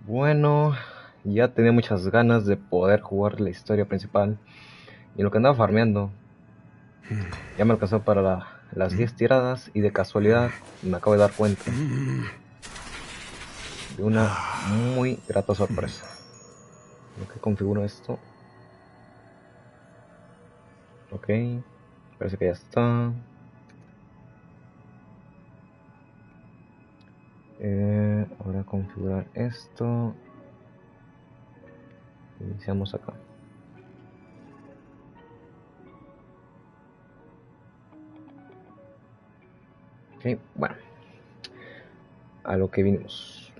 Bueno, ya tenía muchas ganas de poder jugar la historia principal. Y en lo que andaba farmeando, ya me alcanzó para las 10 tiradas. Y de casualidad me acabo de dar cuenta de una muy grata sorpresa. Lo que configuro esto. Ok, parece que ya está. Ahora configurar esto. Iniciamos acá. Ok, bueno, a lo que vinimos.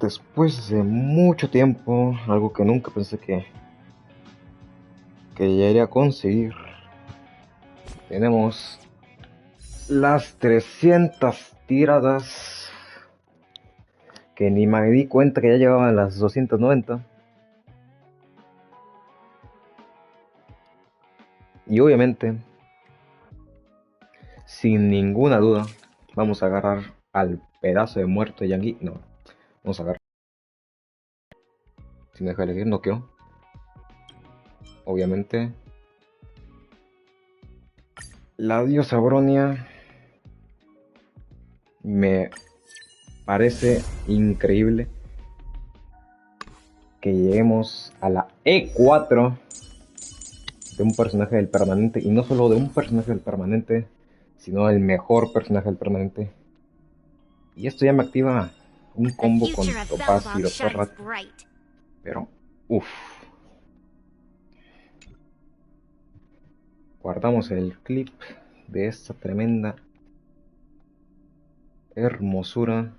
Después de mucho tiempo, algo que nunca pensé que llegaría a conseguir, tenemos las 300 tiradas, que ni me di cuenta que ya llevaban las 290. Y obviamente, sin ninguna duda, vamos a agarrar al pedazo de muerto de Yangui. No, vamos a agarrar. Si me deja elegir, noqueo. Obviamente. La diosa Bronya me parece increíble que lleguemos a la E4 de un personaje del permanente. Y no solo de un personaje del permanente, sino el mejor personaje del permanente. Y esto ya me activa un combo con Topaz y Doctor Rat. Pero, uff. Guardamos el clip de esta tremenda hermosura.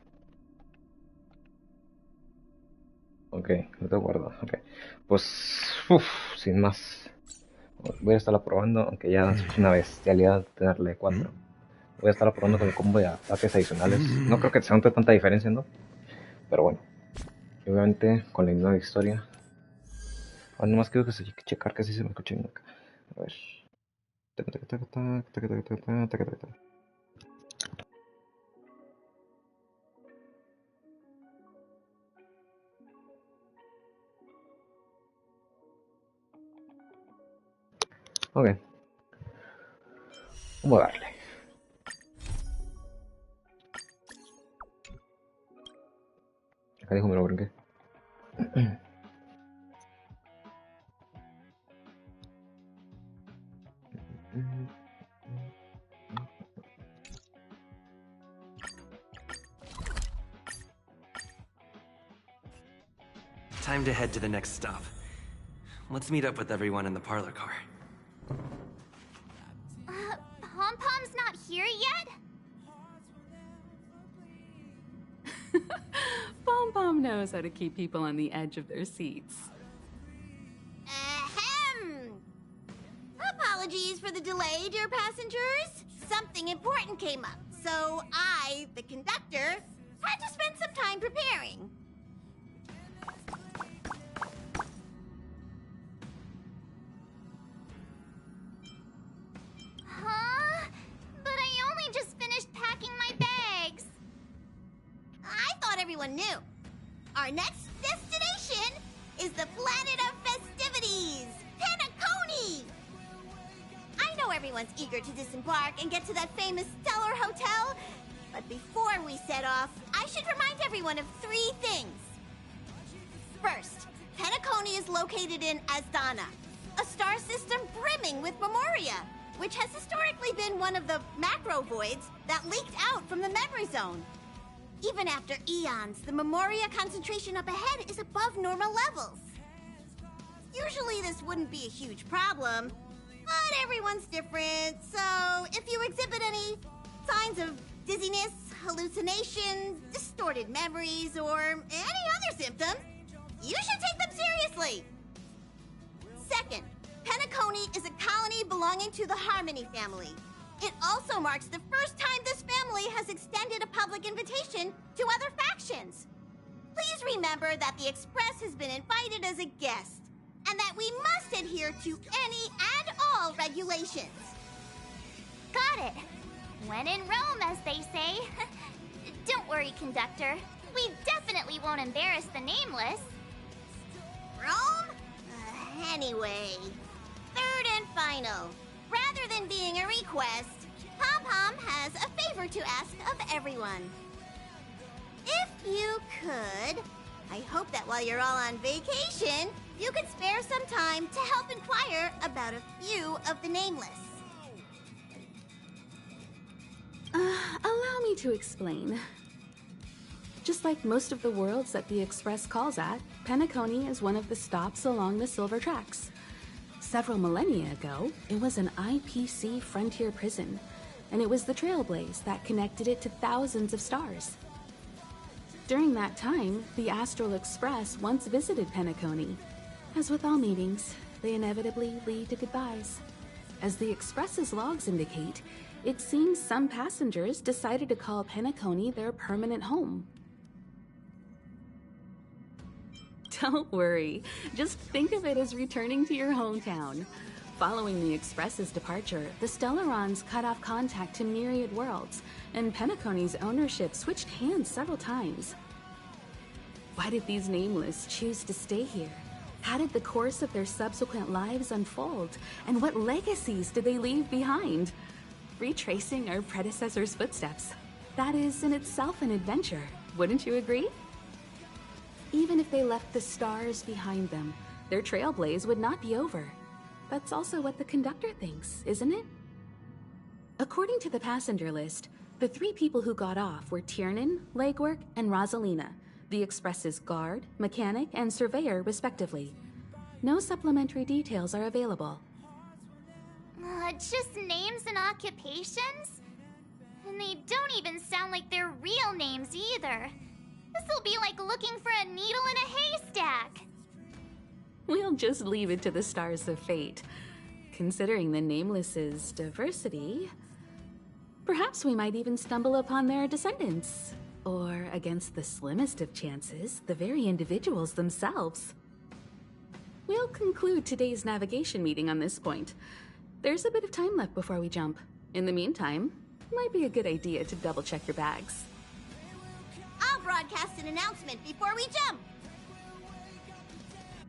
Ok, lo tengo guardado. Ok, pues, uff, sin más. Voy a estarla probando, aunque ya es una bestialidad tenerle 4. Voy a estarla probando con el combo de ataques adicionales. No creo que se note tanta diferencia, ¿no? Pero bueno. Y obviamente con la nueva historia. Ahora nomás quiero que se checar que así se me escuche bien acá. A ver. Ok. Vamos a darle. Acá dijo me lo brinqué. Time to head to the next stop. Let's meet up with everyone in the parlor car. Pom-Pom's not here yet? Pom-Pom knows how to keep people on the edge of their seats. Ahem! Apologies for the delay, dear passengers. Something important came up, so I, the conductor, had to spend some time preparing. Huh? But I only just finished packing my bags. I thought everyone knew. Our next destination is the planet of festivities, Penacony! I know everyone's eager to disembark and get to that famous Stellar Hotel, but before we set off, I should remind everyone of 3 things. First, Penacony is located in Asdana, a star system brimming with Memoria, which has historically been one of the macro voids that leaked out from the memory zone. Even after eons, the Memoria concentration up ahead is above normal levels. Usually this wouldn't be a huge problem, but everyone's different, so if you exhibit any signs of dizziness, hallucinations, distorted memories, or any other symptoms, you should take them seriously. Second, Penacony is a colony belonging to the Harmony family. It also marks the first time this family has extended a public invitation to other factions. Please remember that the Express has been invited as a guest, and that we must adhere to any and all regulations. Got it. When in Rome, as they say. Don't worry, conductor. We definitely won't embarrass the nameless. Rome? Anyway. Third and final. Rather than being a request, Pom-Pom has a favor to ask of everyone. If you could, I hope that while you're all on vacation, you could spare some time to help inquire about a few of the nameless. Allow me to explain. Just like most of the worlds that the Express calls at, Penacony is one of the stops along the Silver Tracks. Several millennia ago, it was an IPC frontier prison, and it was the Trailblaze that connected it to thousands of stars. During that time, the Astral Express once visited Penacony. As with all meetings, they inevitably lead to goodbyes. As the Express's logs indicate, it seems some passengers decided to call Penacony their permanent home. Don't worry, just think of it as returning to your hometown. Following the Express's departure, the Stellarons cut off contact to myriad worlds, and Penacony's ownership switched hands several times. Why did these nameless choose to stay here? How did the course of their subsequent lives unfold? And what legacies did they leave behind? Retracing our predecessors' footsteps. That is in itself an adventure, wouldn't you agree? Even if they left the stars behind them, their trailblaze would not be over. That's also what the conductor thinks, isn't it? According to the passenger list, the 3 people who got off were Tiernan, Legwork, and Rosalina, the Express's guard, mechanic, and surveyor, respectively. No supplementary details are available. Just names and occupations? And they don't even sound like their real names either. This'll be like looking for a needle in a haystack. We'll just leave it to the stars of fate. Considering the Nameless's diversity, perhaps we might even stumble upon their descendants. Or, against the slimmest of chances, the very individuals themselves. We'll conclude today's navigation meeting on this point. There's a bit of time left before we jump. In the meantime, it might be a good idea to double-check your bags. I'll broadcast an announcement before we jump.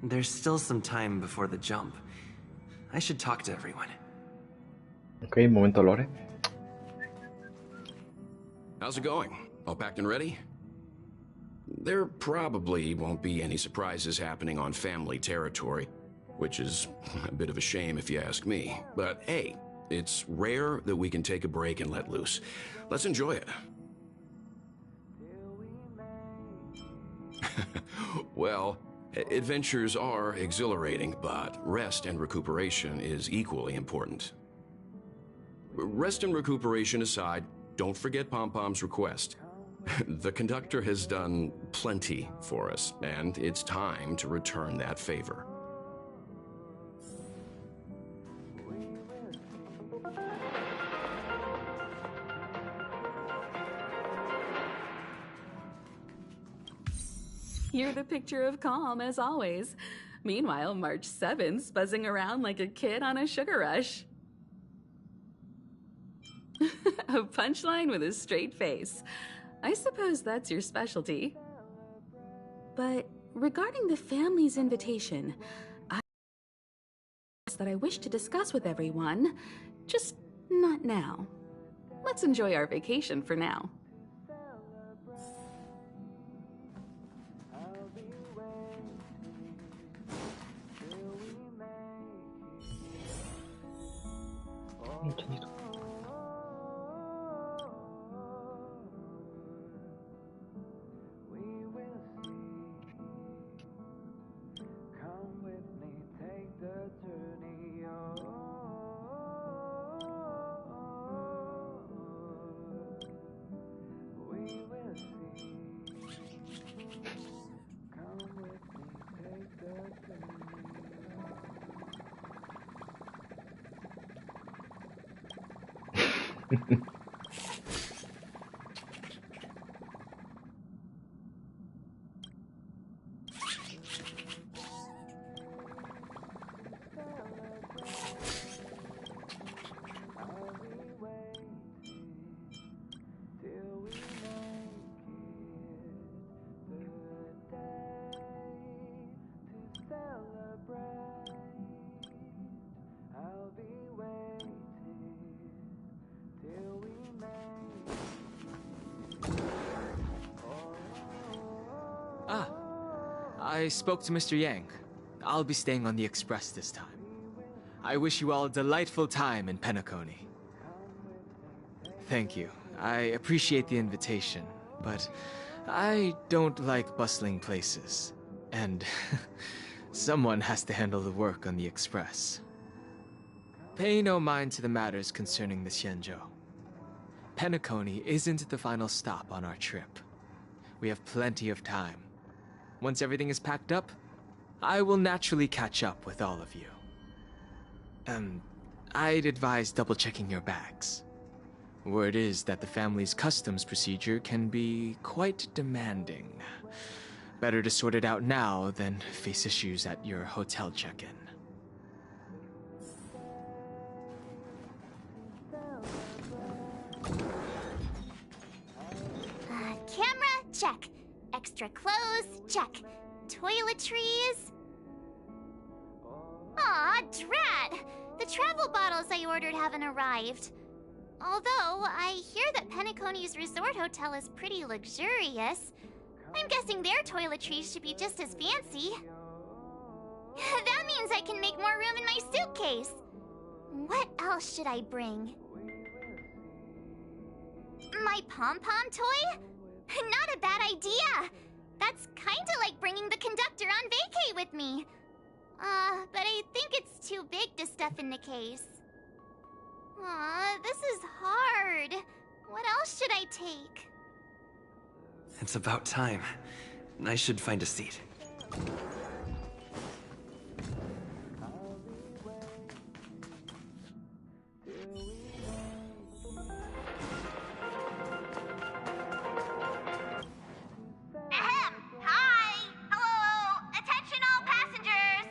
There's still some time before the jump. I should talk to everyone. Ok, momento Lore. How's it going? All packed and ready? There probably won't be any surprises happening on family territory, which is a bit of a shame if you ask me. But hey, it's rare that we can take a break and let loose. Let's enjoy it. Well, adventures are exhilarating, but rest and recuperation is equally important. Rest and recuperation aside, don't forget Pom-Pom's request. The conductor has done plenty for us, and it's time to return that favor. You're the picture of calm, as always. Meanwhile, March 7th's buzzing around like a kid on a sugar rush. A punchline with a straight face. I suppose that's your specialty. But regarding the family's invitation, I wish to discuss with everyone, just not now. Let's enjoy our vacation for now. I spoke to Mr. Yang. I'll be staying on the express this time. I wish you all a delightful time in Penacony. Thank you. I appreciate the invitation, but I don't like bustling places. And someone has to handle the work on the express. Pay no mind to the matters concerning the Xianzhou. Penacony isn't the final stop on our trip. We have plenty of time. Once everything is packed up, I will naturally catch up with all of you. I'd advise double-checking your bags. Word is that the family's customs procedure can be quite demanding. Better to sort it out now than face issues at your hotel check-in. Camera, check. Extra clothes, check. Toiletries. Aw, drat! The travel bottles I ordered haven't arrived. Although, I hear that Penacony's resort hotel is pretty luxurious. I'm guessing their toiletries should be just as fancy. That means I can make more room in my suitcase. What else should I bring? My pom-pom toy? Not a bad idea! That's kinda like bringing the conductor on vacay with me. But I think it's too big to stuff in the case. Aw, this is hard. What else should I take? It's about time. I should find a seat. Ahem! Hi! Hello! Attention all passengers!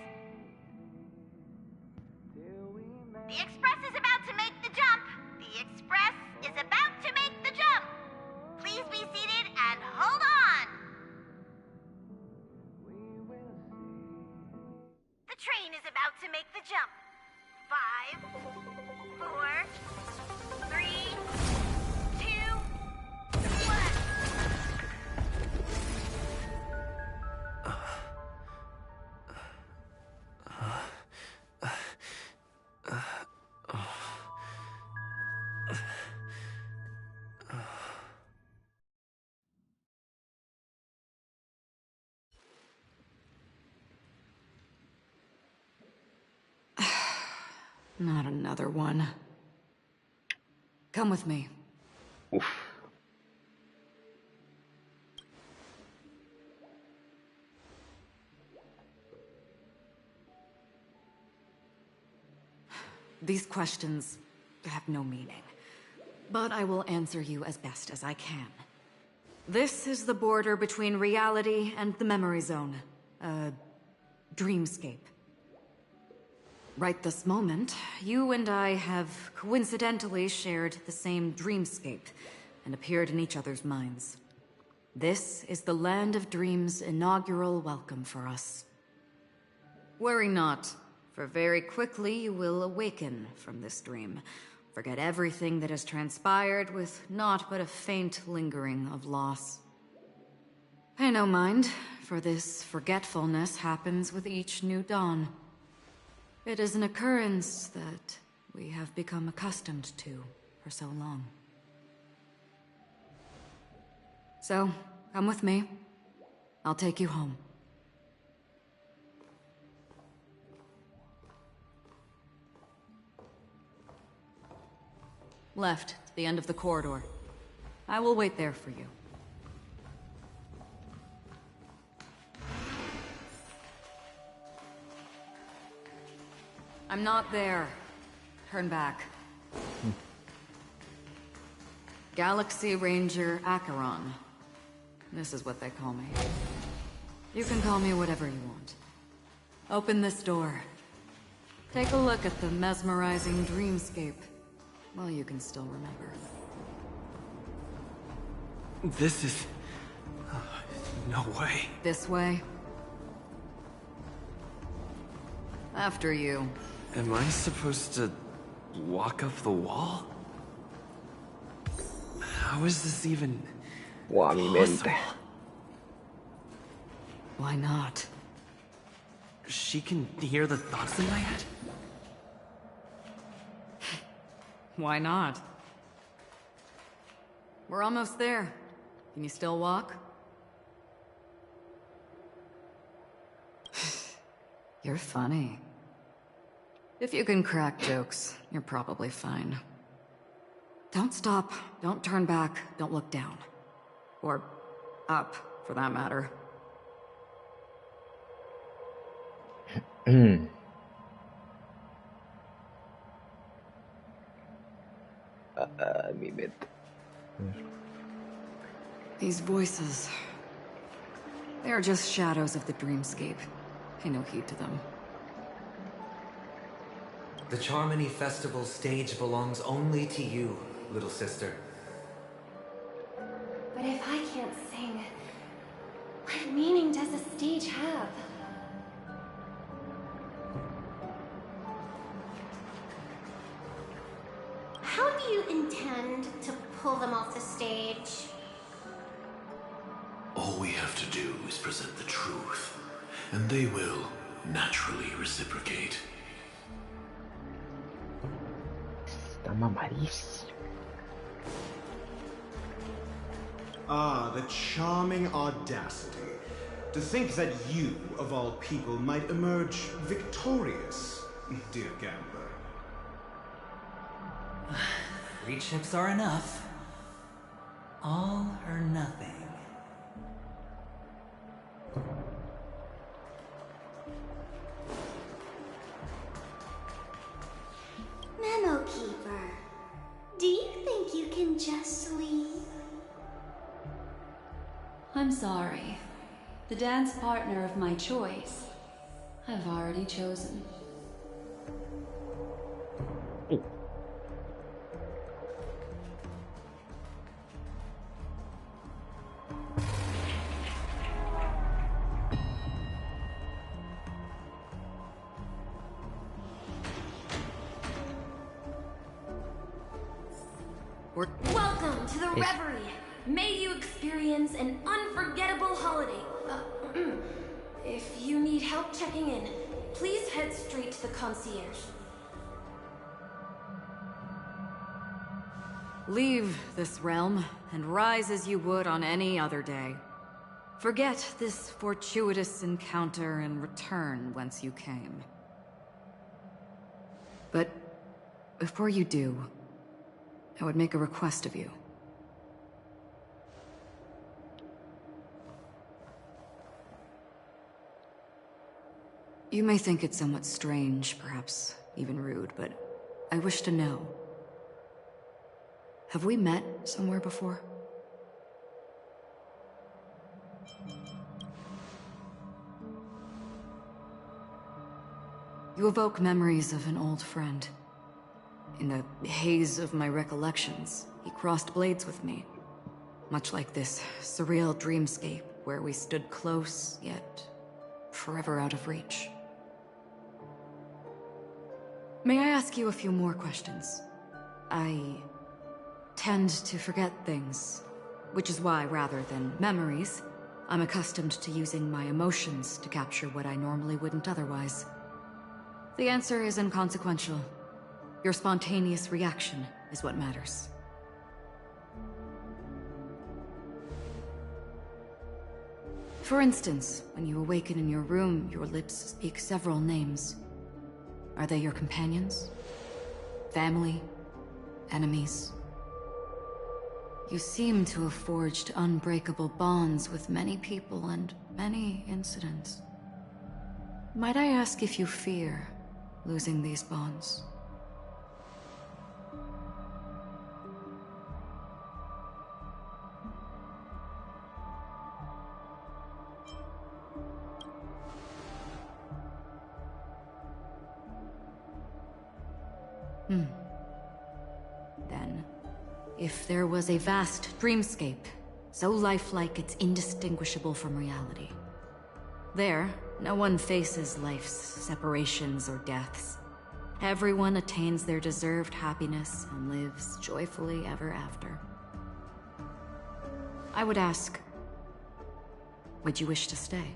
The express is about to make the jump! The express is about to make the jump! Please be seated and hold on! The train is about to make the jump. 5, 4, 3, 2, 1. Not another one. Come with me. Uf. These questions have no meaning, but I will answer you as best as I can. This is the border between reality and the memory zone, a dreamscape. Right this moment, you and I have coincidentally shared the same dreamscape and appeared in each other's minds. This is the Land of Dreams' inaugural welcome for us. Worry not, for very quickly you will awaken from this dream. Forget everything that has transpired with naught but a faint lingering of loss. Pay no mind, for this forgetfulness happens with each new dawn. It is an occurrence that we have become accustomed to for so long. So, come with me. I'll take you home. Left, to the end of the corridor. I will wait there for you. I'm not there. Turn back. Galaxy Ranger Acheron. This is what they call me. You can call me whatever you want. Open this door. Take a look at the mesmerizing dreamscape. Well, you can still remember. This is... no way. This way. After you. Am I supposed to walk up the wall? How is this even Wow, mi mente. possible? Why not? She can hear the thoughts in my head? Why not? We're almost there. Can you still walk? You're funny. If you can crack jokes, you're probably fine. Don't stop, don't turn back, don't look down. Or up, for that matter. Mi mente. These voices... they are just shadows of the dreamscape. Pay no heed to them. The Charmony Festival stage belongs only to you, little sister. But if I can't sing, what meaning does the stage have? How do you intend to pull them off the stage? All we have to do is present the truth, and they will naturally reciprocate. Está mamadísimo. Ah, the charming audacity. To think that you, of all people, might emerge victorious, dear gambler. 3 chips are enough. All or nothing. Memo Keeper, do you think you can just leave? I'm sorry. The dance partner of my choice, I've already chosen. Welcome to the Reverie. May you experience an unforgettable holiday. If you need help checking in, please head straight to the concierge. Leave this realm, and rise as you would on any other day. Forget this fortuitous encounter and return whence you came. But before you do, I would make a request of you. You may think it somewhat strange, perhaps even rude, but I wish to know. Have we met somewhere before? You evoke memories of an old friend. In the haze of my recollections, he crossed blades with me. Much like this surreal dreamscape where we stood close, yet forever out of reach. May I ask you a few more questions? I tend to forget things, which is why, rather than memories, I'm accustomed to using my emotions to capture what I normally wouldn't otherwise. The answer is inconsequential. Your spontaneous reaction is what matters. For instance, when you awaken in your room, your lips speak several names. Are they your companions? Family? Enemies? You seem to have forged unbreakable bonds with many people and many incidents. Might I ask if you fear losing these bonds? Then, if there was a vast dreamscape, so lifelike it's indistinguishable from reality. There, no one faces life's separations or deaths. Everyone attains their deserved happiness and lives joyfully ever after. I would ask, would you wish to stay?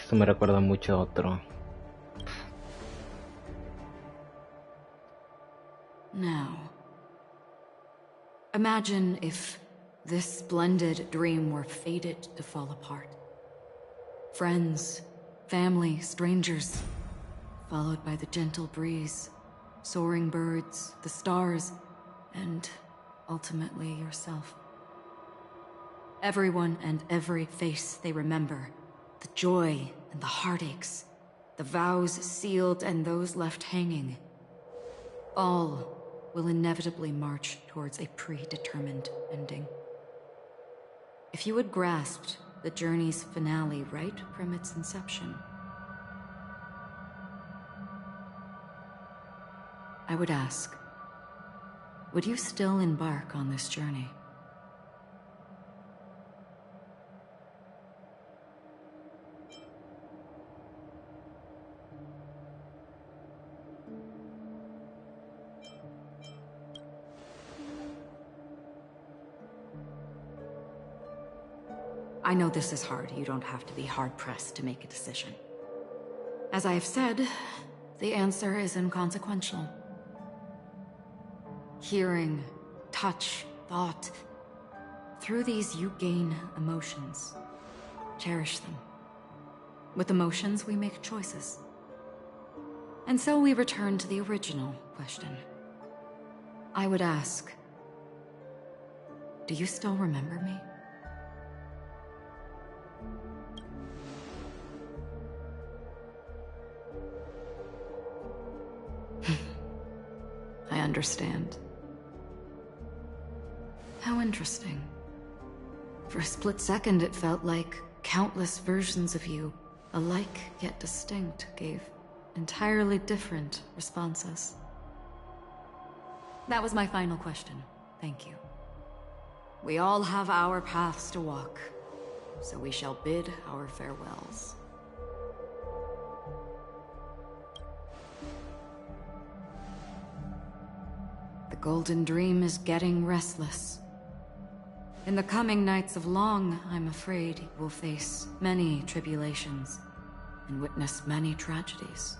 Esto me recuerda mucho a otro. Now, imagine if this splendid dream were fated to fall apart. Friends, family, strangers, followed by the gentle breeze, soaring birds, the stars, and ultimately yourself. Everyone and every face they remember, the joy and the heartaches, the vows sealed and those left hanging, all will inevitably march towards a predetermined ending. If you had grasped the journey's finale right from its inception, I would ask, would you still embark on this journey? I know this is hard. You don't have to be hard-pressed to make a decision. As I have said, the answer is inconsequential. Hearing, touch, thought. Through these you gain emotions. Cherish them. With emotions we make choices. And so we return to the original question. I would ask, do you still remember me? I understand. How interesting. For a split second, it felt like countless versions of you, alike yet distinct, gave entirely different responses. That was my final question. Thank you. We all have our paths to walk, so we shall bid our farewells. The Golden Dream is getting restless. In the coming nights of Long, I'm afraid you will face many tribulations and witness many tragedies.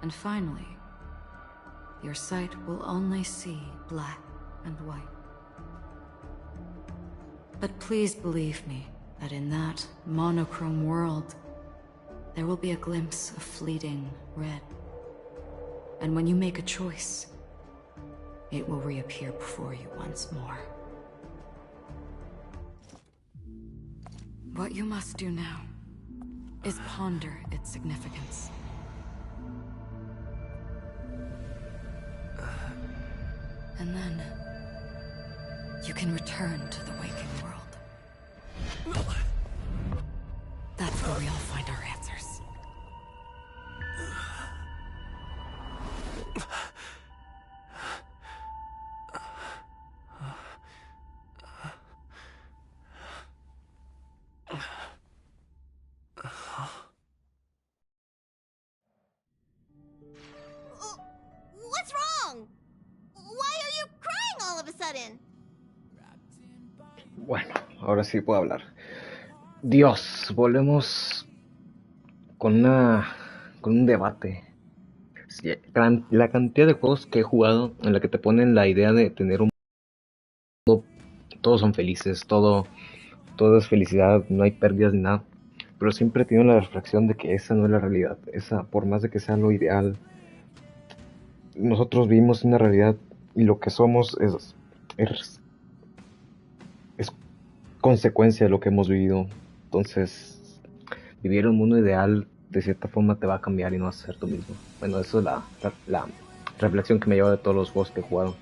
And finally, your sight will only see black and white. But please believe me that in that monochrome world, there will be a glimpse of fleeting red. And when you make a choice, it will reappear before you once more. What you must do now is ponder its significance. And then you can return to the waking world. That's where we all find our answers. What's wrong? Why are you crying all of a sudden? Bueno, ahora sí puedo hablar. Dios, volvemos con un debate. Sí, la cantidad de juegos que he jugado en la que te ponen la idea de tener un mundo, todos son felices, todo es felicidad, no hay pérdidas ni nada. Pero siempre he tenido la reflexión de que esa no es la realidad. Esa, por más de que sea lo ideal, nosotros vivimos una realidad y lo que somos es consecuencia de lo que hemos vivido. Entonces, vivir un mundo ideal de cierta forma te va a cambiar y no vas a ser tú mismo. Bueno, eso es la reflexión que me lleva de todos los juegos que he jugado,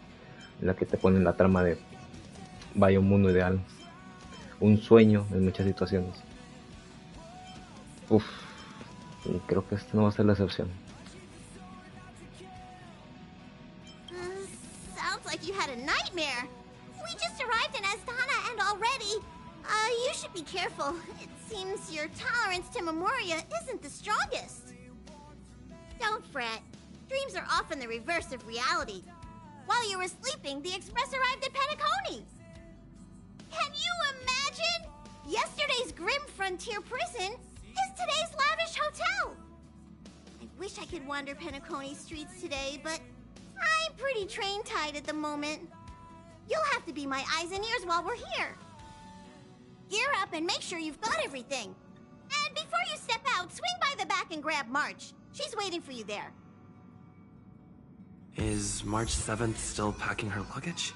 en la que te ponen la trama de vaya un mundo ideal, un sueño en muchas situaciones. Uf, y creo que esta no va a ser la excepción. Sounds like you had a nightmare. We just arrived in Astana and already... you should be careful. It seems your tolerance to Memoria isn't the strongest. Don't fret. Dreams are often the reverse of reality. While you were sleeping, the Express arrived at Penacony. Can you imagine? Yesterday's grim frontier prison is today's lavish hotel. I wish I could wander Penacony streets today, but I'm pretty train-tied at the moment. You'll have to be my eyes and ears while we're here. Gear up and make sure you've got everything. And before you step out, swing by the back and grab March. She's waiting for you there. Is March 7th still packing her luggage?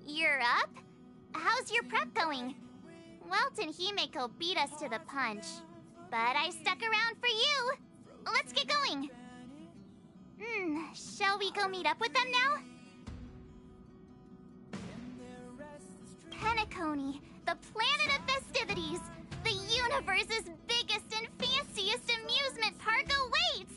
You're up? How's your prep going? Welt and Himeko beat us to the punch, but I stuck around for you. Let's get going. Shall we go meet up with them now? Penacony, the planet of festivities, the universe's biggest and fanciest amusement park awaits!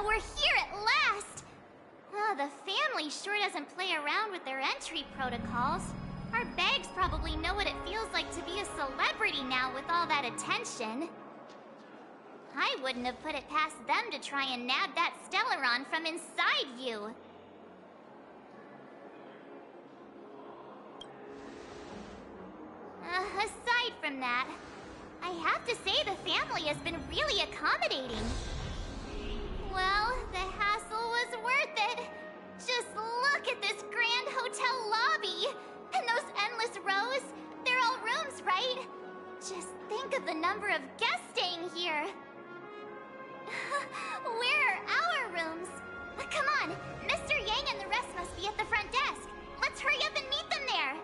We're here at last! The family sure doesn't play around with their entry protocols. Our bags probably know what it feels like to be a celebrity now with all that attention. I wouldn't have put it past them to try and nab that Stellaron from inside you. Aside from that, I have to say the family has been really accommodating. Well, the hassle was worth it. Just look at this grand hotel lobby. And those endless rows. They're all rooms, right? Just think of the number of guests staying here. Where are our rooms? Come on, Mr. Yang and the rest must be at the front desk. Let's hurry up and meet them there.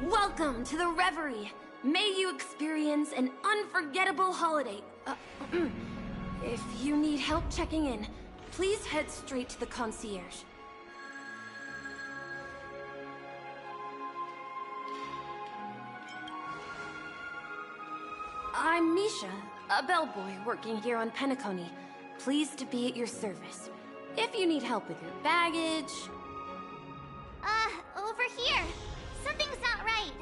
Welcome to the Reverie. May you experience an unforgettable holiday. If you need help checking in, please head straight to the concierge. I'm Misha, a bellboy working here on Penacony. Pleased to be at your service. If you need help with your baggage... Over here. Something's not right.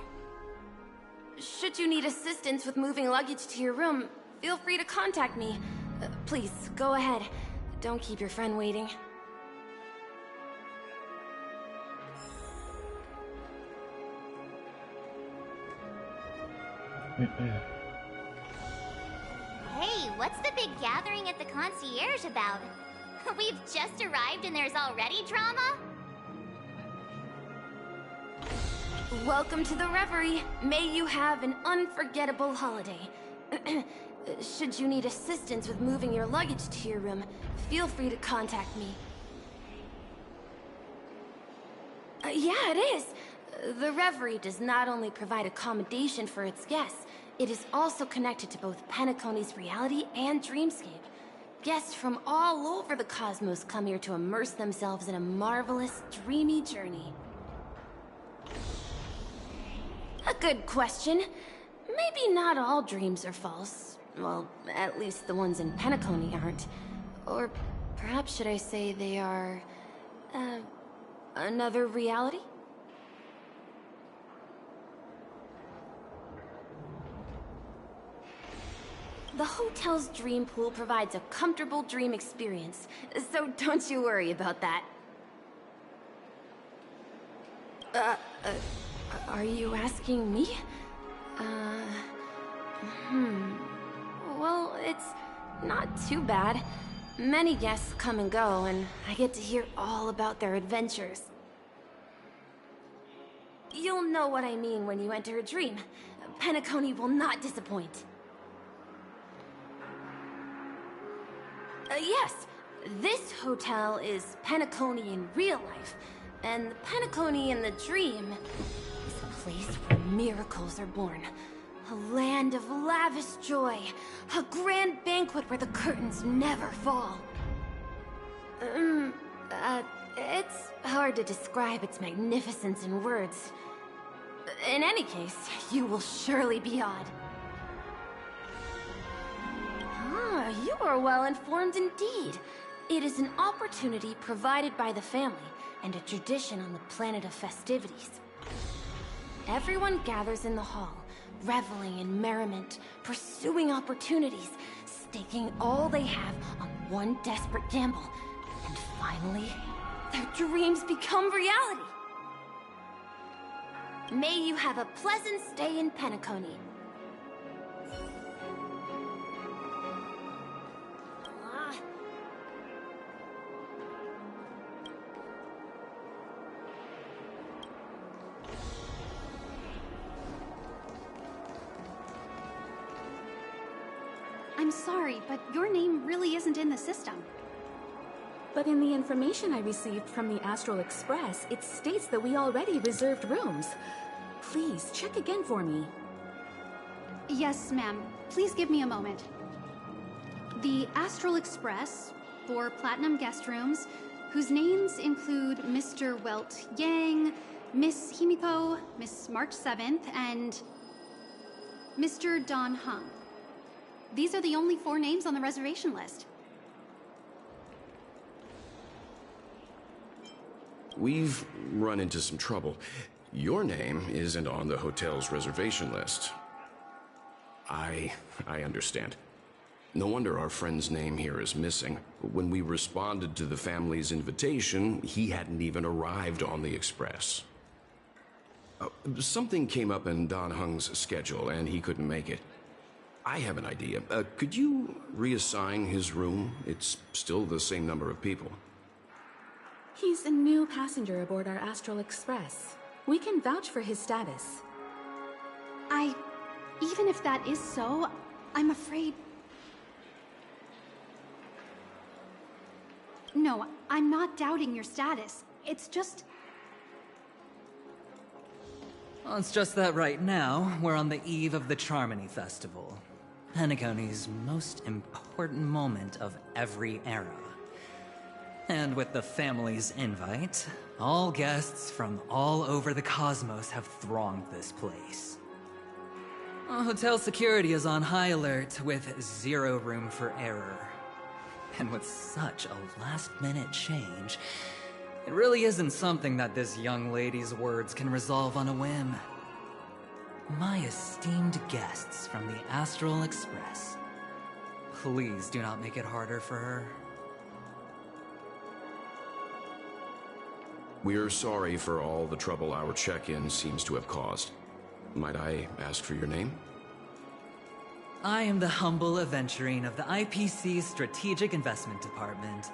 Should you need assistance with moving luggage to your room, feel free to contact me. Please, go ahead. Don't keep your friend waiting. Hey, what's the big gathering at the concierge about? We've just arrived and there's already drama? Welcome to the Reverie. May you have an unforgettable holiday. Should you need assistance with moving your luggage to your room, feel free to contact me. Yeah, it is. The Reverie does not only provide accommodation for its guests, it is also connected to both Penacony's reality and dreamscape. Guests from all over the cosmos come here to immerse themselves in a marvelous, dreamy journey. A good question. Maybe not all dreams are false. Well, at least the ones in Penacony aren't. Or perhaps should I say they are... another reality? The hotel's dream pool provides a comfortable dream experience, so don't you worry about that. Are you asking me? Well, it's not too bad. Many guests come and go, and I get to hear all about their adventures. You'll know what I mean when you enter a dream. Penacony will not disappoint. Yes, this hotel is Penacony in real life, and Penacony in the dream is a place where miracles are born. A land of lavish joy, a grand banquet where the curtains never fall. It's hard to describe its magnificence in words. In any case, you will surely be odd. Ah, you are well informed indeed. It is an opportunity provided by the family and a tradition on the planet of festivities. Everyone gathers in the hall, reveling in merriment, pursuing opportunities, staking all they have on one desperate gamble. And finally, their dreams become reality. May you have a pleasant stay in Penacony. I'm sorry, but your name really isn't in the system. But in the information I received from the Astral Express, it states that we already reserved rooms. Please, check again for me. Yes, ma'am. Please give me a moment. The Astral Express, 4 platinum guest rooms, whose names include Mr. Welt Yang, Miss Himiko, Miss March 7th, and Mr. Don Hung. These are the only 4 names on the reservation list. We've run into some trouble. Your name isn't on the hotel's reservation list. I understand. No wonder our friend's name here is missing. When we responded to the family's invitation, he hadn't even arrived on the express. Something came up in Don Hung's schedule, and he couldn't make it. I have an idea. Could you reassign his room? It's still the same number of people. He's a new passenger aboard our Astral Express. We can vouch for his status. Even if that is so, I'm afraid... No, I'm not doubting your status. It's just... Well, it's just that right now, we're on the eve of the Charmony Festival. Penacony's most important moment of every era. And with the family's invite, all guests from all over the cosmos have thronged this place. Hotel security is on high alert with 0 room for error. And with such a last-minute change, it really isn't something that this young lady's words can resolve on a whim. My esteemed guests from the Astral Express, please do not make it harder for her. We're sorry for all the trouble our check-in seems to have caused. Might I ask for your name? I am the humble aventurine of the IPC's Strategic Investment Department,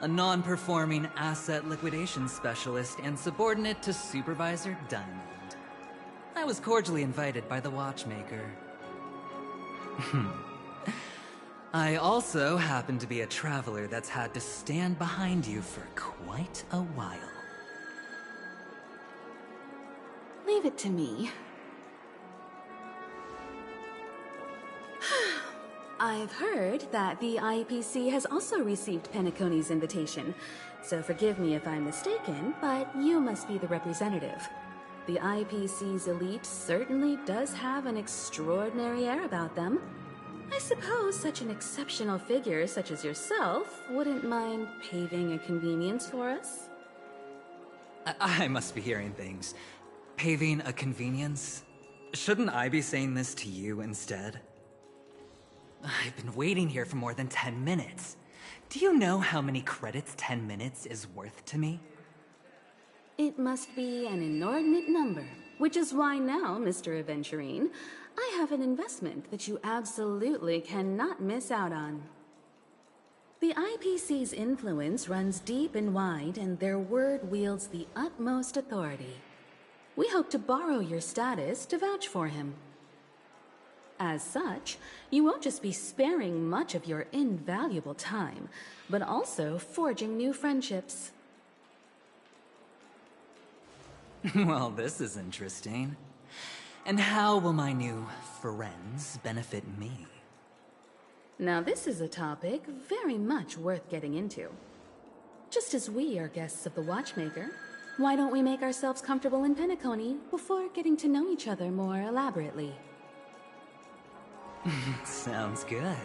a non-performing asset liquidation specialist and subordinate to Supervisor Diamond. I was cordially invited by the watchmaker. I also happen to be a traveler that's had to stand behind you for quite a while. Leave it to me. I've heard that the IPC has also received Penacony's invitation, so forgive me if I'm mistaken, but you must be the representative. The IPC's elite certainly does have an extraordinary air about them. I suppose such an exceptional figure such as yourself wouldn't mind paving a convenience for us? I must be hearing things. Paving a convenience? Shouldn't I be saying this to you instead? I've been waiting here for more than 10 minutes. Do you know how many credits 10 minutes is worth to me? It must be an inordinate number, which is why now, Mr. Aventurine, I have an investment that you absolutely cannot miss out on. The IPC's influence runs deep and wide, and their word wields the utmost authority. We hope to borrow your status to vouch for him. As such, you won't just be sparing much of your invaluable time, but also forging new friendships. Well, this is interesting. And how will my new friends benefit me? Now this is a topic very much worth getting into. Just as we are guests of the Watchmaker, Why don't we make ourselves comfortable in Penacony before getting to know each other more elaborately? Sounds good.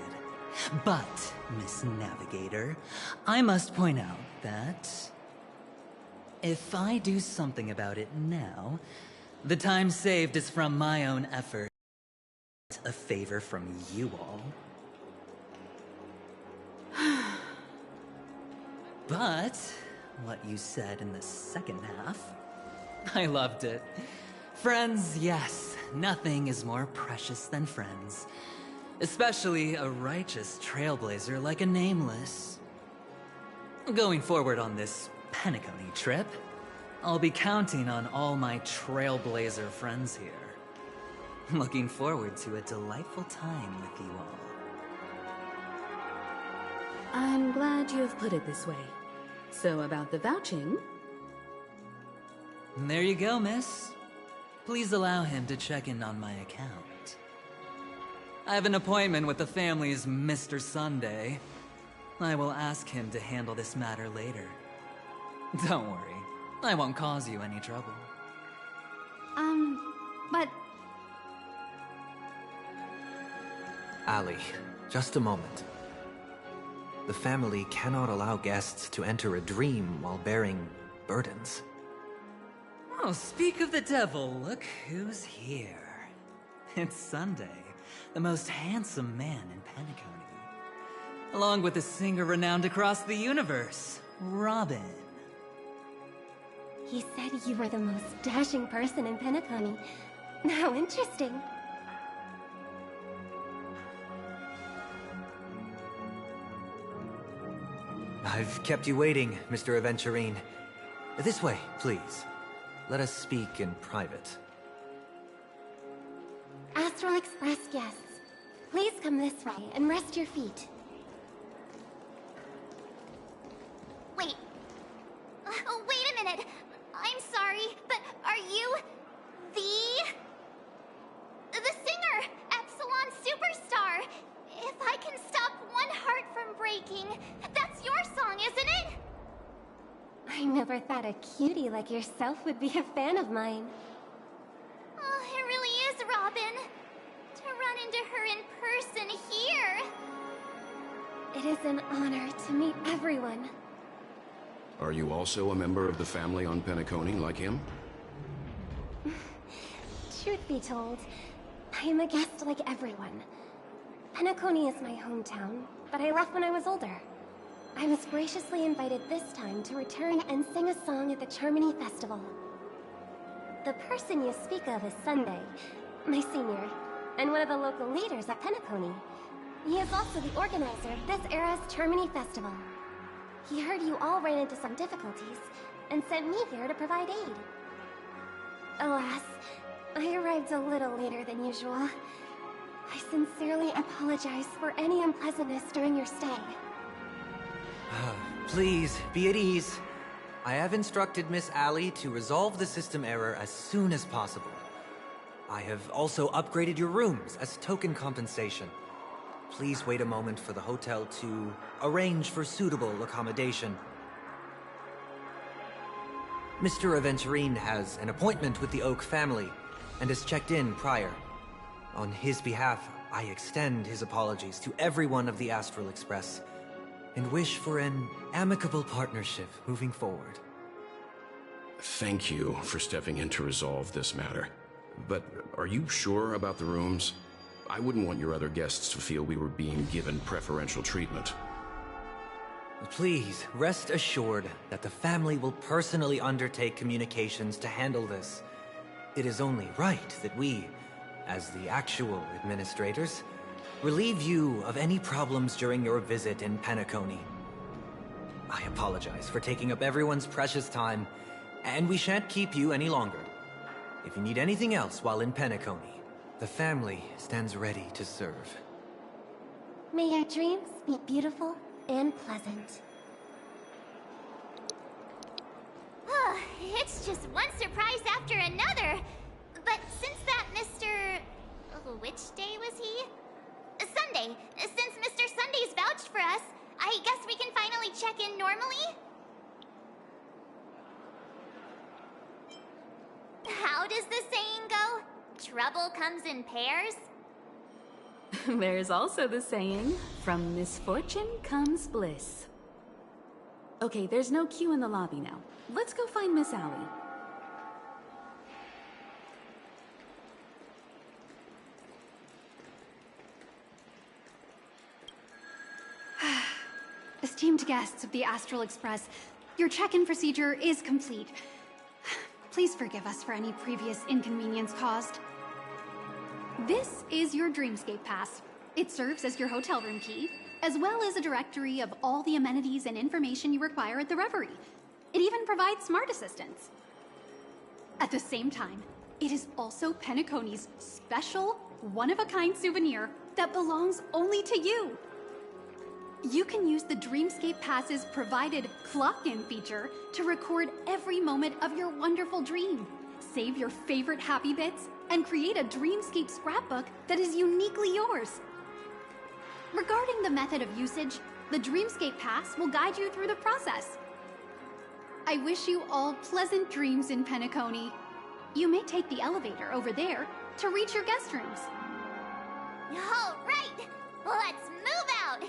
But, Miss Navigator, I must point out that if I do something about it now, the time saved is from my own effort. A favor from you all. But what you said in the second half, I loved it. Friends, yes, nothing is more precious than friends. Especially a righteous trailblazer like a Nameless. Going forward on this Penacony trip, I'll be counting on all my trailblazer friends here. Looking forward to a delightful time with you all. I'm glad you have put it this way. So about the vouching... There you go, miss. Please allow him to check in on my account. I have an appointment with the family's Mr. Sunday. I will ask him to handle this matter later. Don't worry, I won't cause you any trouble. But... Ali, just a moment. The family cannot allow guests to enter a dream while bearing burdens. Oh, speak of the devil, look who's here. It's Sunday, the most handsome man in Penacony. Along with a singer renowned across the universe, Robin. He said you were the most dashing person in Penacony. How interesting. I've kept you waiting, Mr. Aventurine. This way, please. Let us speak in private. Astral Express guests, please come this way and rest your feet. Wait. Wait a minute. I'm sorry, but are you the singer, Epsilon Superstar? If I can stop one heart from breaking, that's your song, isn't it? I never thought a cutie like yourself would be a fan of mine. Oh, it really is, Robin. To run into her in person here. It is an honor to meet everyone. Are you also a member of the family on Penacony like him? Truth be told, I am a guest like everyone. Penacony is my hometown, but I left when I was older. I was graciously invited this time to return and sing a song at the Charmony Festival. The person you speak of is Sunday, my senior, and one of the local leaders at Penacony. He is also the organizer of this era's Charmony Festival. He heard you all ran into some difficulties, and sent me here to provide aid. Alas, I arrived a little later than usual. I sincerely apologize for any unpleasantness during your stay. Please, be at ease. I have instructed Miss Ali to resolve the system error as soon as possible. I have also upgraded your rooms as token compensation. Please wait a moment for the hotel to arrange for suitable accommodation. Mr. Aventurine has an appointment with the Oak family and has checked in prior. On his behalf, I extend his apologies to everyone of the Astral Express and wish for an amicable partnership moving forward. Thank you for stepping in to resolve this matter. But are you sure about the rooms? I wouldn't want your other guests to feel we were being given preferential treatment. Please, rest assured that the family will personally undertake communications to handle this. It is only right that we, as the actual administrators, relieve you of any problems during your visit in Penacony. I apologize for taking up everyone's precious time, and we shan't keep you any longer. If you need anything else while in Penacony, the family stands ready to serve. May your dreams be beautiful and pleasant. It's just one surprise after another. But since that Mr... which day was he? Sunday. Since Mr. Sunday's vouched for us, I guess we can finally check in normally? How does the saying go? Trouble comes in pairs? There's also the saying, from misfortune comes bliss. Okay, there's no queue in the lobby now. Let's go find Miss Allie. Esteemed guests of the Astral Express, your check-in procedure is complete. Please forgive us for any previous inconvenience caused. This is your Dreamscape Pass. It serves as your hotel room key, as well as a directory of all the amenities and information you require at the Reverie. It even provides smart assistants. At the same time, it is also Penacony's special, one-of-a-kind souvenir that belongs only to you. You can use the Dreamscape Pass's provided clock-in feature to record every moment of your wonderful dream, save your favorite happy bits, and create a Dreamscape scrapbook that is uniquely yours. Regarding the method of usage, the Dreamscape Pass will guide you through the process. I wish you all pleasant dreams in Penacony. You may take the elevator over there to reach your guest rooms. All right, let's move out!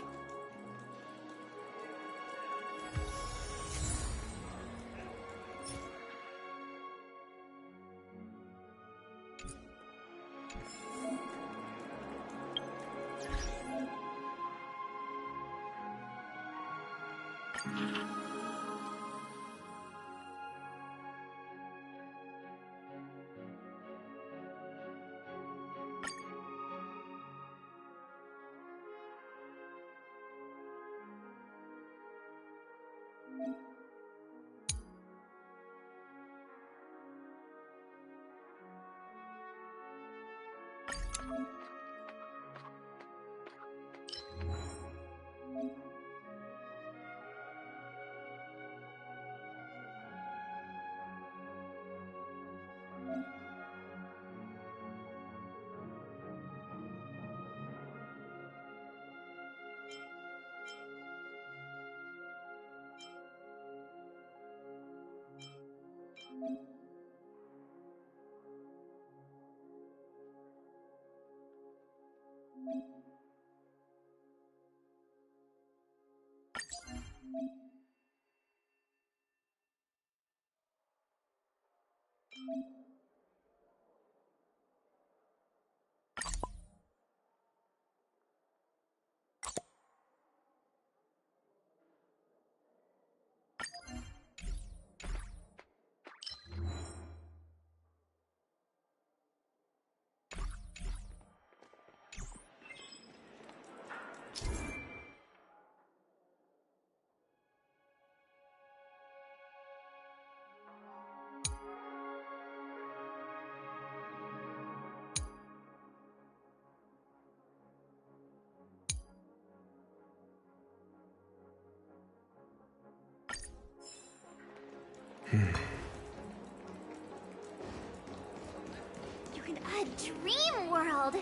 A dream world!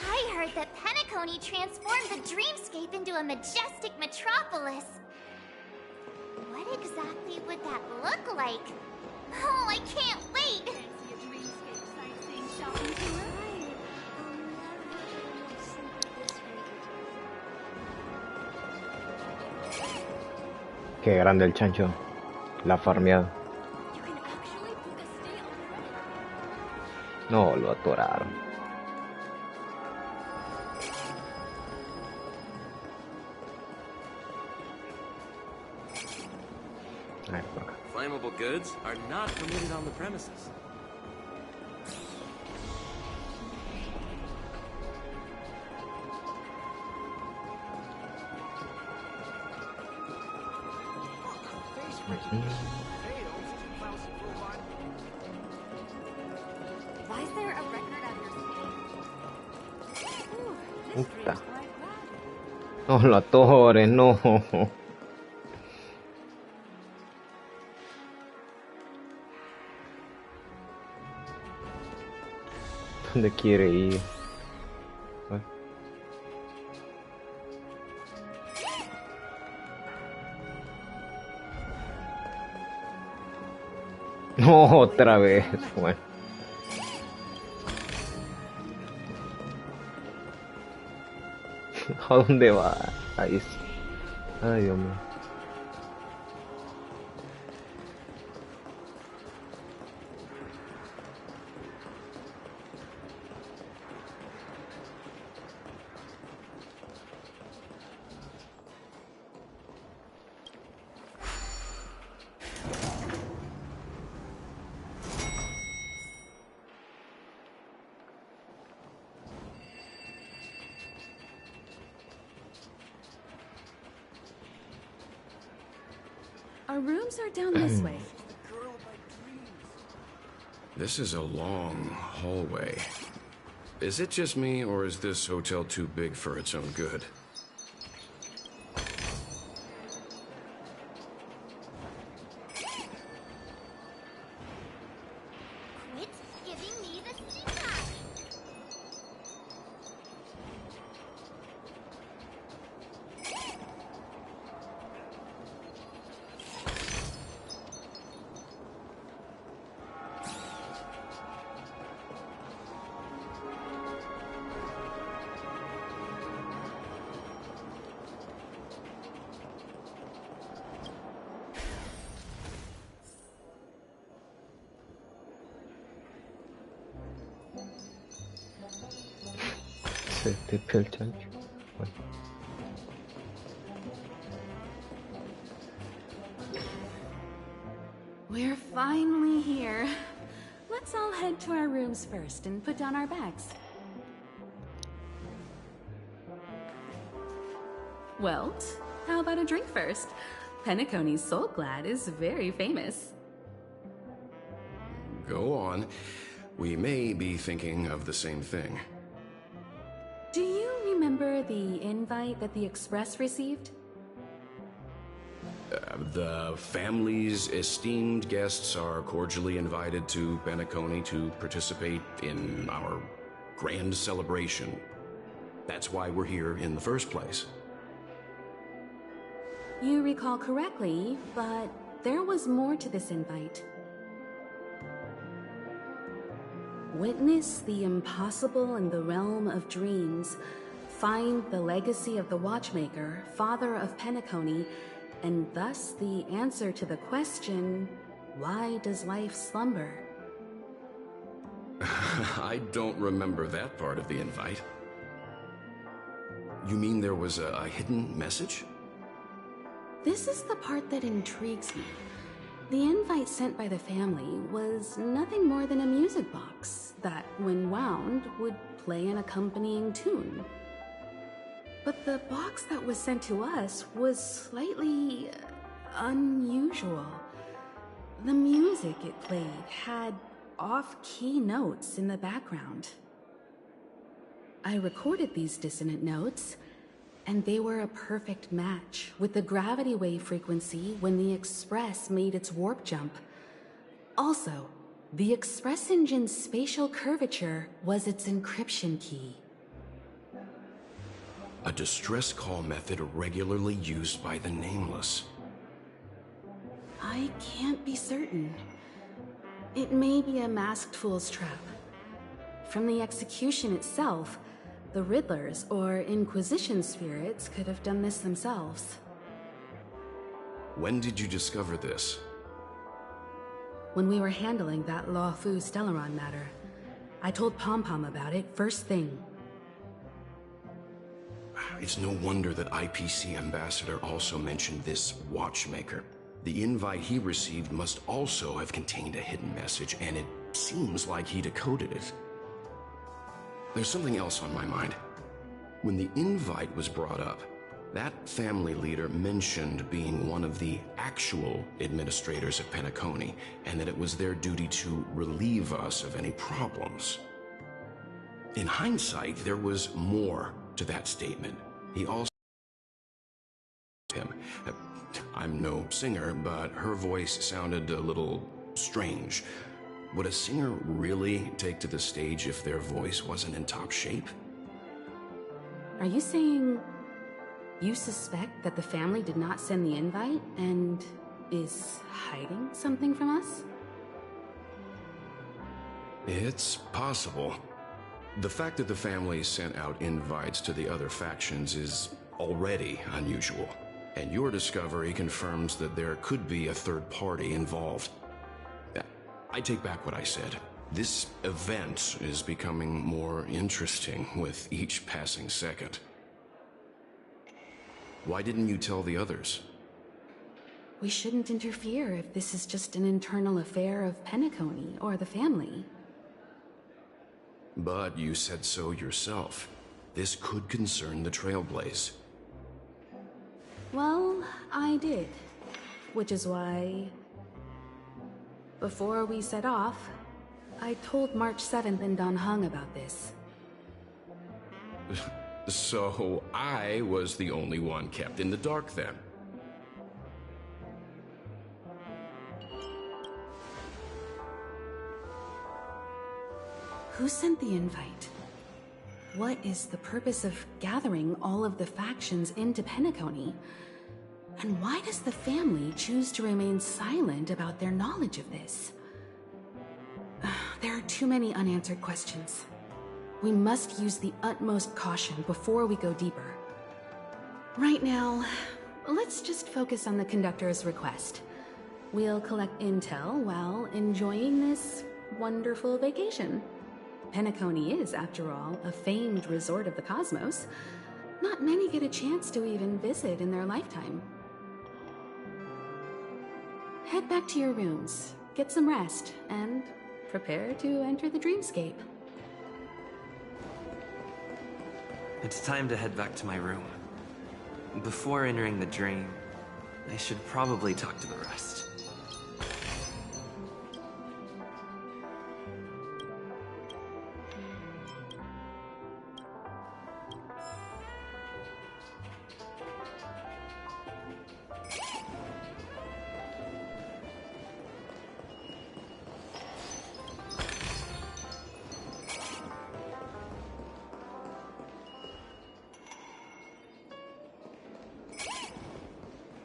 I heard that Penacony transformed the dreamscape into a majestic metropolis. What exactly would that look like? Oh, I can't wait! Fancy a dreamscape sightseeing shopping tour? Qué grande el chancho. La farmeada. No, lo atoraron. A ver, por acá. Flammable goods are not permitted on the premises. Why is there a record on your stage? Puta. No lo atores, no. ¿Dónde quiere ir? ¿Eh? No, otra vez. Bueno. ¿A dónde va? Ahí es. Ay, Dios mío. Our rooms are down this way. This is a long hallway. Is it just me, or is this hotel too big for its own good? Quit giving me the stink eye. Se te pega el chancho. Bueno. We're finally here. Let's all head to our rooms first and put down our bags. Welt, how about a drink first? Penacony's Soul Glad is very famous. Go on. We may be thinking of the same thing. Do you remember the invite that the Express received? The family's esteemed guests are cordially invited to Penacony to participate in our grand celebration. That's why we're here in the first place. You recall correctly, but there was more to this invite. Witness the impossible in the realm of dreams. Find the legacy of the Watchmaker, father of Penacony, and thus the answer to the question, why does life slumber? I don't remember that part of the invite. You mean there was a hidden message? This is the part that intrigues me. The invite sent by the family was nothing more than a music box that, when wound, would play an accompanying tune. But the box that was sent to us was slightly unusual. The music it played had off-key notes in the background. I recorded these dissonant notes, and they were a perfect match with the gravity wave frequency when the Express made its warp jump. Also, the Express engine's spatial curvature was its encryption key. A distress call method regularly used by the Nameless. I can't be certain. It may be a masked fool's trap. From the execution itself, the Riddlers or Inquisition spirits could have done this themselves. When did you discover this? When we were handling that Law Fu Stellaron matter, I told Pom Pom about it first thing. It's no wonder that IPC Ambassador also mentioned this Watchmaker. The invite he received must also have contained a hidden message, and it seems like he decoded it. There's something else on my mind. When the invite was brought up, that family leader mentioned being one of the actual administrators of Penacony, and that it was their duty to relieve us of any problems. In hindsight, there was more to that statement. He also him. I'm no singer, but her voice sounded a little strange. Would a singer really take to the stage if their voice wasn't in top shape? Are you saying you suspect that the family did not send the invite and is hiding something from us? It's possible. The fact that the family sent out invites to the other factions is already unusual, and your discovery confirms that there could be a third party involved. I take back what I said. This event is becoming more interesting with each passing second. Why didn't you tell the others? We shouldn't interfere if this is just an internal affair of Penacony or the family. But you said so yourself. This could concern the Trailblaze. Well, I did. Which is why... before we set off, I told March 7th and Don Hung about this. So I was the only one kept in the dark then. Who sent the invite? What is the purpose of gathering all of the factions into Penacony? And why does the family choose to remain silent about their knowledge of this? There are too many unanswered questions. We must use the utmost caution before we go deeper. Right now, let's just focus on the conductor's request. We'll collect intel while enjoying this wonderful vacation. Penacony is, after all, a famed resort of the cosmos. Not many get a chance to even visit in their lifetime. Head back to your rooms, get some rest, and prepare to enter the dreamscape. It's time to head back to my room. Before entering the dream, I should probably talk to the rest.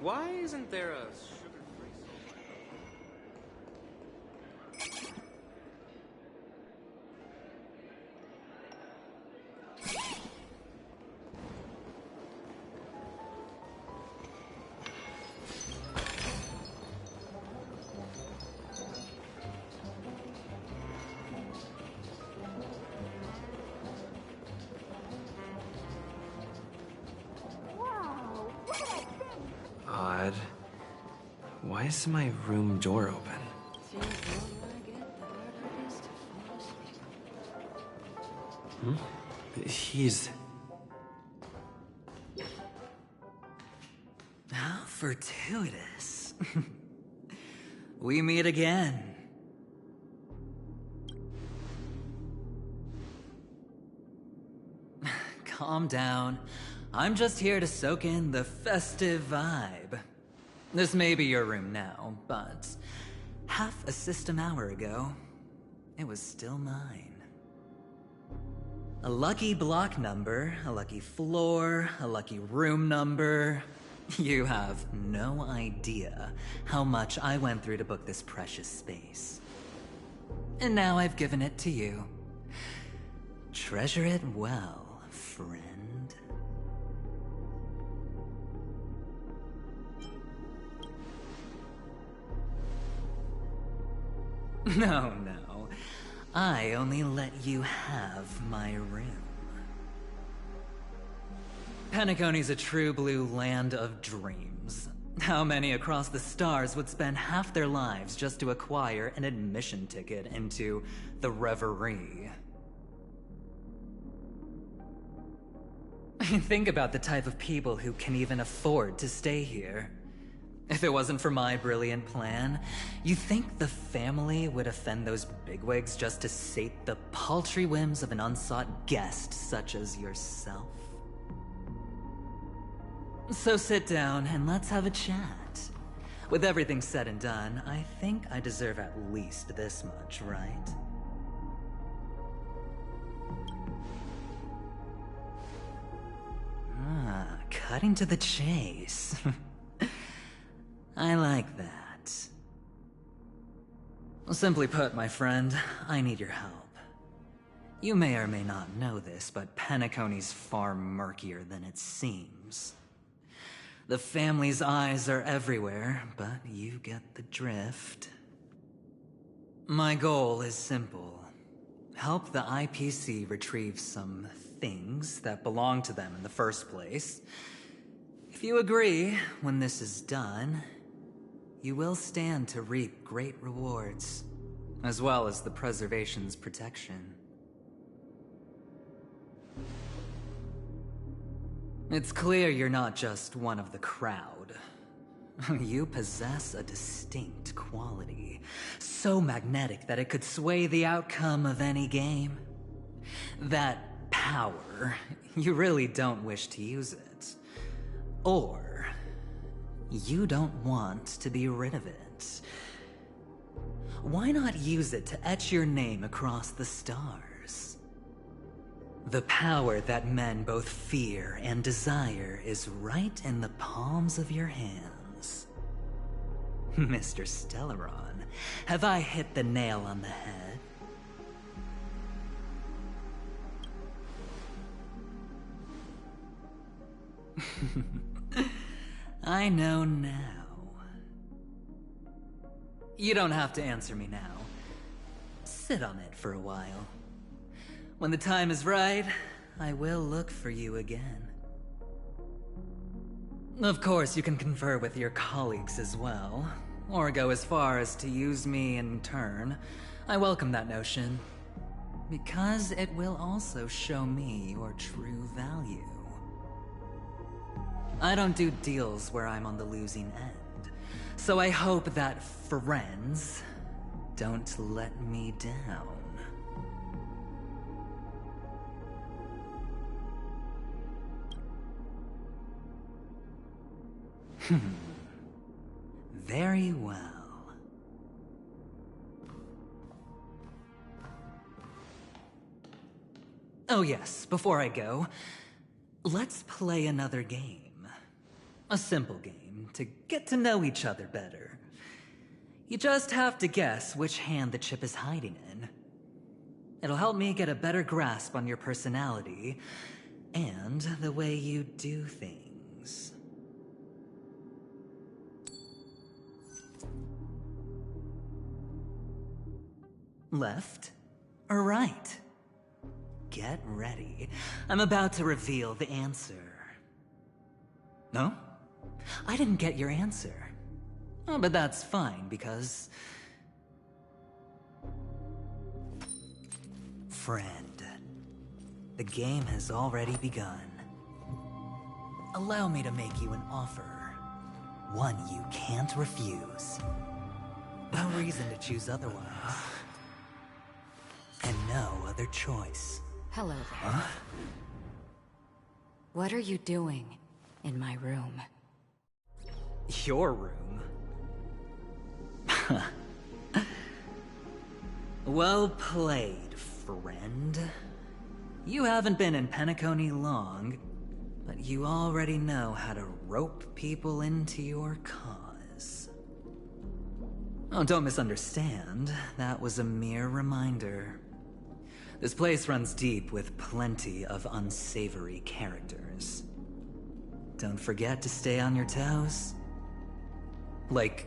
Why isn't there a sugar-free Odd. Why is my room door open? He's... How fortuitous. We meet again. Calm down. I'm just here to soak in the festive vibe. This may be your room now, but half a system hour ago, it was still mine. A lucky block number, a lucky floor, a lucky room number. You have no idea how much I went through to book this precious space. And now I've given it to you. Treasure it well, friend. No, no. I only let you have my room. Penacony's a true blue land of dreams. How many across the stars would spend half their lives just to acquire an admission ticket into the Reverie? Think about the type of people who can even afford to stay here. If it wasn't for my brilliant plan, you think the family would offend those bigwigs just to sate the paltry whims of an unsought guest such as yourself? So sit down and let's have a chat. With everything said and done, I think I deserve at least this much, right? Cutting to the chase. I like that. Simply put, my friend, I need your help. You may or may not know this, but Penacony's far murkier than it seems. The family's eyes are everywhere, but you get the drift. My goal is simple. Help the IPC retrieve some things that belong to them in the first place. If you agree, when this is done, you will stand to reap great rewards, as well as the preservation's protection. It's clear you're not just one of the crowd. You possess a distinct quality, so magnetic that it could sway the outcome of any game. That power, you really don't wish to use it. Or, you don't want to be rid of it. Why not use it to etch your name across the stars? The power that men both fear and desire is right in the palms of your hands. Mr. Stellaron, have I hit the nail on the head? I know now. You don't have to answer me now. Sit on it for a while. When the time is right, I will look for you again. Of course, you can confer with your colleagues as well, or go as far as to use me in turn. I welcome that notion, because it will also show me your true value. I don't do deals where I'm on the losing end, so I hope that friends don't let me down. Very well. Oh yes, before I go, let's play another game. A simple game to get to know each other better. You just have to guess which hand the chip is hiding in. It'll help me get a better grasp on your personality and the way you do things. Left or right? Get ready. I'm about to reveal the answer. No? I didn't get your answer. Oh, but that's fine, because... Friend, the game has already begun. Allow me to make you an offer. One you can't refuse. No reason to choose otherwise. And no other choice. Hello there. Huh? What are you doing in my room? Your room? Well played, friend. You haven't been in Penacony long, but you already know how to rope people into your cause. Oh, don't misunderstand. That was a mere reminder. This place runs deep with plenty of unsavory characters. Don't forget to stay on your toes. Like,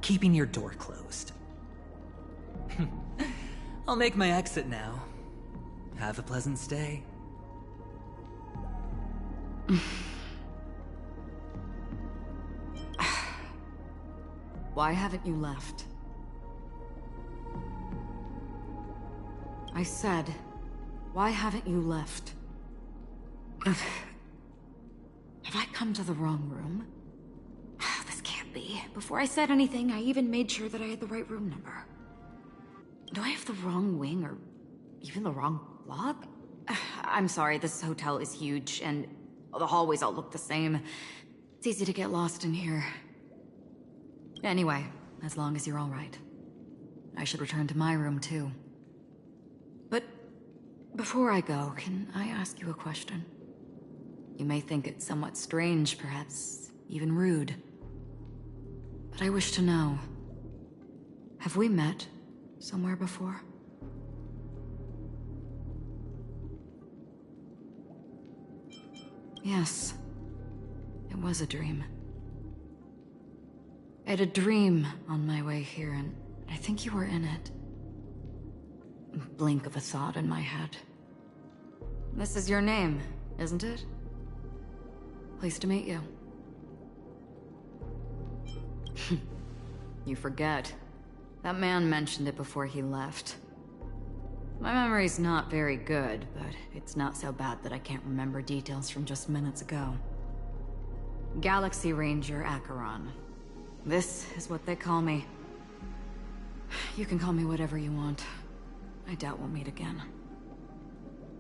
keeping your door closed. I'll make my exit now. Have a pleasant stay. Why haven't you left? I said, why haven't you left? Have I come to the wrong room? This can't be. Before I said anything, I even made sure that I had the right room number. Do I have the wrong wing or even the wrong block? I'm sorry, this hotel is huge and the hallways all look the same. It's easy to get lost in here. Anyway, as long as you're all right. I should return to my room too. But before I go, can I ask you a question? You may think it somewhat strange, perhaps even rude. But I wish to know, have we met somewhere before? Yes. It was a dream. I had a dream on my way here, and I think you were in it. A blink of a thought in my head. This is your name, isn't it? Pleased to meet you. You forget. That man mentioned it before he left. My memory's not very good, but it's not so bad that I can't remember details from just minutes ago. Galaxy Ranger Acheron. This is what they call me. You can call me whatever you want. I doubt we'll meet again.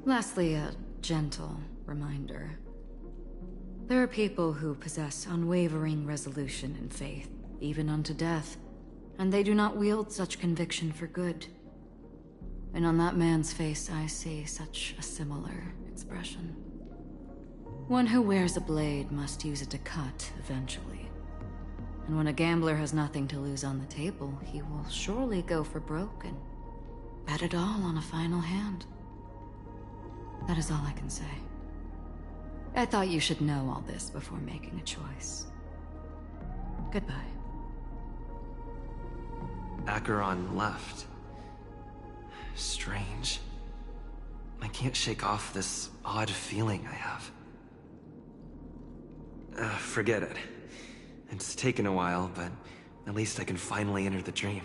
Lastly, a gentle reminder. There are people who possess unwavering resolution and faith, even unto death, and they do not wield such conviction for good. And on that man's face, I see such a similar expression. One who wears a blade must use it to cut, eventually. And when a gambler has nothing to lose on the table, he will surely go for broke and bet it all on a final hand. That is all I can say. I thought you should know all this before making a choice. Goodbye. Acheron left. Strange. I can't shake off this odd feeling I have. Forget it. It's taken a while, but at least I can finally enter the dream.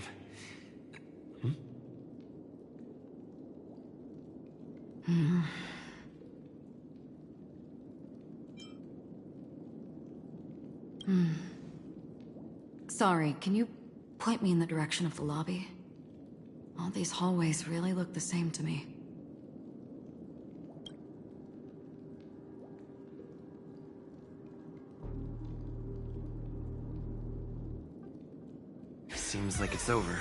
Sorry, can you point me in the direction of the lobby? All these hallways really look the same to me. Seems like it's over.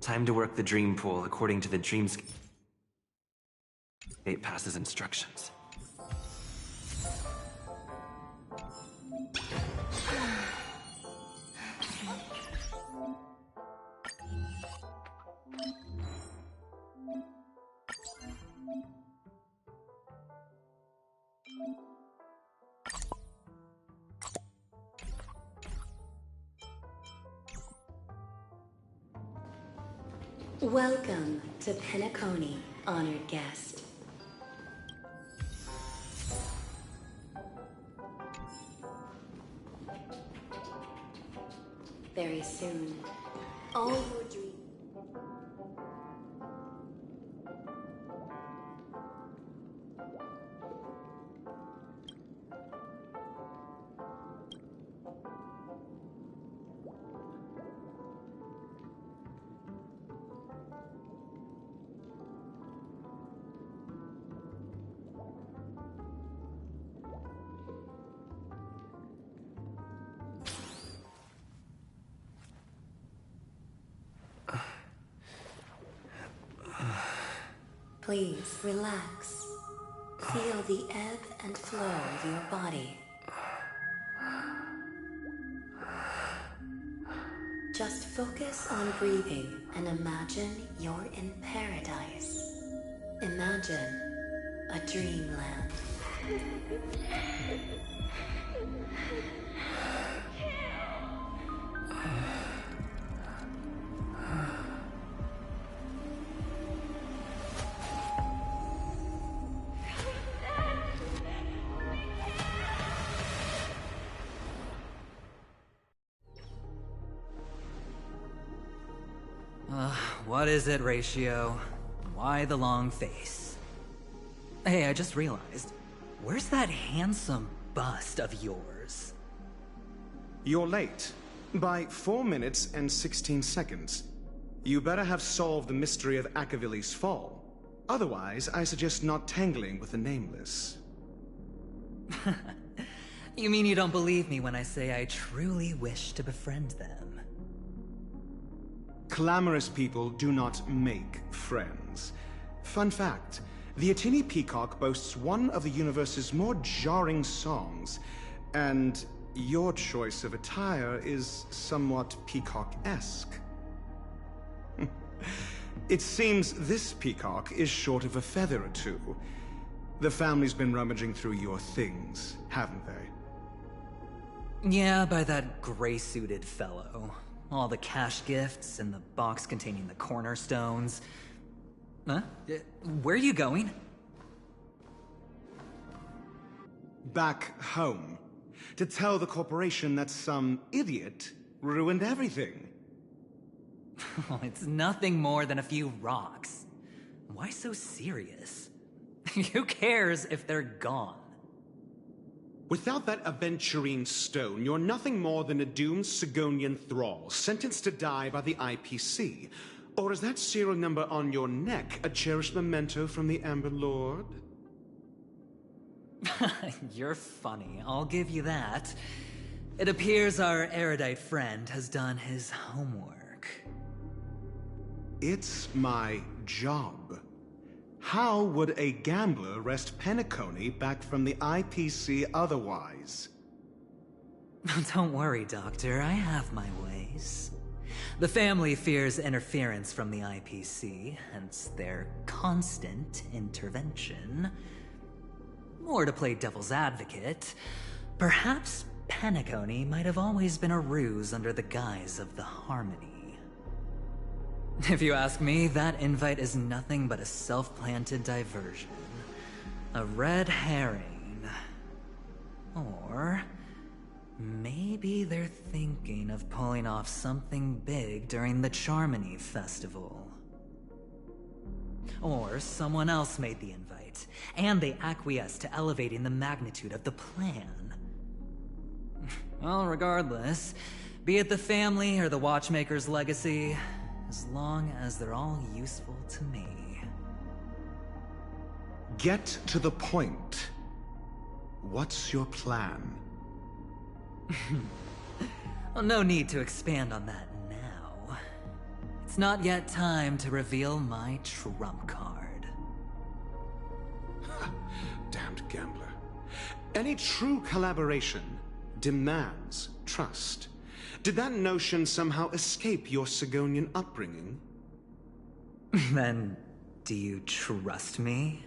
Time to work the dream pool according to the dreamscape passes instructions. Welcome to Penacony, honored guest. Very soon, all your dreams. Please relax. Feel the ebb and flow of your body. Just focus on breathing and imagine you're in paradise. Imagine a dreamland. What is it, Ratio? Why the long face? Hey, I just realized, where's that handsome bust of yours? You're late. By 4 minutes and 16 seconds. You better have solved the mystery of Akavili's fall. Otherwise, I suggest not tangling with the Nameless. You mean you don't believe me when I say I truly wish to befriend them? Clamorous people do not make friends. Fun fact, the Atini Peacock boasts one of the universe's more jarring songs, and your choice of attire is somewhat peacock-esque. It seems this peacock is short of a feather or two. The family's been rummaging through your things, haven't they? Yeah, by that gray-suited fellow. All the cash gifts and the box containing the cornerstones. Huh? Where are you going? Back home. To tell the corporation that some idiot ruined everything. Oh, it's nothing more than a few rocks. Why so serious? Who cares if they're gone? Without that aventurine stone, you're nothing more than a doomed Sigonian thrall, sentenced to die by the IPC. Or is that serial number on your neck a cherished memento from the Amber Lord? You're funny, I'll give you that. It appears our erudite friend has done his homework. It's my job. How would a gambler wrest Penacony back from the IPC otherwise? Don't worry, Doctor, I have my ways. The family fears interference from the IPC, hence their constant intervention. Or to play devil's advocate, perhaps Penacony might have always been a ruse under the guise of the Harmony. If you ask me, that invite is nothing but a self-planted diversion. A red herring. Or maybe they're thinking of pulling off something big during the Charmony Festival. Or someone else made the invite, and they acquiesced to elevating the magnitude of the plan. Well, regardless, be it the family or the Watchmaker's legacy, as long as they're all useful to me. Get to the point. What's your plan? Well, no need to expand on that now. It's not yet time to reveal my trump card. Damned gambler. Any true collaboration demands trust. Did that notion somehow escape your Sigonian upbringing? Then, do you trust me?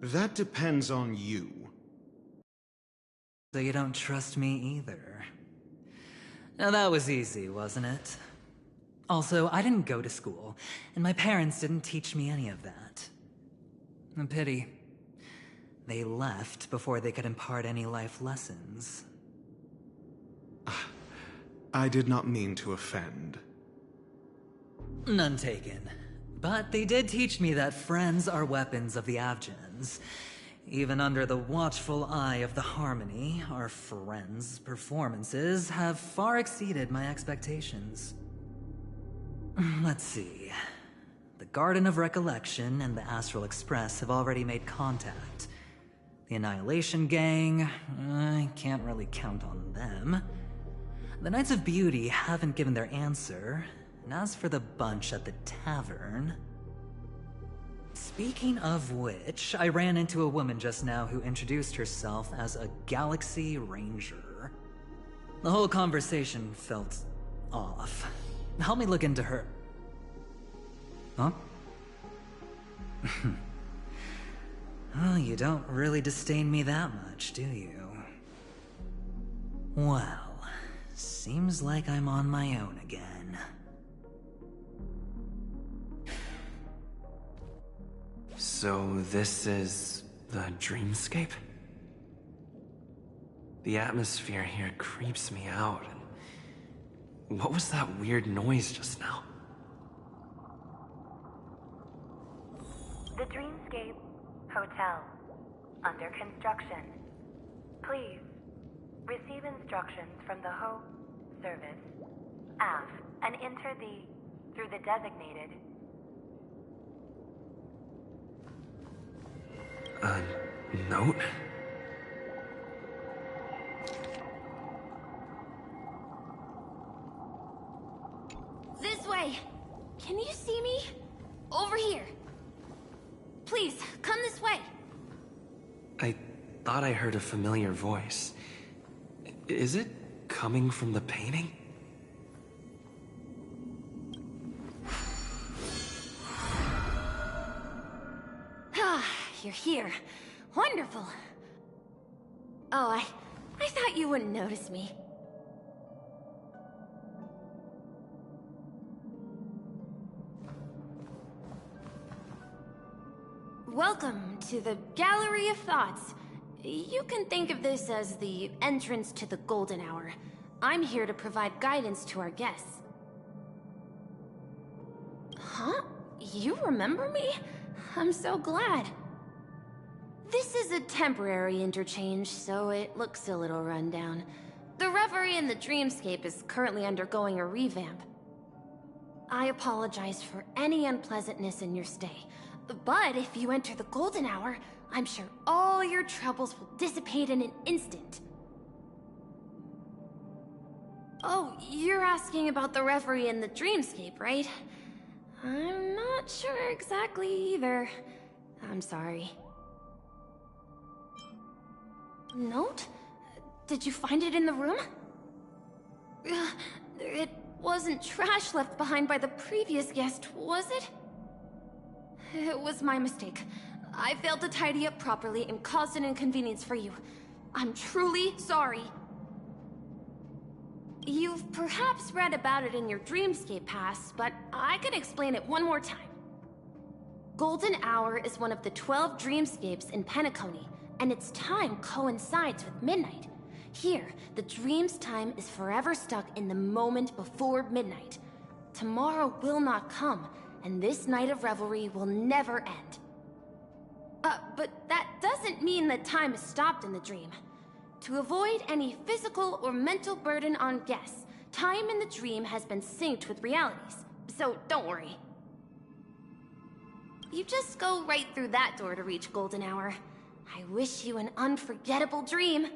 That depends on you. So you don't trust me either. Now that was easy, wasn't it? Also, I didn't go to school, and my parents didn't teach me any of that. A pity. They left before they could impart any life lessons. I did not mean to offend. None taken. But they did teach me that friends are weapons of the Avgens. Even under the watchful eye of the Harmony, our friends' performances have far exceeded my expectations. Let's see. The Garden of Recollection and the Astral Express have already made contact. The Annihilation Gang, I can't really count on them. The Knights of Beauty haven't given their answer, and as for the bunch at the tavern... Speaking of which, I ran into a woman just now who introduced herself as a Galaxy Ranger. The whole conversation felt off. Help me look into her... Huh? Oh, you don't really disdain me that much, do you? Well, seems like I'm on my own again. So this is the dreamscape? The atmosphere here creeps me out. And what was that weird noise just now? The Dreamscape Hotel. Under construction. Please receive instructions from the Ho service, aft, and enter through the designated. A note? This way! Can you see me? Over here! Please, come this way! I thought I heard a familiar voice. Is it coming from the painting? you're here. Wonderful. Oh, I thought you wouldn't notice me. Welcome to the Gallery of Thoughts. You can think of this as the entrance to the Golden Hour. I'm here to provide guidance to our guests. Huh? You remember me? I'm so glad. This is a temporary interchange, so it looks a little rundown. The Reverie in the Dreamscape is currently undergoing a revamp. I apologize for any unpleasantness in your stay. But if you enter the Golden Hour, I'm sure all your troubles will dissipate in an instant. Oh, you're asking about the Reverie in the Dreamscape, right? I'm not sure exactly either. I'm sorry. Note? Did you find it in the room? It wasn't trash left behind by the previous guest, was it? It was my mistake. I failed to tidy up properly and caused an inconvenience for you. I'm truly sorry. You've perhaps read about it in your Dreamscape Pass, but I can explain it one more time. Golden Hour is one of the 12 dreamscapes in Penacony, and its time coincides with midnight. Here, the dream's time is forever stuck in the moment before midnight. Tomorrow will not come, and this night of revelry will never end. But that doesn't mean that time is stopped in the dream. To avoid any physical or mental burden on guests, time in the dream has been synced with realities, so don't worry. You just go right through that door to reach Golden Hour. I wish you an unforgettable dream.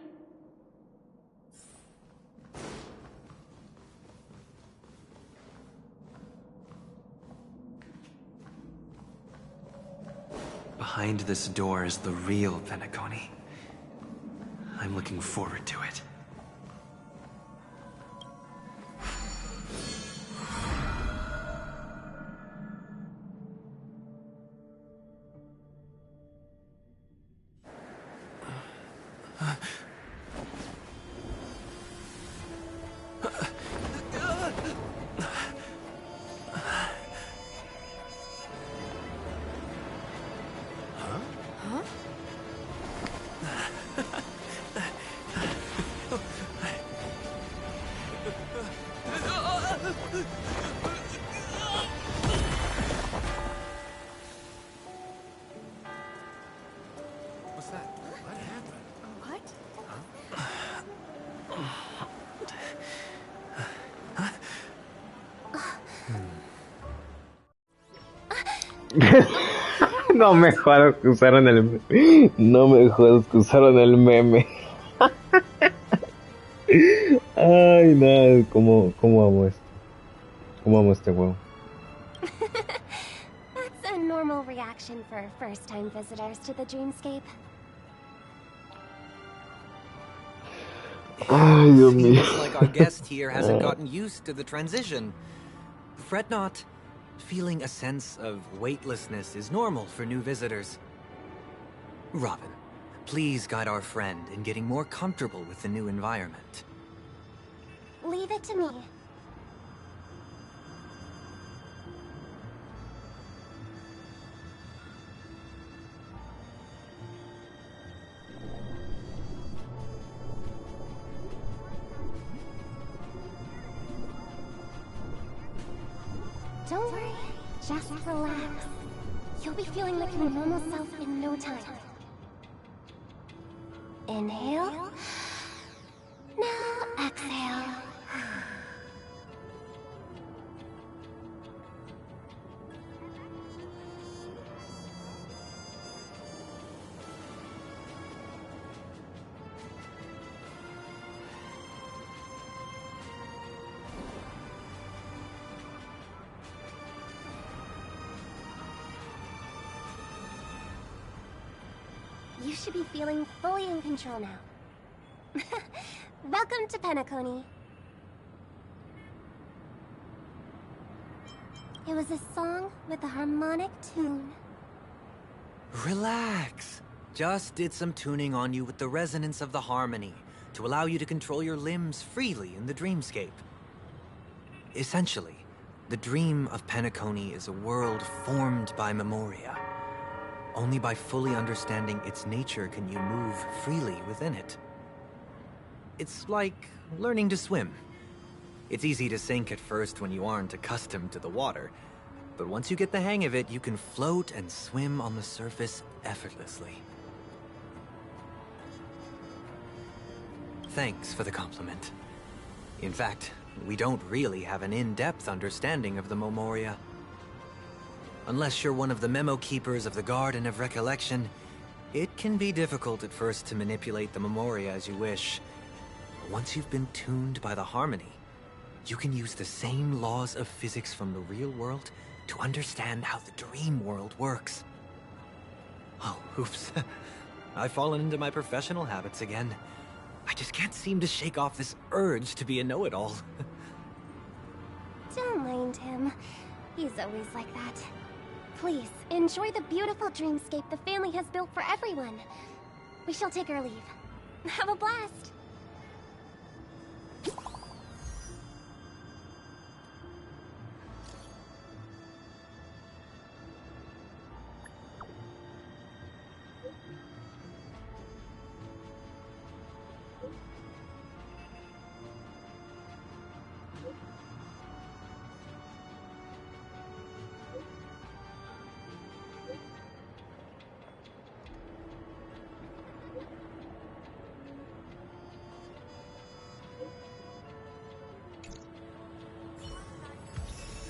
Behind this door is the real Penacony. I'm looking forward to it. No me jodas que usaron el... No me jodas que usaron el meme. Ay, no, cómo amo esto. Cómo amo este juego. That's a normal reaction for first-time visitors to the Dreamscape. Ay, Dios mío. Seems like our guest here hasn't gotten used to the transition. Fret not. Feeling a sense of weightlessness is normal for new visitors. Robin, please guide our friend in getting more comfortable with the new environment. Leave it to me. Don't worry, just relax. You'll be feeling like your normal self in no time. Inhale. Now exhale. You should be feeling fully in control now. Welcome to Penacony. It was a song with a harmonic tune. Relax. Just did some tuning on you with the resonance of the harmony to allow you to control your limbs freely in the dreamscape. Essentially, the dream of Penacony is a world formed by memoria. Only by fully understanding its nature can you move freely within it. It's like learning to swim. It's easy to sink at first when you aren't accustomed to the water, but once you get the hang of it, you can float and swim on the surface effortlessly. Thanks for the compliment. In fact, we don't really have an in-depth understanding of the memoria. Unless you're one of the memo keepers of the Garden of Recollection, it can be difficult at first to manipulate the memoria as you wish. Once you've been tuned by the harmony, you can use the same laws of physics from the real world to understand how the dream world works. Oh, oops. I've fallen into my professional habits again. I just can't seem to shake off this urge to be a know-it-all. Don't mind him. He's always like that. Please, enjoy the beautiful dreamscape the family has built for everyone. We shall take our leave. Have a blast!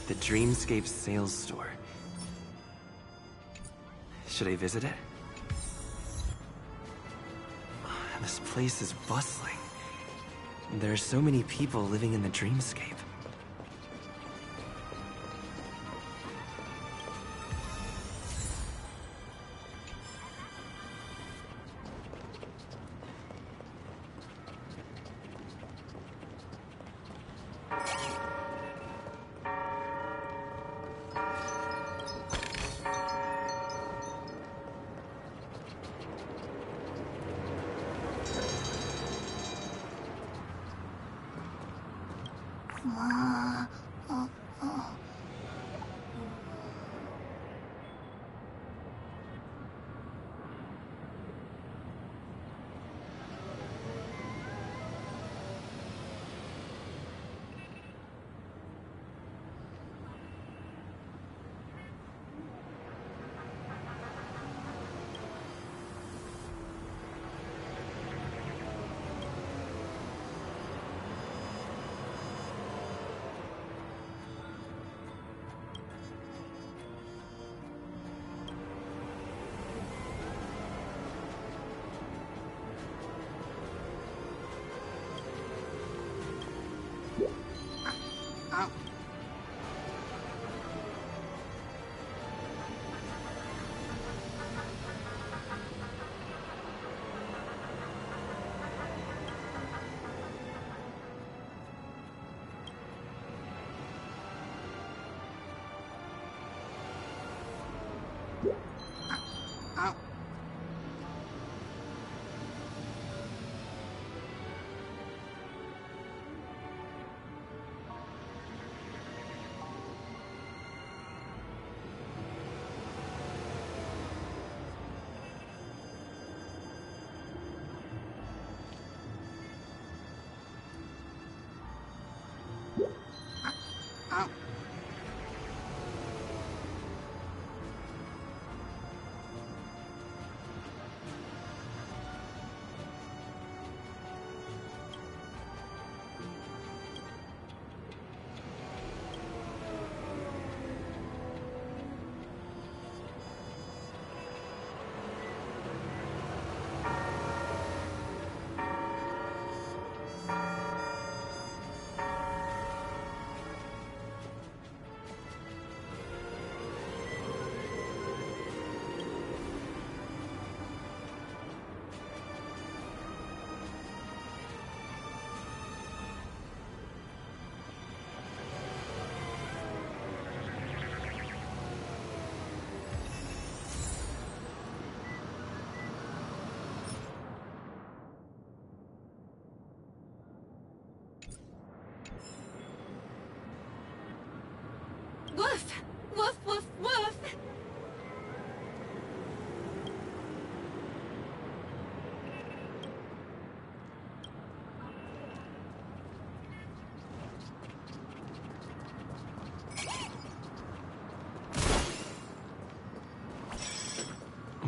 The Dreamscape sales store. Should I visit it? This place is bustling. There are so many people living in the Dreamscape.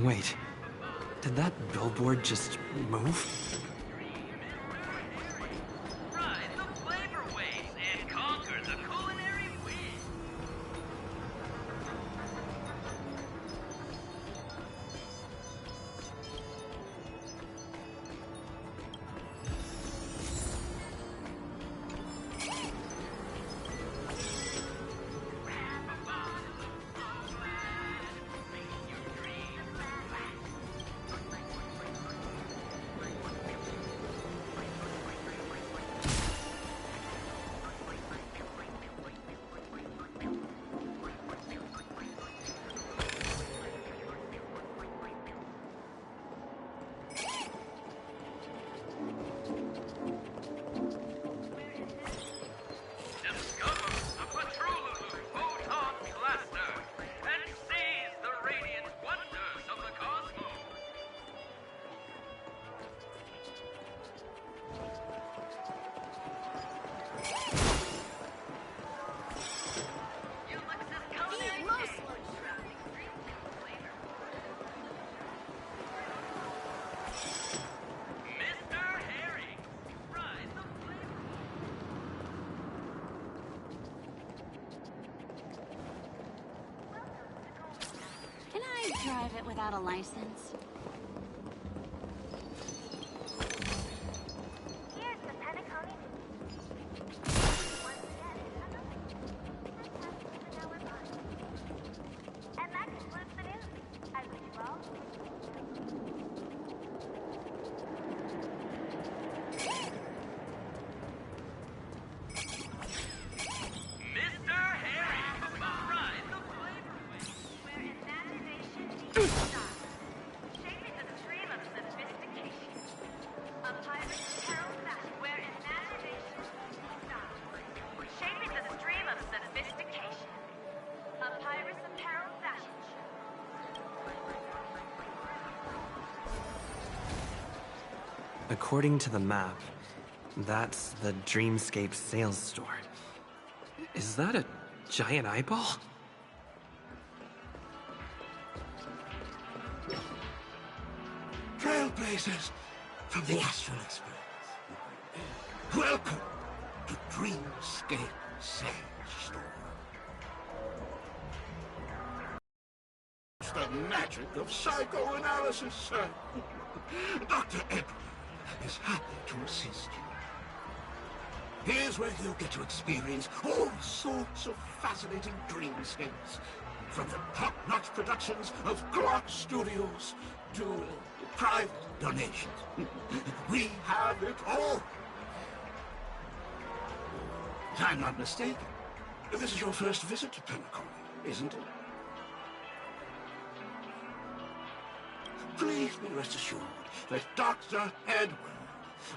Wait, did that billboard just move? Can I drive it without a license? Here's the Penacony. Once again, and that concludes the news. I wish you all. According to the map, that's the Dreamscape sales store. Is that a giant eyeball? Trailblazers from the Astral Express. Welcome to Dreamscape Sales Store. It's the magic of psychoanalysis, sir. Dr. Edward is happy to assist you. Here's where you'll get to experience all sorts of fascinating dreamscapes. From the top-notch productions of Clark Studios to private donations. We have it all. If I'm not mistaken, this is your first visit to Penacony, isn't it? Please be rest assured that Dr. Edward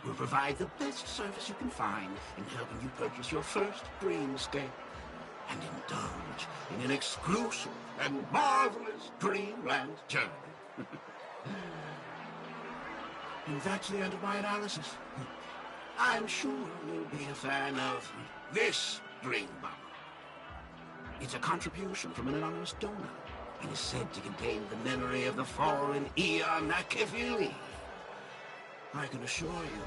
will provide the best service you can find in helping you purchase your first dreamscape and indulge in an exclusive and marvelous dreamland journey. And that's the end of my analysis. I'm sure you'll be a fan of this dream bubble. It's a contribution from an anonymous donor and is said to contain the memory of the fallen Eon Nakivili. I can assure you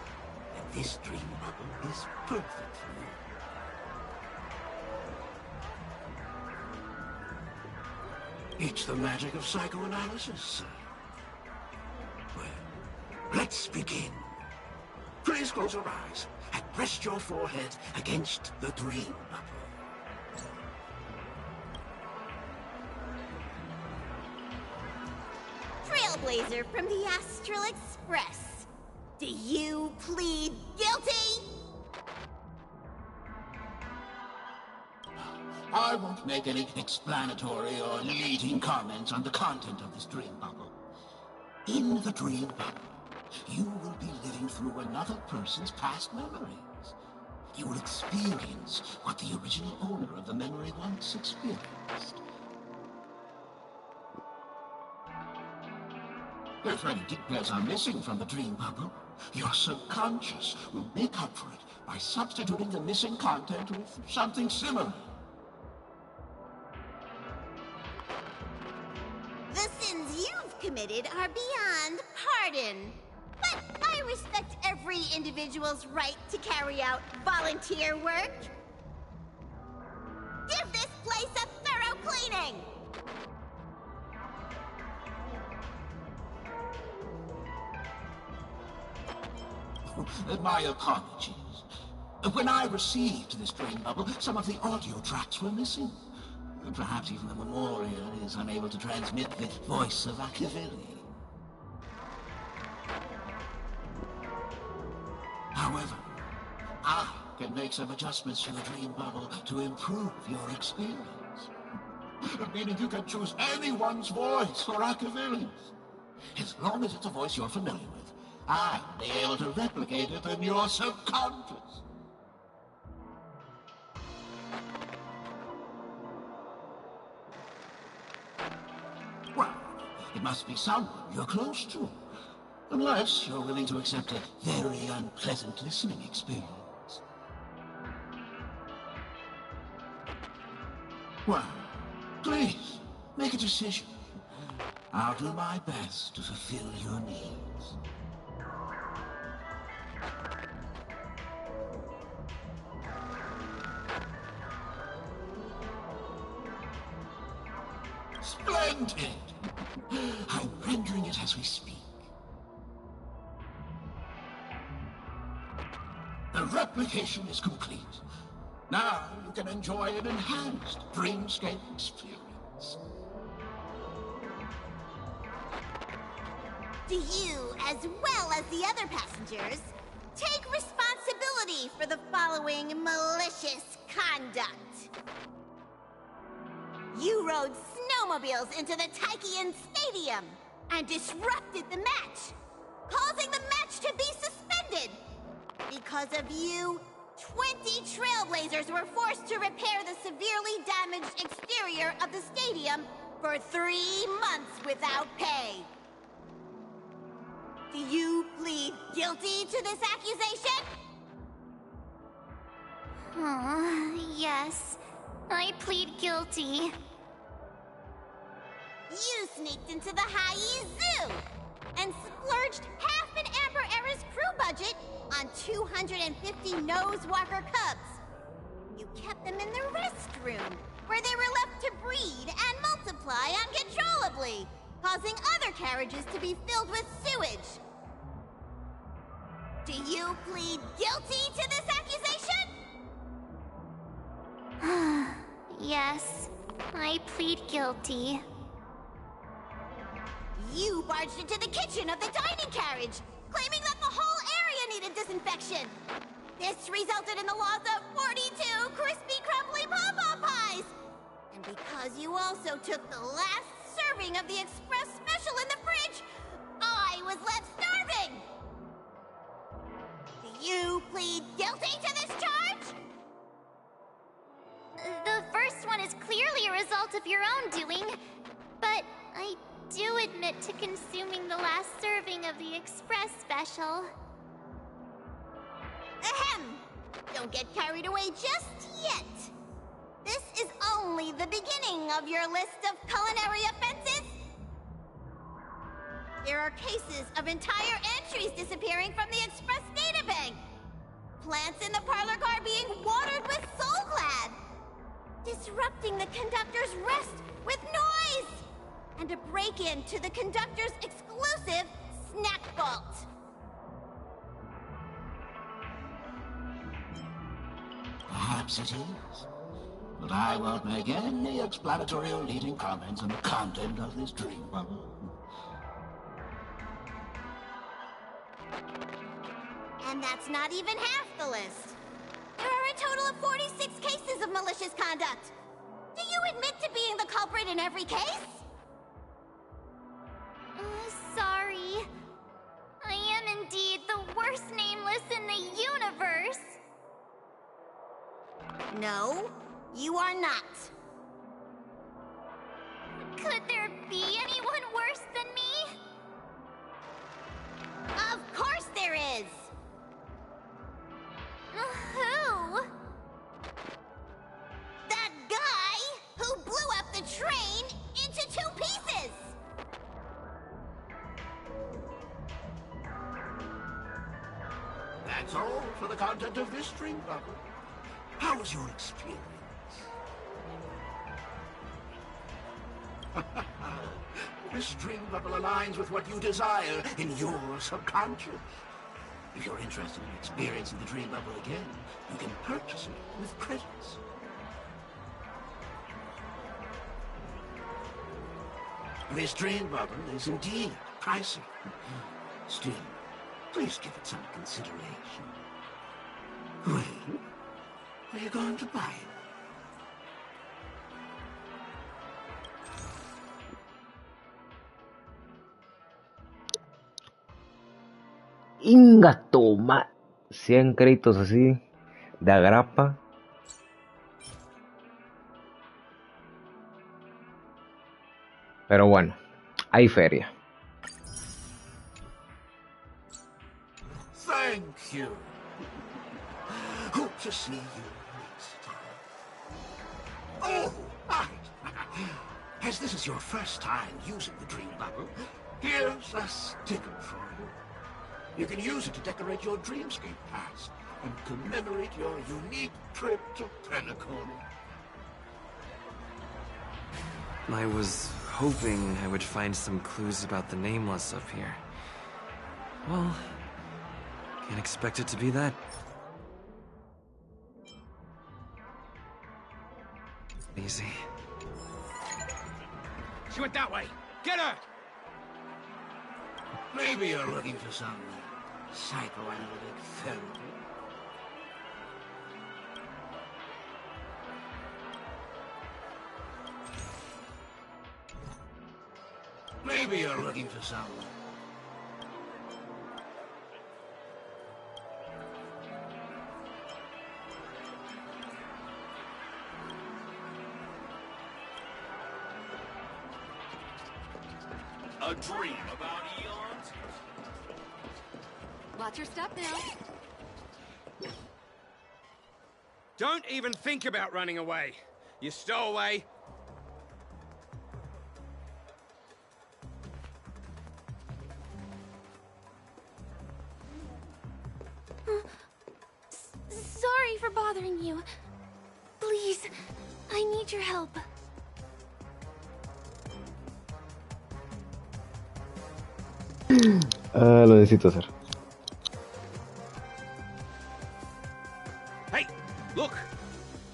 that this dream bubble is perfect for you. It's the magic of psychoanalysis, sir. Well, let's begin. Please close your eyes and rest your forehead against the dream bubble. Trailblazer from the Astral Express. Do you plead guilty? I won't make any explanatory or leading comments on the content of this dream bubble. In the dream bubble, you will be living through another person's past memories. You will experience what the original owner of the memory once experienced. If any details are missing from the dream bubble, your subconscious will make up for it by substituting the missing content with something similar. The sins you've committed committed are beyond pardon. But I respect every individual's right to carry out volunteer work. Give this place a thorough cleaning! My apologies. When I received this drain bubble, some of the audio tracks were missing. Perhaps even the memorial is unable to transmit the voice of Akavili. However, I can make some adjustments to the dream bubble to improve your experience. Meaning you can choose anyone's voice for Akavili's. As long as it's a voice you're familiar with, I'll be able to replicate it in your subconscious. Well, it must be someone you're close to. Unless you're willing to accept a very unpleasant listening experience. Well, please, make a decision. I'll do my best to fulfill your needs. Splendid! I'm rendering it as we speak. The replication is complete. Now you can enjoy an enhanced dreamscape experience. Do you, as well as the other passengers, take responsibility for the following malicious conduct? You rode snowmobiles into the Taikian Stadium and disrupted the match, causing the match to be suspended. Because of you, 20 trailblazers were forced to repair the severely damaged exterior of the stadium for 3 months without pay. Do you plead guilty to this accusation? Yes. I plead guilty. You sneaked into the High Zoo and splurged half an Amber Era's crew budget on 250 Nosewalker cubs. You kept them in the restroom, where they were left to breed and multiply uncontrollably, causing other carriages to be filled with sewage. Do you plead guilty to this accusation? Yes, I plead guilty. You barged into the kitchen of the dining carriage, claiming that the whole area needed disinfection. This resulted in the loss of 42 crispy, crumbly Pawpaw Pies. And because you also took the last serving of the Express Special in the fridge, I was left starving. Do you plead guilty to this charge? The first one is clearly a result of your own doing, but I do admit to consuming the last serving of the Express Special. Ahem! Don't get carried away just yet. This is only the beginning of your list of culinary offenses. There are cases of entire entries disappearing from the Express databank. Plants in the parlor car being watered with Soulglad. Disrupting the conductor's rest with noise. And a break-in to the conductor's exclusive snack vault. Perhaps it is. But I won't make any explanatory or leading comments on the content of this dream bubble. And that's not even half the list. There are a total of 46 cases of malicious conduct. Do you admit to being the culprit in every case? Sorry. I am indeed the worst nameless in the universe. No, you are not. Could there be anyone worse than me? Of course there is! Who? That guy who blew up the train into 2 pieces! That's all for the content of this dream bubble. How was your experience? This dream bubble aligns with what you desire in your subconscious. If you're interested in experiencing the dream bubble again, you can purchase it with credits. This dream bubble is indeed pricey. Still, please give it some consideration. Well, are you going to buy it? Inga toma. 100 créditos así de agrapa. Pero bueno, hay feria. Thank you. Hope to see you next time. Oh, right. As this is your first time using the dream bubble, here's a sticker for you. You can use it to decorate your dreamscape pass and commemorate your unique trip to Penacony. I was hoping I would find some clues about the Nameless up here. Well, can't expect it to be that easy. She went that way. Get her! Maybe you're looking for some psychoanalytic therapy. Maybe you're looking for some... A dream about eons? Watch your step now. Don't even think about running away. You stowaway. Sorry for bothering you. Please, I need your help. Lo necesito hacer. Hey, look!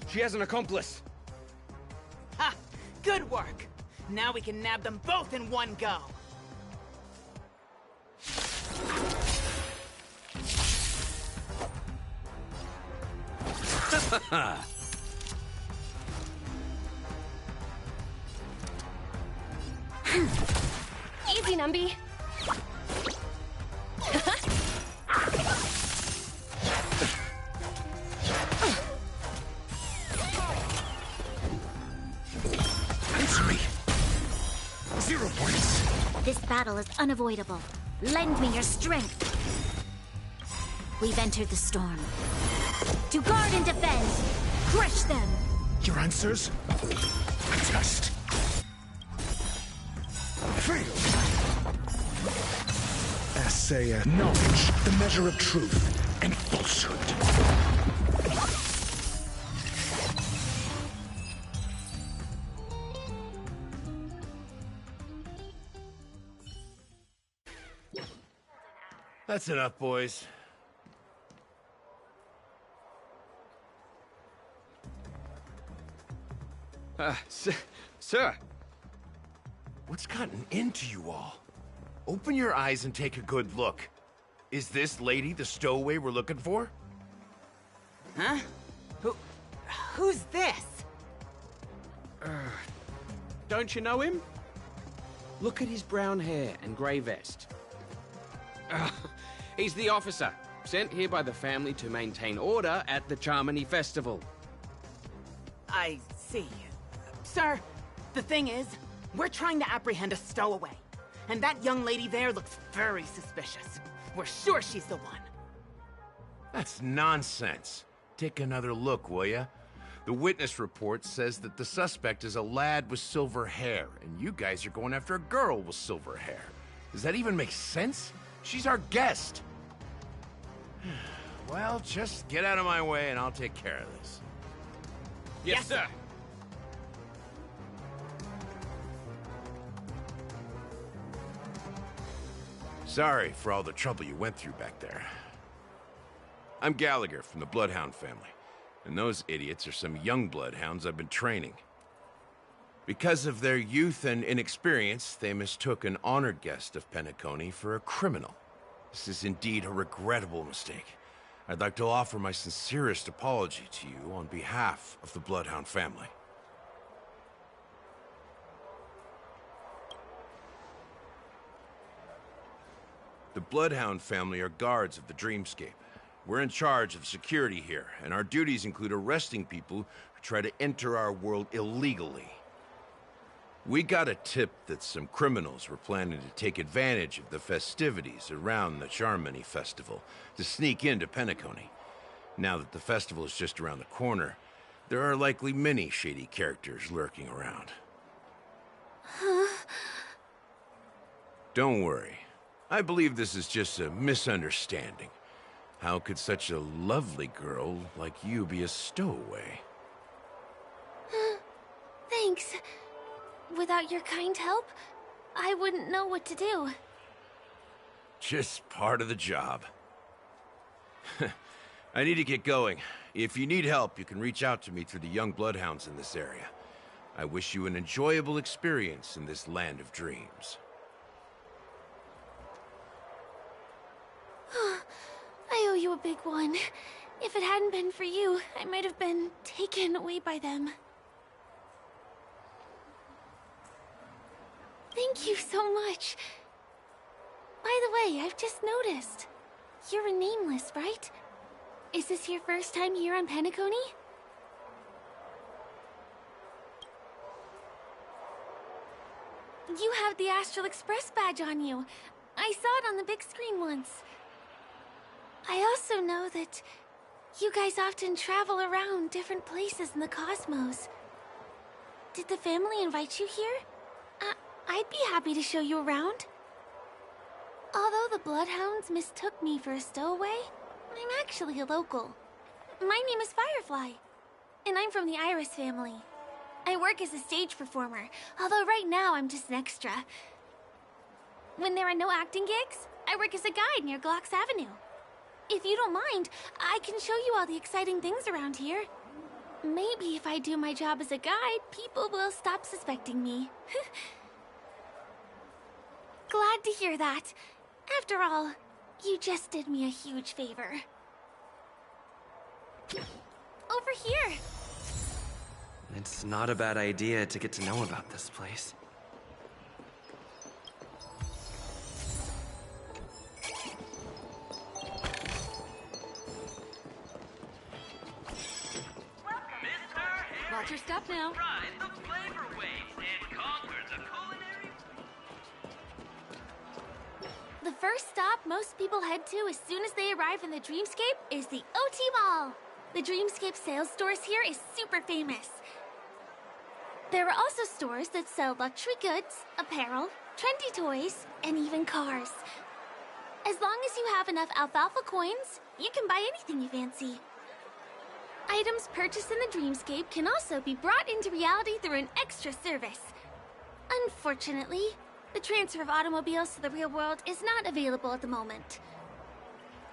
She has an accomplice. Ha! Good work! Now we can nab them both in one go. Easy, Numby. Answer me. 0 points. This battle is unavoidable. Lend me your strength. We've entered the storm. To guard and defend, crush them. Your answers? A test. Fail. Essay knowledge, the measure of truth and falsehood. That's enough, boys. Sir. What's gotten into you all? Open your eyes and take a good look. Is this lady the stowaway we're looking for? Huh? Who's this? Don't you know him? Look at his brown hair and grey vest. He's the officer, sent here by the family to maintain order at the Charmony Festival. I see. Sir, the thing is, we're trying to apprehend a stowaway. And that young lady there looks very suspicious. We're sure she's the one. That's nonsense. Take another look, will ya? The witness report says that the suspect is a lad with silver hair, and you guys are going after a girl with silver hair. Does that even make sense? She's our guest. Well, just get out of my way and I'll take care of this. Yes, sir. Sorry for all the trouble you went through back there. I'm Gallagher from the Bloodhound family, and those idiots are some young Bloodhounds I've been training. Because of their youth and inexperience, they mistook an honored guest of Penacony for a criminal. This is indeed a regrettable mistake. I'd like to offer my sincerest apology to you on behalf of the Bloodhound family. The Bloodhound family are guards of the Dreamscape. We're in charge of security here, and our duties include arresting people who try to enter our world illegally. We got a tip that some criminals were planning to take advantage of the festivities around the Charmony Festival to sneak into Penacony. Now that the festival is just around the corner, there are likely many shady characters lurking around. Huh? Don't worry. I believe this is just a misunderstanding. How could such a lovely girl like you be a stowaway? Thanks. Without your kind help, I wouldn't know what to do. Just part of the job. I need to get going. If you need help, you can reach out to me through the young bloodhounds in this area. I wish you an enjoyable experience in this land of dreams. I owe you a big one. If it hadn't been for you, I might have been taken away by them. Thank you so much. By the way, I've just noticed. You're a nameless, right? Is this your first time here on Penacony? You have the Astral Express badge on you. I saw it on the big screen once. I also know that you guys often travel around different places in the cosmos. Did the family invite you here? I'd be happy to show you around. Although the Bloodhounds mistook me for a stowaway, I'm actually a local. My name is Firefly, and I'm from the Iris family. I work as a stage performer, although right now I'm just an extra. When there are no acting gigs, I work as a guide near Glocks Avenue. If you don't mind, I can show you all the exciting things around here. Maybe if I do my job as a guide, people will stop suspecting me. Glad to hear that. After all, you just did me a huge favor. Over here. It's not a bad idea to get to know about this place. Watch your step now. Ride the flavor waves and conquer the culinary. The first stop most people head to as soon as they arrive in the Dreamscape is the OT Mall. The Dreamscape sales stores here is super famous. There are also stores that sell luxury goods, apparel, trendy toys, and even cars. As long as you have enough alfalfa coins, you can buy anything you fancy. Items purchased in the Dreamscape can also be brought into reality through an extra service. Unfortunately, the transfer of automobiles to the real world is not available at the moment.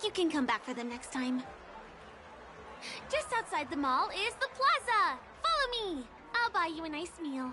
You can come back for them next time. Just outside the mall is the plaza! Follow me! I'll buy you a nice meal.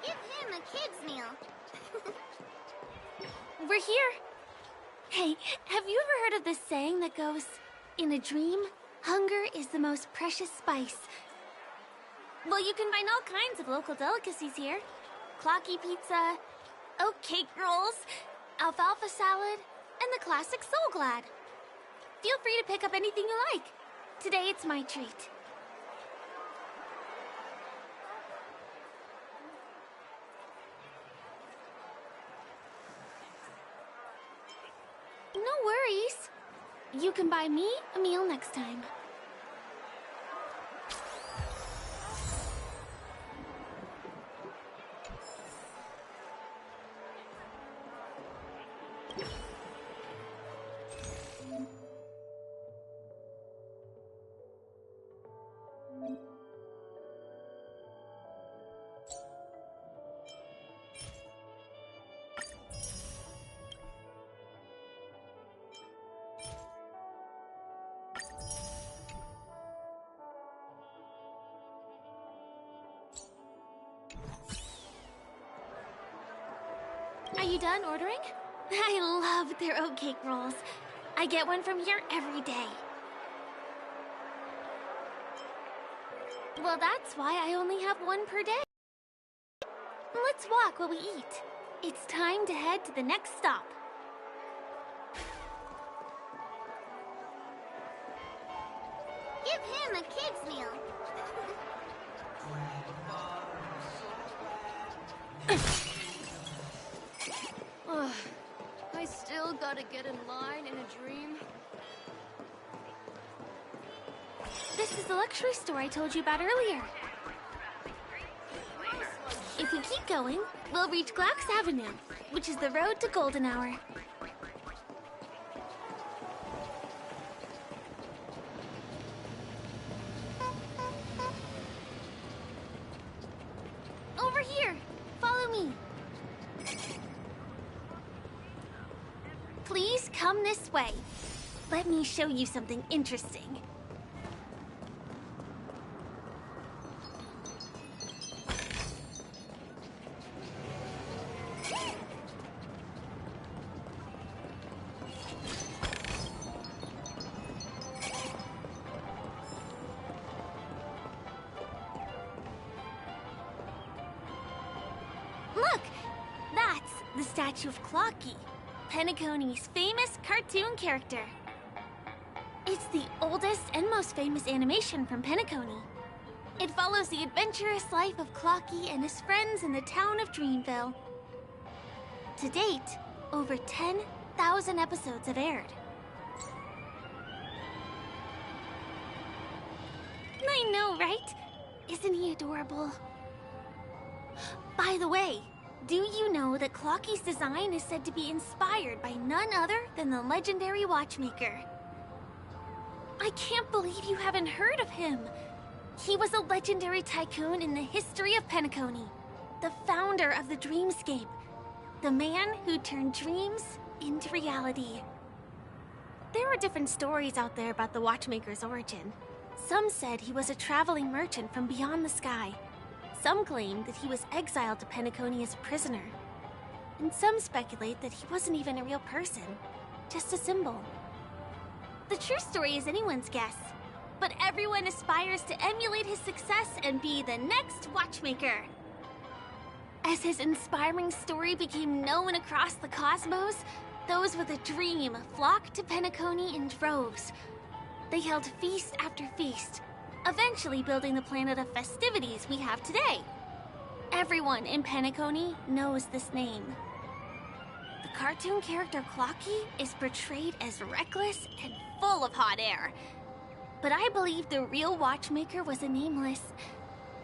Give him a kid's meal. We're here. Hey, have you ever heard of this saying that goes, in a dream, hunger is the most precious spice? Well, you can find all kinds of local delicacies here. Clocky pizza, oat cake rolls, alfalfa salad, and the classic Soul Glad. Feel free to pick up anything you like. Today it's my treat. No worries. You can buy me a meal next time. Are you done ordering? I love their oat cake rolls. I get one from here every day. Well, that's why I only have one per day. Let's walk while we eat. It's time to head to the next stop. Give him a kid's meal. Ugh, I still gotta get in line in a dream. This is the luxury store I told you about earlier. If we keep going, we'll reach Glax Avenue, which is the road to Golden Hour. Over here! Follow me! Please come this way. Let me show you something interesting. Look! That's the statue of Clocky, Penacony's famous cartoon character. It's the oldest and most famous animation from Penacony. It follows the adventurous life of Clocky and his friends in the town of Dreamville. To date, over 10,000 episodes have aired. I know, right? Isn't he adorable? By the way, do you know that Clocky's design is said to be inspired by none other than the legendary watchmaker? I can't believe you haven't heard of him. He was a legendary tycoon in the history of Penacony, the founder of the Dreamscape, the man who turned dreams into reality. There are different stories out there about the watchmaker's origin. Some said he was a traveling merchant from beyond the sky. Some claim that he was exiled to Penacony as a prisoner. And some speculate that he wasn't even a real person, just a symbol. The true story is anyone's guess, but everyone aspires to emulate his success and be the next watchmaker. As his inspiring story became known across the cosmos, those with a dream flocked to Penacony in droves. They held feast after feast, eventually building the planet of festivities we have today. Everyone in Penacony knows this name. The cartoon character Clocky is portrayed as reckless and full of hot air. But I believe the real watchmaker was a nameless.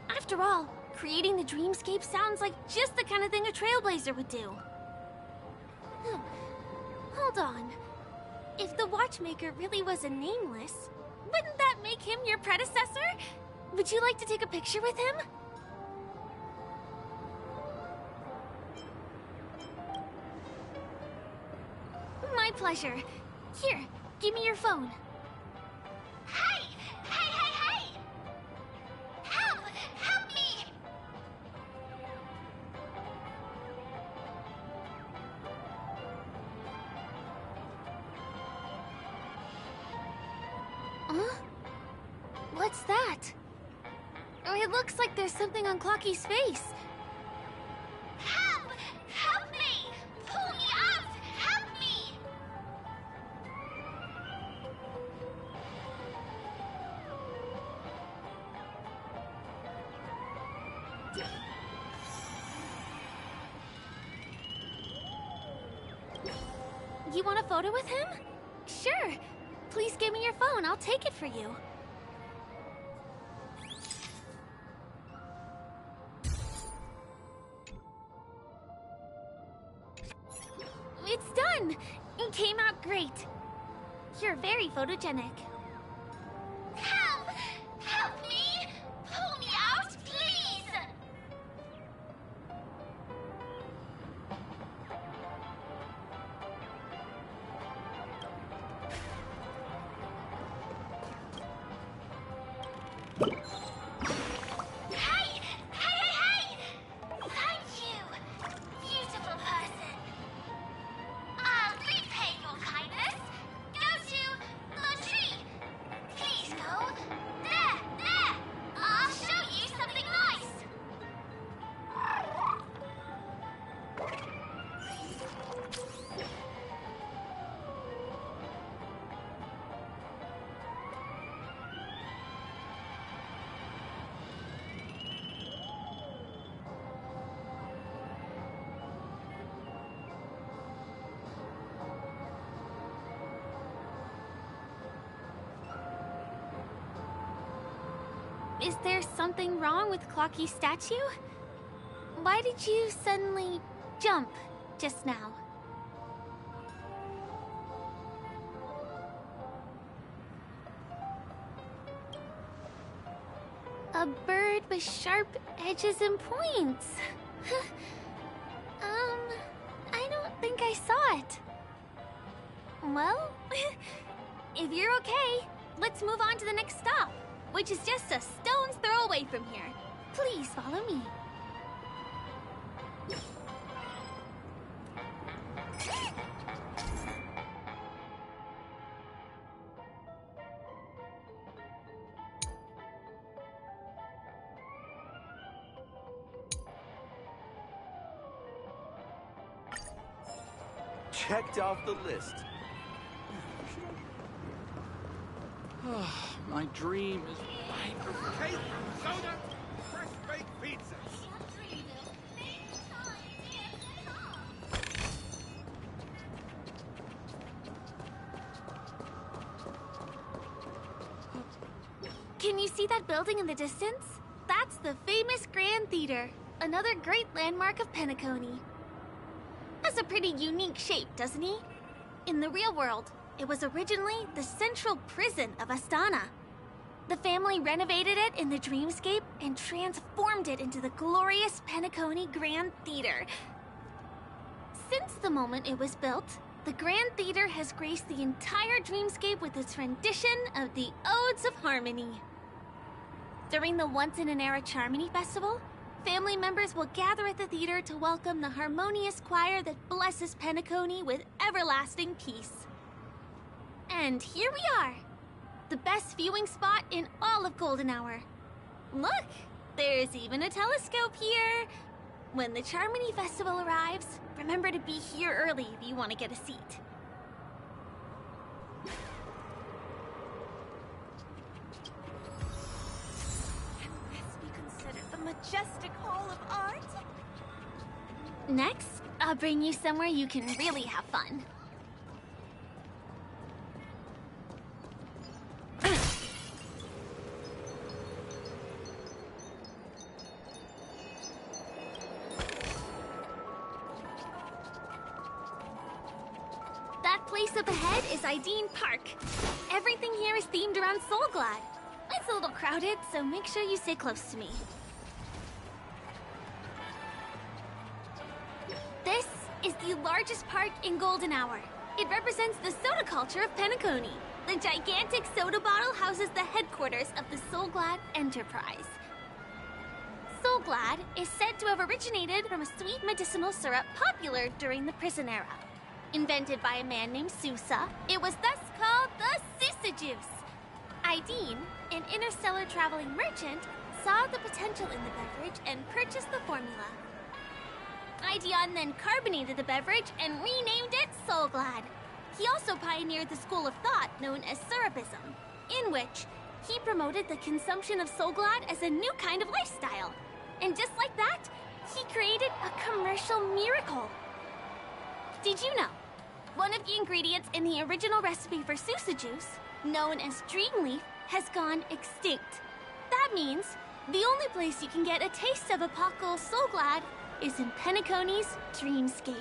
After all, creating the dreamscape sounds like just the kind of thing a trailblazer would do. Hold on. If the watchmaker really was a nameless, wouldn't that make him your predecessor? Would you like to take a picture with him? My pleasure. Here, give me your phone. Hey! Hey, hey, hey! Help! Help me! Huh? What's that? Oh, it looks like there's something on Clocky's face. Help! Help me! Pull me out! Help me! You want a photo with him? Sure. Please give me your phone. I'll take it for you. It's done! It came out great. You're very photogenic. Help! Help me! Pull me out, please! Hey! Hey! Thank you, beautiful person. I'll repay your kindness. Go to the tree. Please go. There! I'll show you something nice. Is there something wrong with Clocky's statue? Why did you suddenly jump just now? A bird with sharp edges and points. I don't think I saw it. Well, if you're okay, let's move on to the next stop, which is just a stone's throw away from here. Please follow me. Checked off the list. My dream is Cake, soda, fresh baked pizza. Can you see that building in the distance? That's the famous Grand Theater, another great landmark of Penacony. Has a pretty unique shape, doesn't he? In the real world, it was originally the central prison of Astana. The family renovated it in the dreamscape and transformed it into the glorious Penacony Grand Theater. Since the moment it was built, the Grand Theater has graced the entire dreamscape with its rendition of the Odes of Harmony. During the Once-in-an-Era Charmony Festival, family members will gather at the theater to welcome the harmonious choir that blesses Penacony with everlasting peace. And here we are, the best viewing spot in all of Golden Hour. Look, there's even a telescope here. When the Charmony Festival arrives, remember to be here early if you want to get a seat. Can this be considered the majestic Hall of Art? Next, I'll bring you somewhere you can really have fun. That place up ahead is Ideen Park. Everything here is themed around Soulglad. It's a little crowded, so make sure you stay close to me. This is the largest park in Golden Hour. It represents the soda culture of Penacony. The gigantic soda bottle houses the headquarters of the Soulglad Enterprise. Soulglad is said to have originated from a sweet medicinal syrup popular during the prison era. Invented by a man named Sousa, it was thus called the Sousa Juice. Ideen, an interstellar traveling merchant, saw the potential in the beverage and purchased the formula. Ideon then carbonated the beverage and renamed it Soulglad. He also pioneered the school of thought known as Syrupism, in which he promoted the consumption of Soulglad as a new kind of lifestyle. And just like that, he created a commercial miracle. Did you know? One of the ingredients in the original recipe for Susa juice, known as Dream Leaf, has gone extinct. That means the only place you can get a taste of Apocal So Glad is in Penacony's Dreamscape.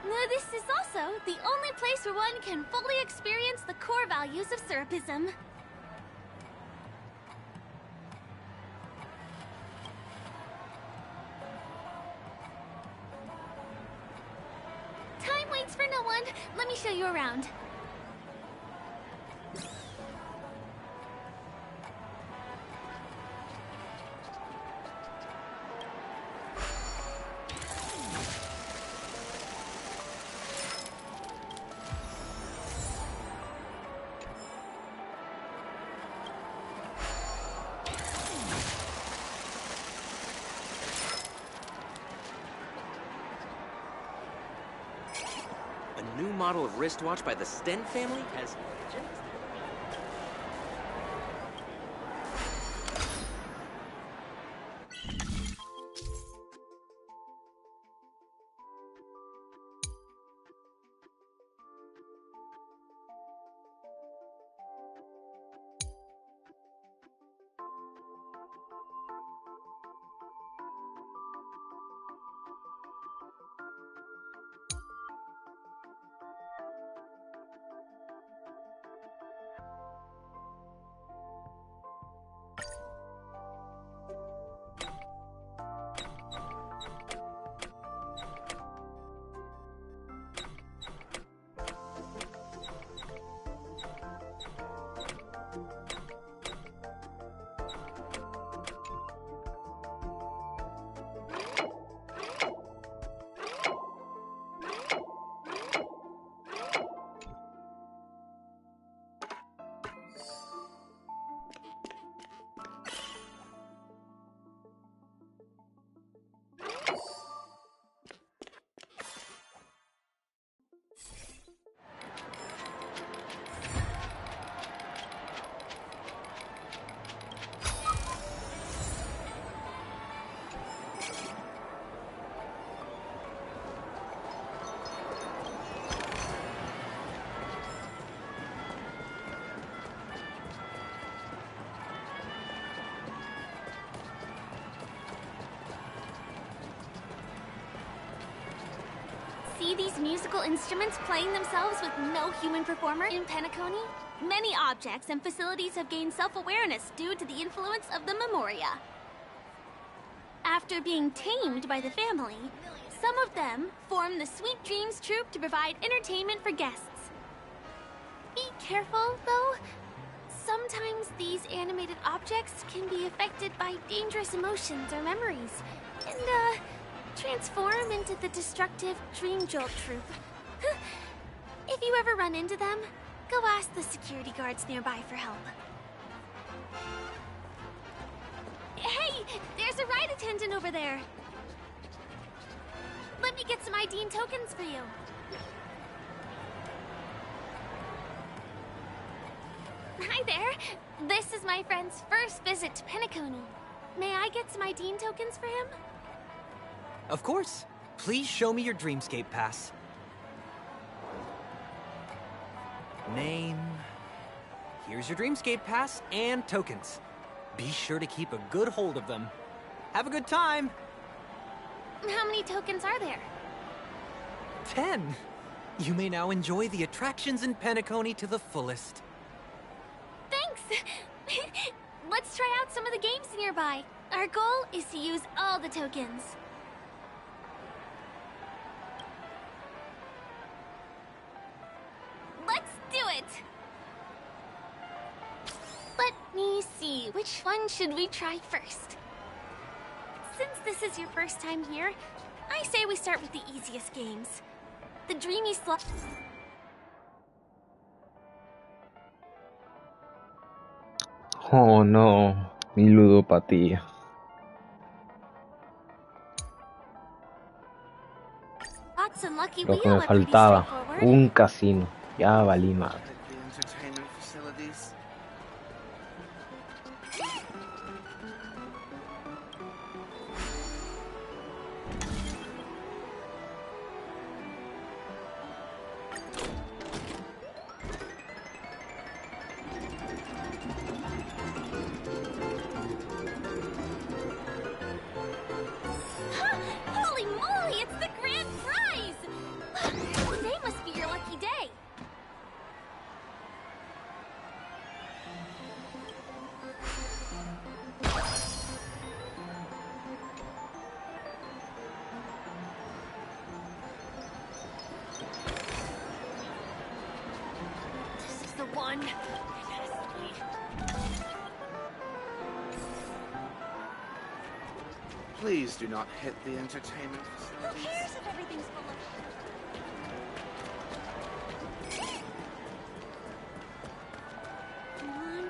Now, this is also the only place where one can fully experience the core values of syrupism. Time waits for no one. Let me show you around. A new model of wristwatch by the Sten family has just... See these musical instruments playing themselves with no human performer in Penacony? Many objects and facilities have gained self-awareness due to the influence of the Memoria. After being tamed by the family, some of them form the Sweet Dreams Troupe to provide entertainment for guests. Be careful, though. Sometimes these animated objects can be affected by dangerous emotions or memories, and, transform into the destructive Dream Jolt Troupe. If you ever run into them, go ask the security guards nearby for help. Hey, there's a ride attendant over there. Let me get some ID and tokens for you. Hi there. This is my friend's first visit to Penacony. May I get some ID and tokens for him? Of course. Please show me your Dreamscape pass. Name. Here's your Dreamscape pass and tokens. Be sure to keep a good hold of them. Have a good time! How many tokens are there? 10! You may now enjoy the attractions in Penacony to the fullest. Thanks! Let's try out some of the games nearby. Our goal is to use all the tokens. Let's do it! Let me see, which one should we try first? Since this is your first time here, I say we start with the easiest games. The Dreamy Slot... Oh no, mi ludopatía. Lots and Lucky Lo que Wheel me are pretty faltaba, straightforward. un casino. Ya valí madre. The entertainment facilities. one. Please do not hit the entertainment Who facilities. cares if everything's full of... Come on,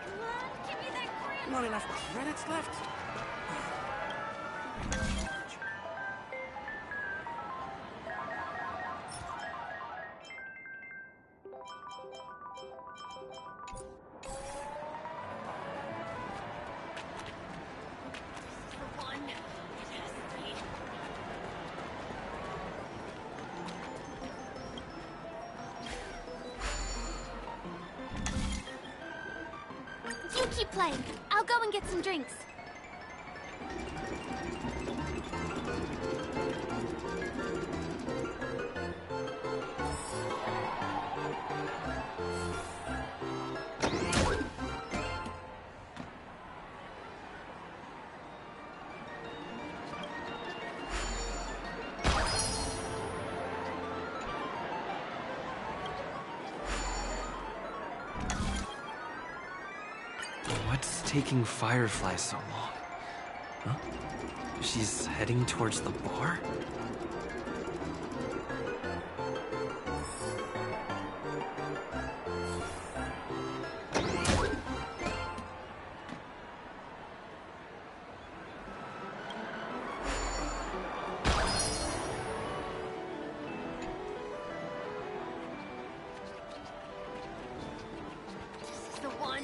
give me that grip! Not enough credits left? The one. It has to be. You keep playing. I'll go and get some drinks. What's taking Firefly so long? Huh? She's heading towards the bar? This is the one.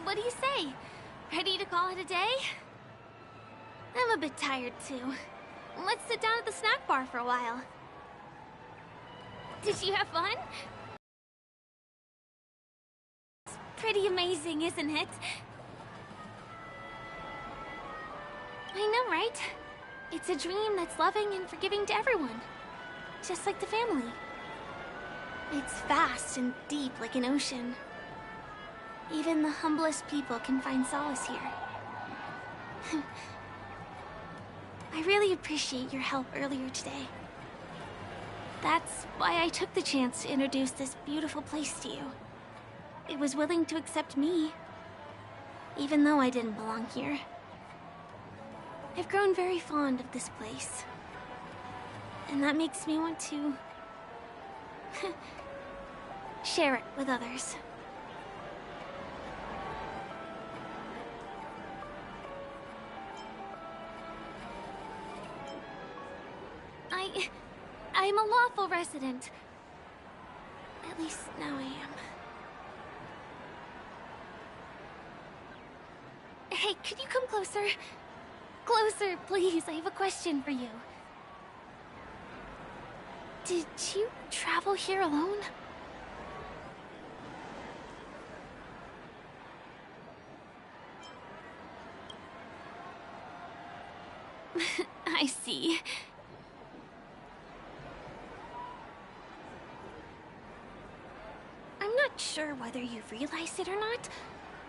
What do you say? Ready to call it a day? I'm a bit tired too. Let's sit down at the snack bar for a while. Did you have fun? It's pretty amazing, isn't it? I know, right? It's a dream that's loving and forgiving to everyone. Just like the family. It's vast and deep like an ocean. Even the humblest people can find solace here. I really appreciate your help earlier today. That's why I took the chance to introduce this beautiful place to you. It was willing to accept me, even though I didn't belong here. I've grown very fond of this place. And that makes me want to... share it with others. I'm a lawful resident. At least now I am. Hey, could you come closer? Closer, please. I have a question for you. Did you travel here alone? I see. I'm not sure whether you realized it or not,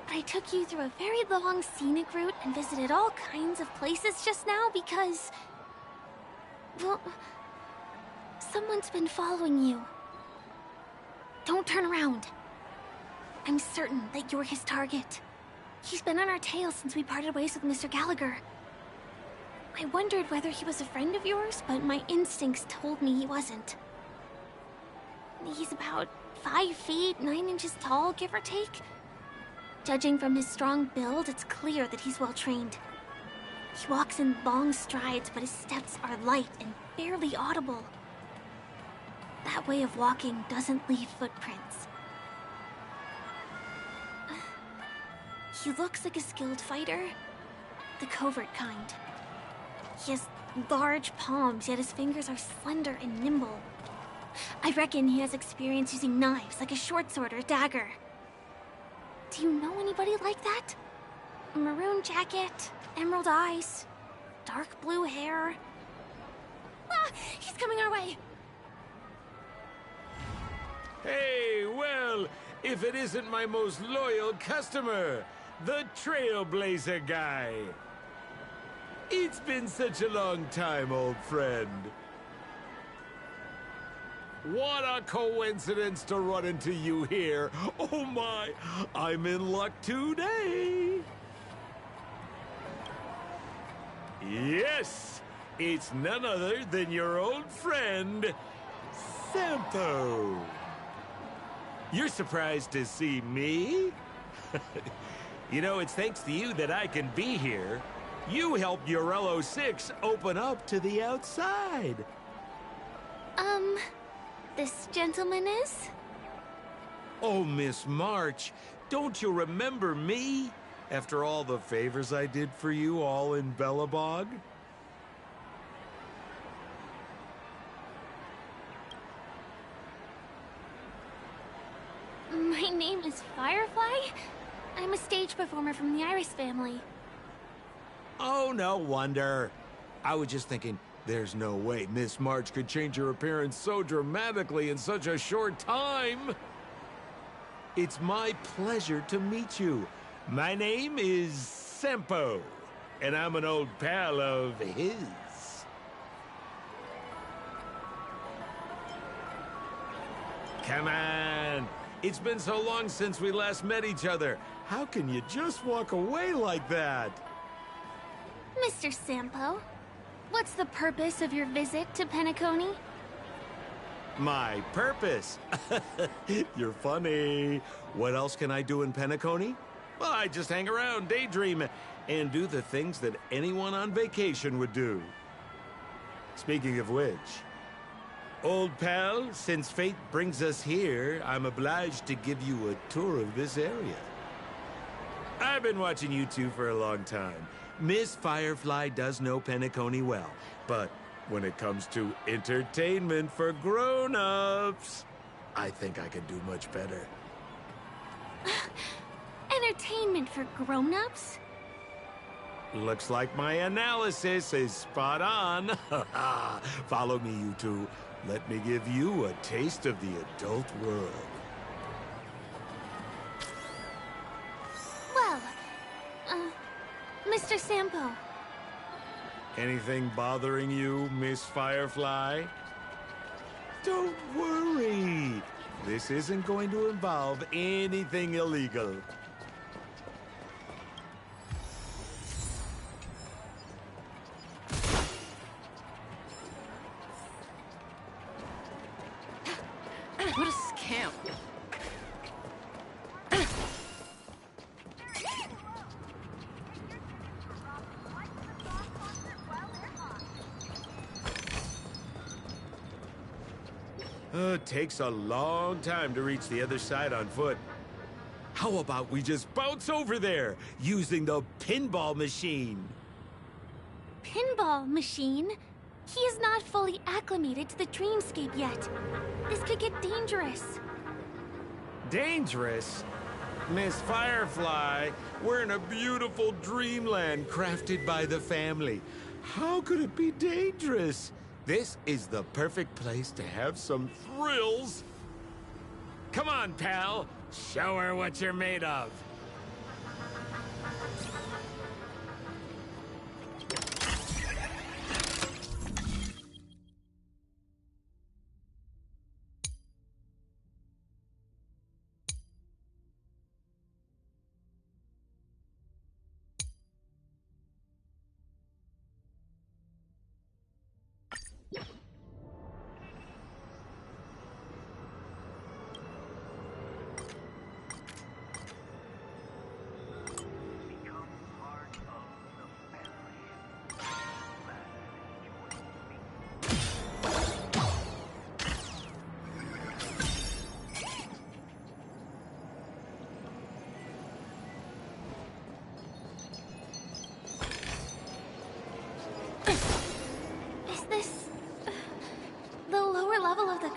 but I took you through a very long scenic route and visited all kinds of places just now because... well, someone's been following you. Don't turn around. I'm certain that you're his target. He's been on our tail since we parted ways with Mr. Gallagher. I wondered whether he was a friend of yours, but my instincts told me he wasn't. He's about 5 feet, 9 inches tall, give or take. Judging from his strong build, it's clear that he's well trained. He walks in long strides, but his steps are light and barely audible. That way of walking doesn't leave footprints. He looks like a skilled fighter, the covert kind. He has large palms, yet his fingers are slender and nimble. I reckon he has experience using knives, like a short sword or dagger. Do you know anybody like that? A maroon jacket, emerald eyes, dark blue hair. Ah! He's coming our way! Hey, well, if it isn't my most loyal customer, the Trailblazer guy. It's been such a long time, old friend. What a coincidence to run into you here. Oh my, I'm in luck today. Yes, it's none other than your old friend, Sampo. You're surprised to see me? You know, it's thanks to you that I can be here. You helped Urello 6 open up to the outside. This gentleman is? Oh, Miss March, don't you remember me? After all the favors I did for you all in Bellabog? My name is Firefly. I'm a stage performer from the Iris family. Oh, no wonder. I was just thinking, there's no way Miss March could change her appearance so dramatically in such a short time. It's my pleasure to meet you. My name is Sampo, and I'm an old pal of his. Come on. It's been so long since we last met each other. How can you just walk away like that? Mr. Sampo, what's the purpose of your visit to Penacony? My purpose? You're funny. What else can I do in Penacony? Well, I just hang around, daydream, and do the things that anyone on vacation would do. Speaking of which, old pal, since fate brings us here, I'm obliged to give you a tour of this area. I've been watching you two for a long time. Miss Firefly does know Penacony well, but when it comes to entertainment for grown-ups, I think I can do much better. Entertainment for grown-ups? Looks like my analysis is spot on. Follow me, you two. Let me give you a taste of the adult world. Well, Mr. Sampo. Anything bothering you, Miss Firefly? Don't worry. This isn't going to involve anything illegal. What a scam. It takes a long time to reach the other side on foot. How about we just bounce over there using the pinball machine? Pinball machine? He is not fully acclimated to the dreamscape yet. This could get dangerous. Dangerous? Miss Firefly, we're in a beautiful dreamland crafted by the family. How could it be dangerous? This is the perfect place to have some thrills. Come on, pal. Show her what you're made of.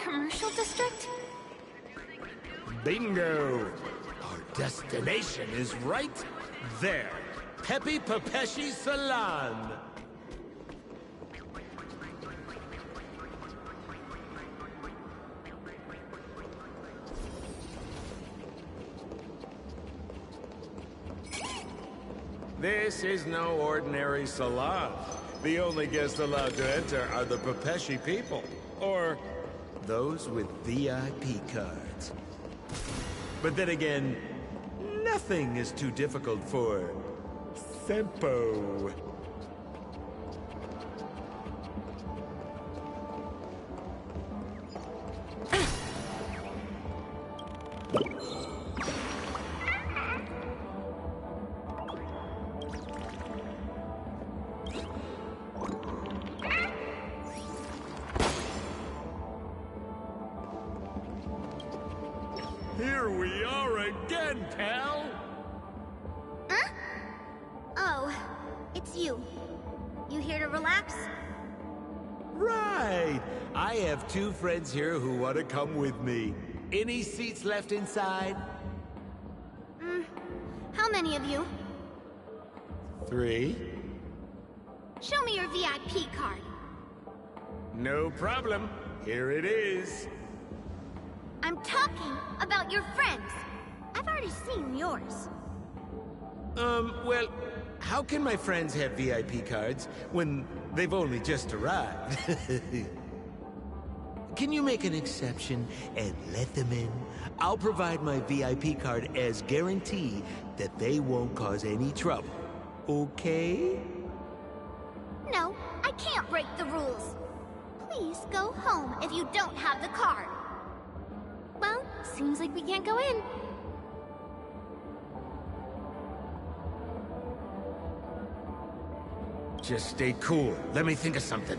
commercial district? Bingo! Our destination is right there. Pepe Papeshi Salon. This is no ordinary salon. The only guests allowed to enter are the Papeshi people, or those with VIP cards. But then again, nothing is too difficult for Sempo. Here we are again, pal! Huh? Oh, it's you. You here to relax? Right! I have 2 friends here who want to come with me. Any seats left inside? How many of you? 3? Show me your VIP card. No problem. Here it is. I'm talking about your friends. I've already seen yours. Well, how can my friends have VIP cards when they've only just arrived? Can you make an exception and let them in? I'll provide my VIP card as guarantee that they won't cause any trouble. Okay? No, I can't break the rules. Please go home if you don't have the card. Well, seems like we can't go in. Just stay cool. Let me think of something.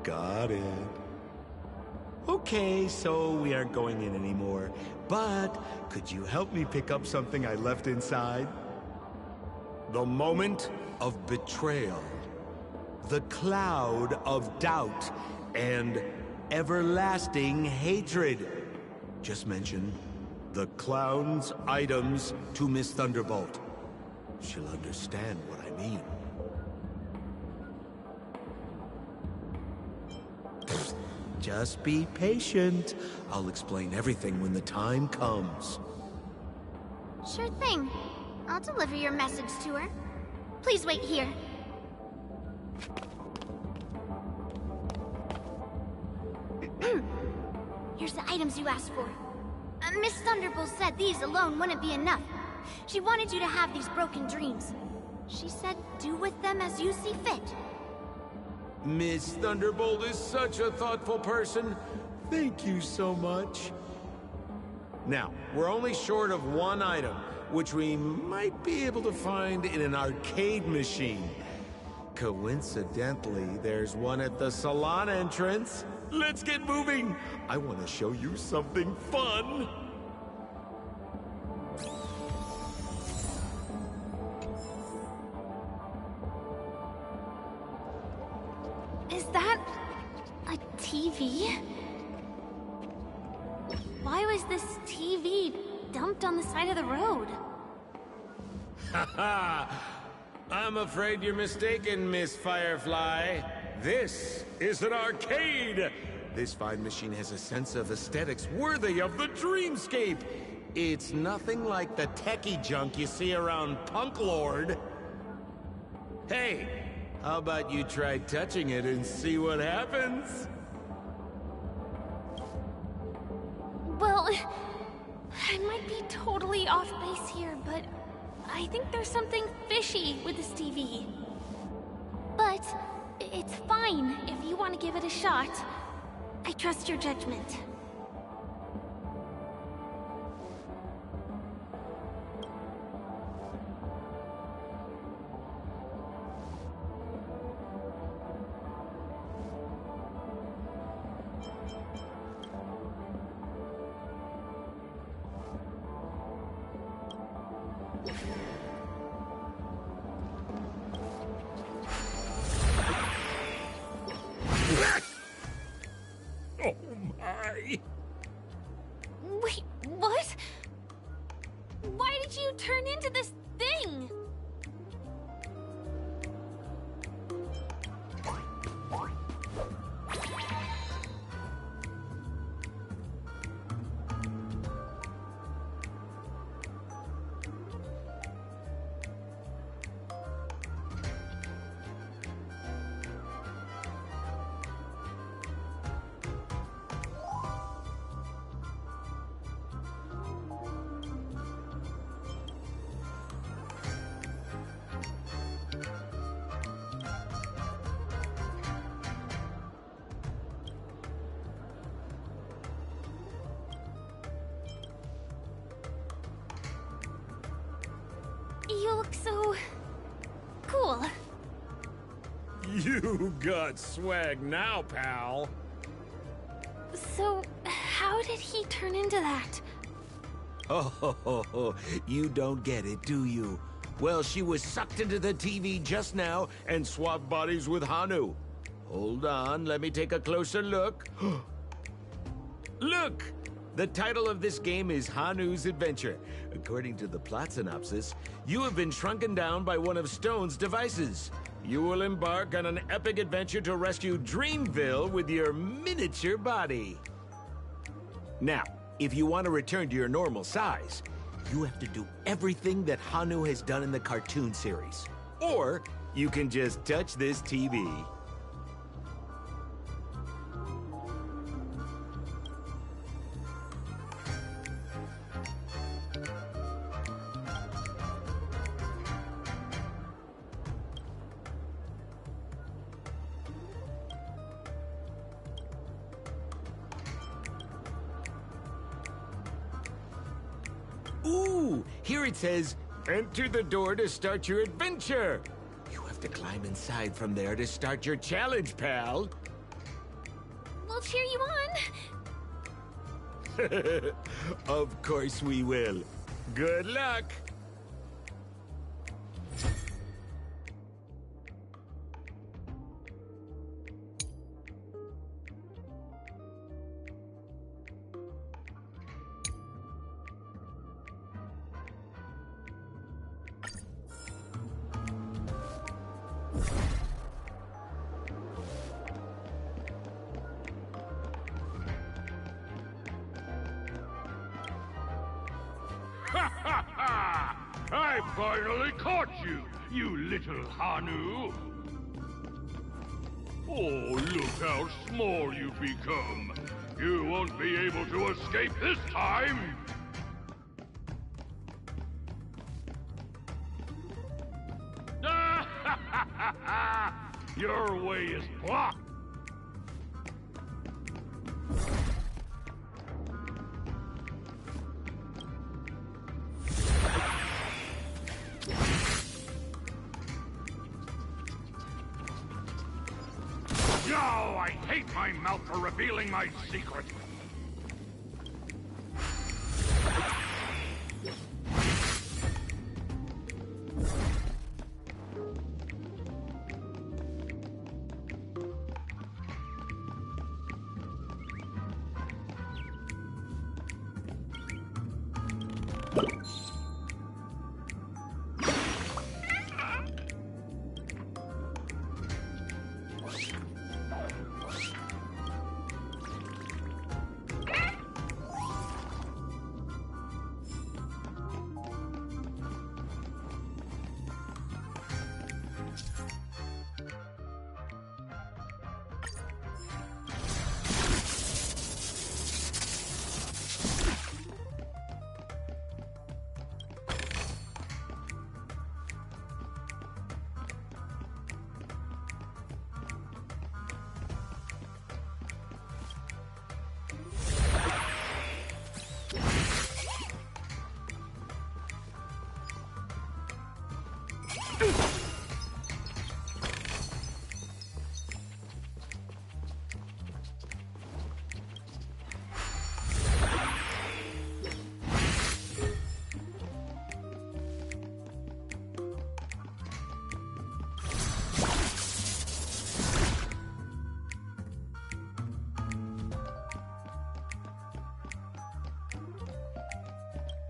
Got it. Okay, so we aren't going in anymore. But could you help me pick up something I left inside? The moment of betrayal. The cloud of doubt. And everlasting hatred. Just mention the clown's items to Miss Thunderbolt. She'll understand what I mean. Just be patient. I'll explain everything when the time comes. Sure thing. I'll deliver your message to her. Please wait here. Here's the items you asked for. Miss Thunderbolt said these alone wouldn't be enough. She wanted you to have these broken dreams. She said do with them as you see fit. Miss Thunderbolt is such a thoughtful person. Thank you so much. Now, we're only short of 1 item, which we might be able to find in an arcade machine. Coincidentally, there's one at the salon entrance. Let's get moving! I want to show you something fun! Is that a TV? Why was this TV dumped on the side of the road? Haha! I'm afraid you're mistaken, Miss Firefly. This is an arcade! This fine machine has a sense of aesthetics worthy of the dreamscape. It's nothing like the techie junk you see around Punk Lord. Hey, how about you try touching it and see what happens? Well, I might be totally off base here, but I think there's something fishy with this TV. But it's fine if you want to give it a shot. I trust your judgment. turn into this thing? You look so... cool. You got swag now, pal. So, how did he turn into that? Oh, you don't get it, do you? Well, she was sucked into the TV just now and swapped bodies with Hanu. Hold on, let me take a closer look. Look! The title of this game is Hanu's Adventure. According to the plot synopsis, you have been shrunken down by one of Stone's devices. You will embark on an epic adventure to rescue Dreamville with your miniature body. Now, if you want to return to your normal size, you have to do everything that Hanu has done in the cartoon series. Or you can just touch this TV. Ooh, here it says, enter the door to start your adventure. You have to climb inside from there to start your challenge, pal. We'll cheer you on. Of course we will. Good luck. I finally caught you, you little Hanu! Oh, look how small you've become! You won't be able to escape this time! Your way is blocked! No, I hate my mouth for revealing my secret.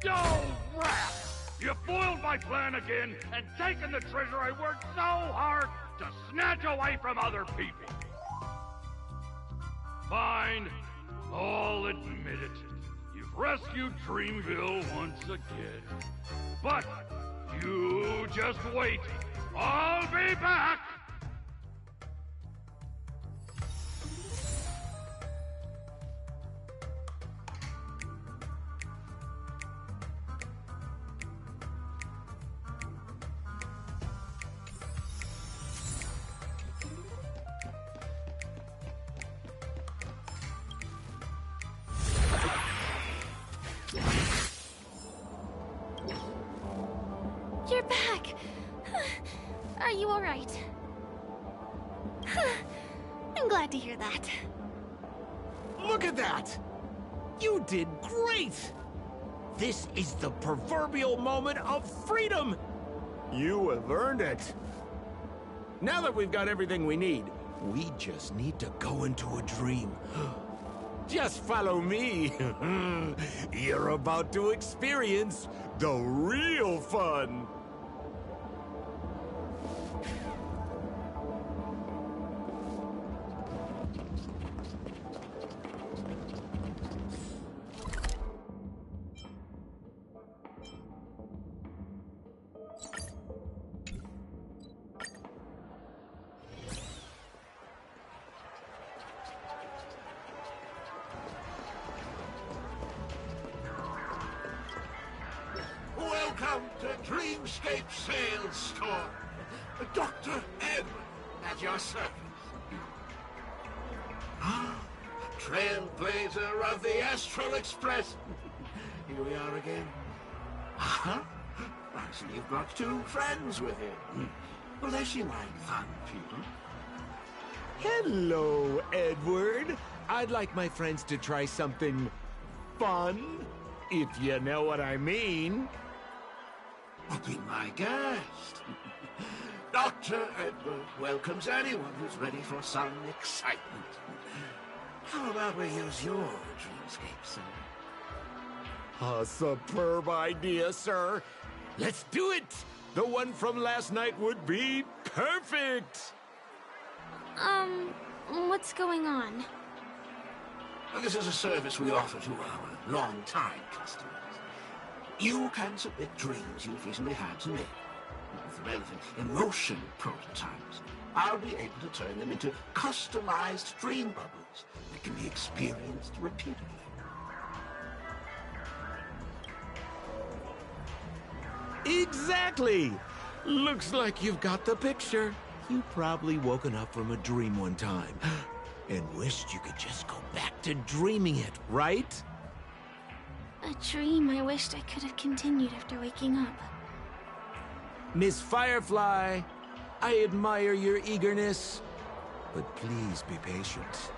Oh, rat! You foiled my plan again and taken the treasure I worked so hard to snatch away from other people. Fine. I'll admit it. You've rescued Dreamville once again. But you just wait. I'll be back! You're back! Are you alright? I'm glad to hear that. Look at that! You did great! This is the proverbial moment of freedom! You have earned it. Now that we've got everything we need, we just need to go into a dream. Just follow me. You're about to experience the real fun. Welcome to Dreamscape Sales Store. Dr. Edward, at your service. Trailblazer of the Astral Express. Here we are again. I see you've got two friends with you. Well, they seem like fun people. Hello, Edward. I'd like my friends to try something fun, if you know what I mean. Be my guest. Dr. Edward welcomes anyone who's ready for some excitement. How about we use your dreamscape, sir? A superb idea, sir. Let's do it! The one from last night would be perfect! What's going on? Well, this is a service we offer to our long-time customers. You can submit dreams you've recently had to me. With relevant emotion prototypes, I'll be able to turn them into customized dream bubbles that can be experienced repeatedly. Exactly! Looks like you've got the picture. You've probably woken up from a dream one time and wished you could just go back to dreaming it, right? A dream I wished I could have continued after waking up. Miss Firefly, I admire your eagerness, but please be patient.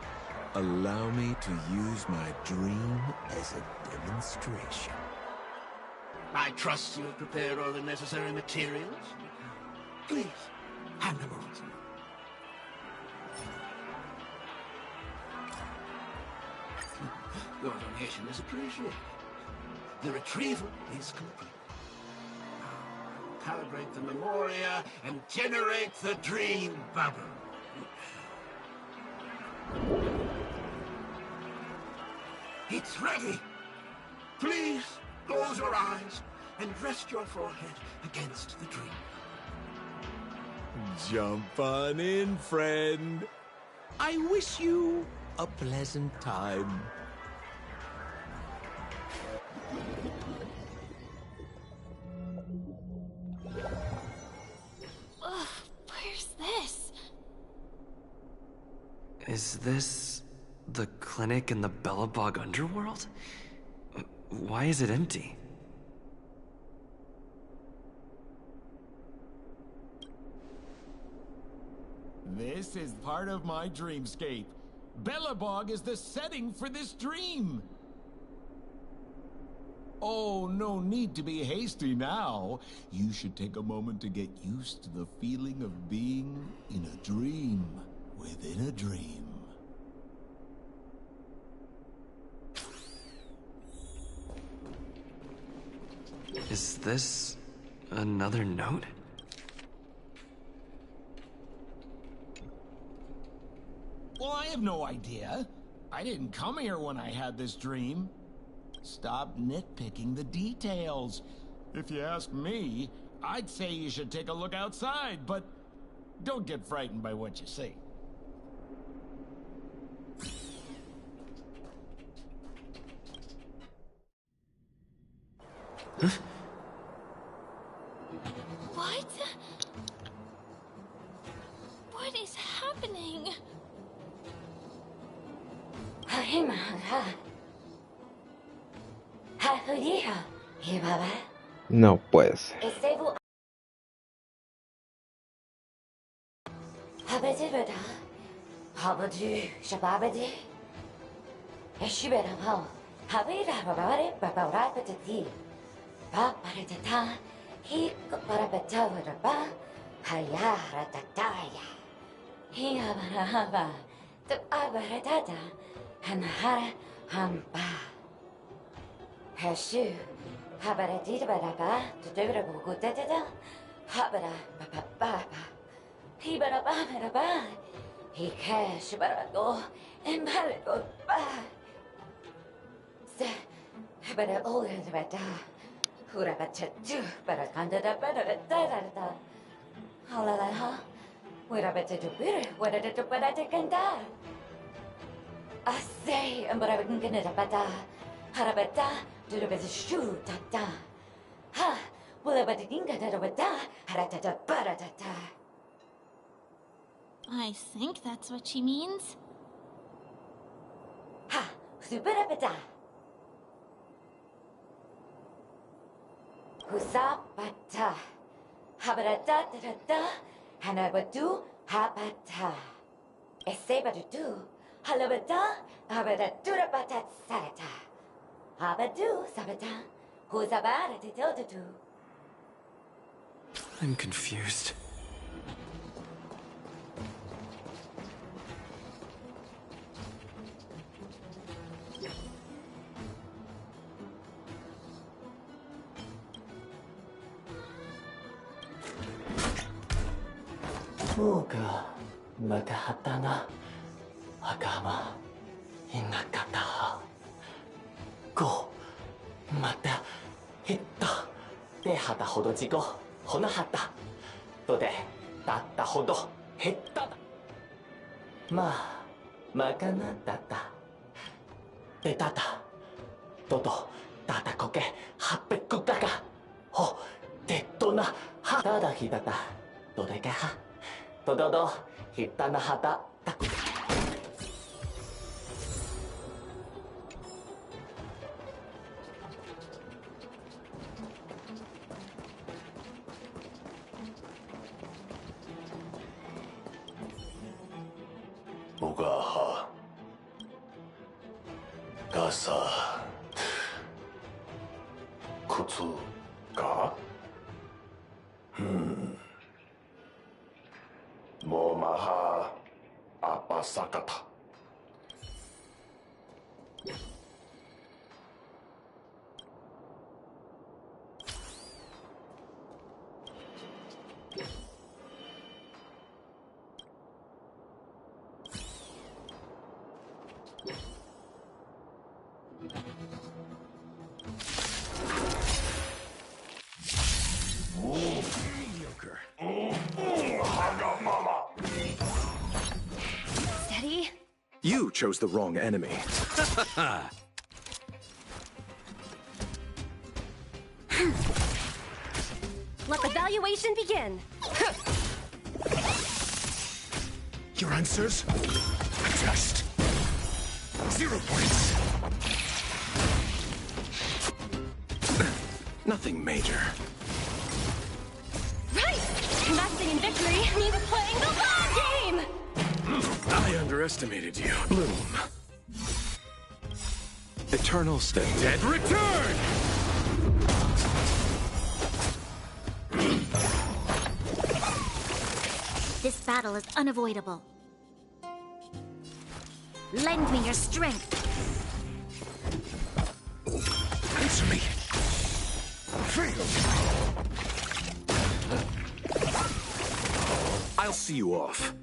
Allow me to use my dream as a demonstration. I trust you have prepared all the necessary materials. Please, hand them over to me. Your donation is appreciated. The retrieval is complete. Now, calibrate the memoria and generate the dream bubble. It's ready. Please close your eyes and rest your forehead against the dream. Jump on in, friend. I wish you a pleasant time. Ugh, where's this? Is this the clinic in the Bellabog underworld? Why is it empty? This is part of my dreamscape. Bellabog is the setting for this dream. Oh, no need to be hasty now. You should take a moment to get used to the feeling of being in a dream within a dream. Is this Another note? Well, I have no idea. I didn't come here when I had this dream. Stop nitpicking the details. If you ask me, I'd say you should take a look outside, but don't get frightened by what you see. What? What is happening? No puede ser. I think that's what she means. Husapata. Habarata Hanabatu Habata. Esebadu Halabata Habaratura Batat Sarata. Habadu Sabata. Husabara Titotu. I'm confused. Moga Matahatana Agama Inakata Go Mata Hitta Tehata Hodojigo Honahata Tode Tata Hodo Hitta Ma Magana Tata Tetata Toto Tata Koke Hapekutaka Ho Tetona Hatada Hitata Todekaha Todo Hitana Hata Taku. Ugaha Gasa Kutsu Ga Momaha Apasakata. Mediocre. Steady? You chose the wrong enemy. Let the valuation begin. Your answers? Just 0 points. Nothing major. Right! Investing in victory means playing the long game! I underestimated you. Bloom. Eternal Step. Dead return! This battle is unavoidable. Lend me your strength. Answer me. Fail. I'll see you off.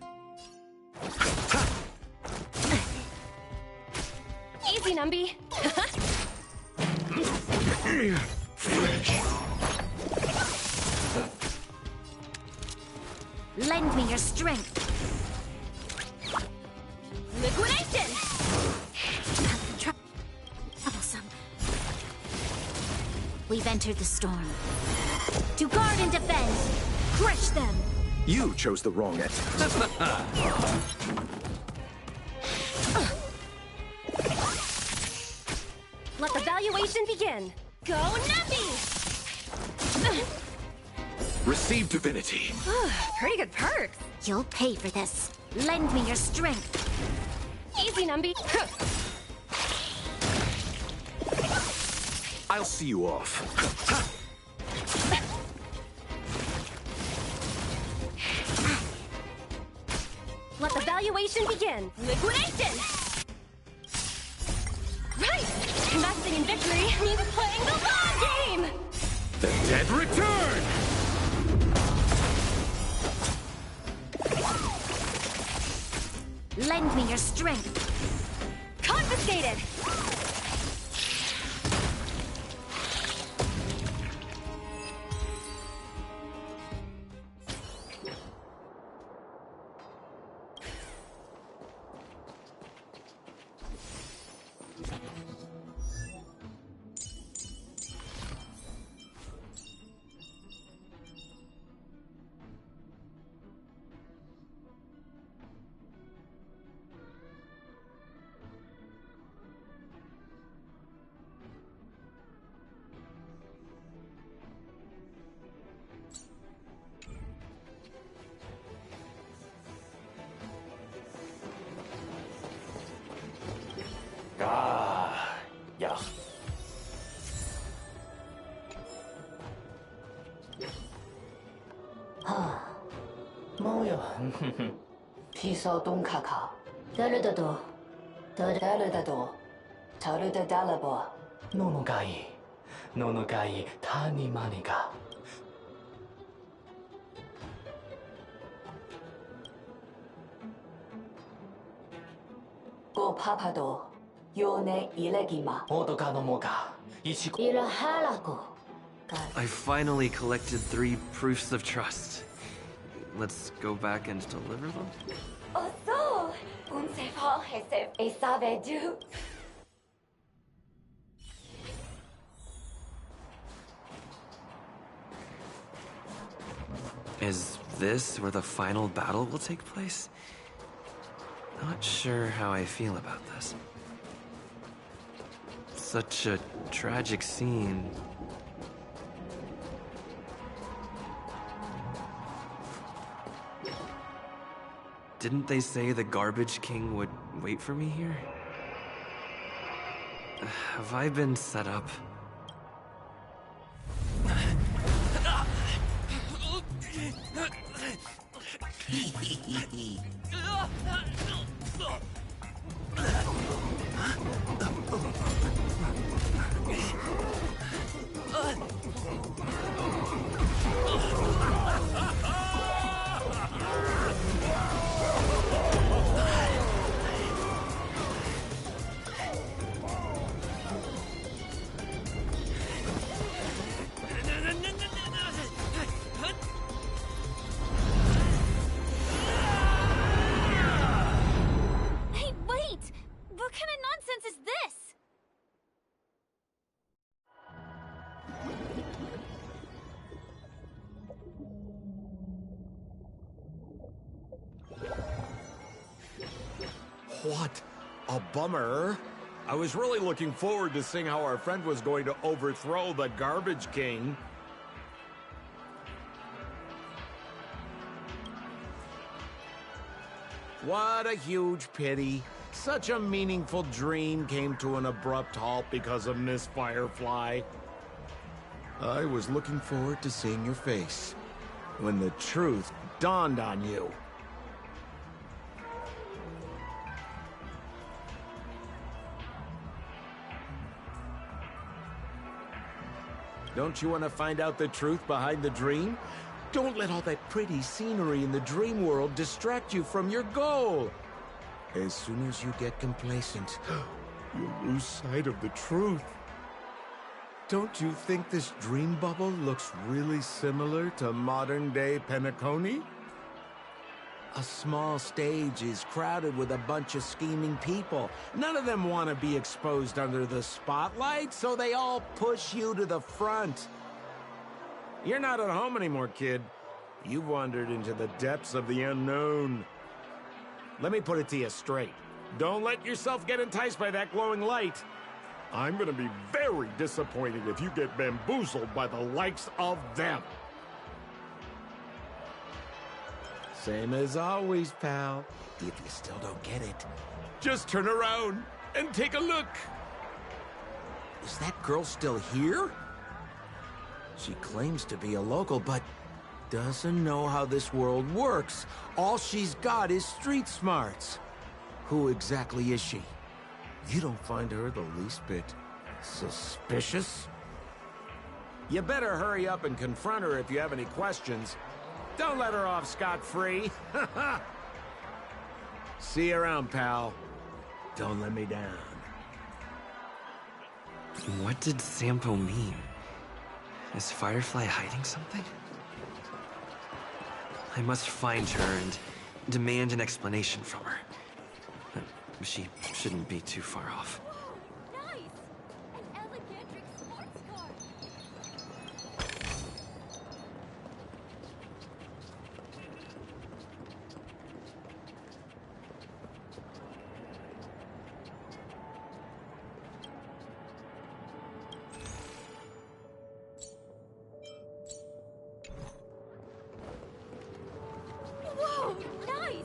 Easy, Numby. Lend me your strength. Liquidation! Troublesome. We've entered the storm. To guard and defend. Crush them. You chose the wrong end. Let the valuation begin. Go, Numby! Receive divinity. Pretty good perks. You'll pay for this. Lend me your strength. Easy, Numby. I'll see you off. Let the valuation begin. Liquidation! Right! Investing in victory means playing the long game! The dead return! Lend me your strength. Confiscated! 야. 뭐요? 피서 동카카. 다르다도. 다르다도. 다르다 달라보. 노노가이 타니마니가. 꼬파파도 요네 일레기마. 오도가 노모가 이시고. 일하라고. I finally collected 3 proofs of trust. Let's go back and deliver them? 어서! 운세파 해세 에사베주. Is this where the final battle will take place? Not sure how I feel about this. Such a tragic scene. Didn't they say the Garbage King would wait for me here? Have I been set up? Hey, wait! What kind of nonsense is this? What a bummer. I was really looking forward to seeing how our friend was going to overthrow the Garbage King. What a huge pity. Such a meaningful dream came to an abrupt halt because of Miss Firefly. I was looking forward to seeing your face when the truth dawned on you. Don't you want to find out the truth behind the dream? Don't let all that pretty scenery in the dream world distract you from your goal. As soon as you get complacent, you'll lose sight of the truth. Don't you think this dream bubble looks really similar to modern-day Penacony? A small stage is crowded with a bunch of scheming people. None of them want to be exposed under the spotlight, so they all push you to the front. You're not at home anymore, kid. You've wandered into the depths of the unknown. Let me put it to you straight. Don't let yourself get enticed by that glowing light. I'm gonna be very disappointed if you get bamboozled by the likes of them. Same as always, pal. If you still don't get it, just turn around and take a look. Is that girl still here? She claims to be a local, but doesn't know how this world works. All she's got is street smarts. Who exactly is she? You don't find her the least bit suspicious? You better hurry up and confront her if you have any questions. Don't let her off scot-free. See you around, pal. Don't let me down. What did Sampo mean? Is Firefly hiding something? I must find her and demand an explanation from her. She shouldn't be too far off. Nice! An elegant sports car! Whoa! Nice!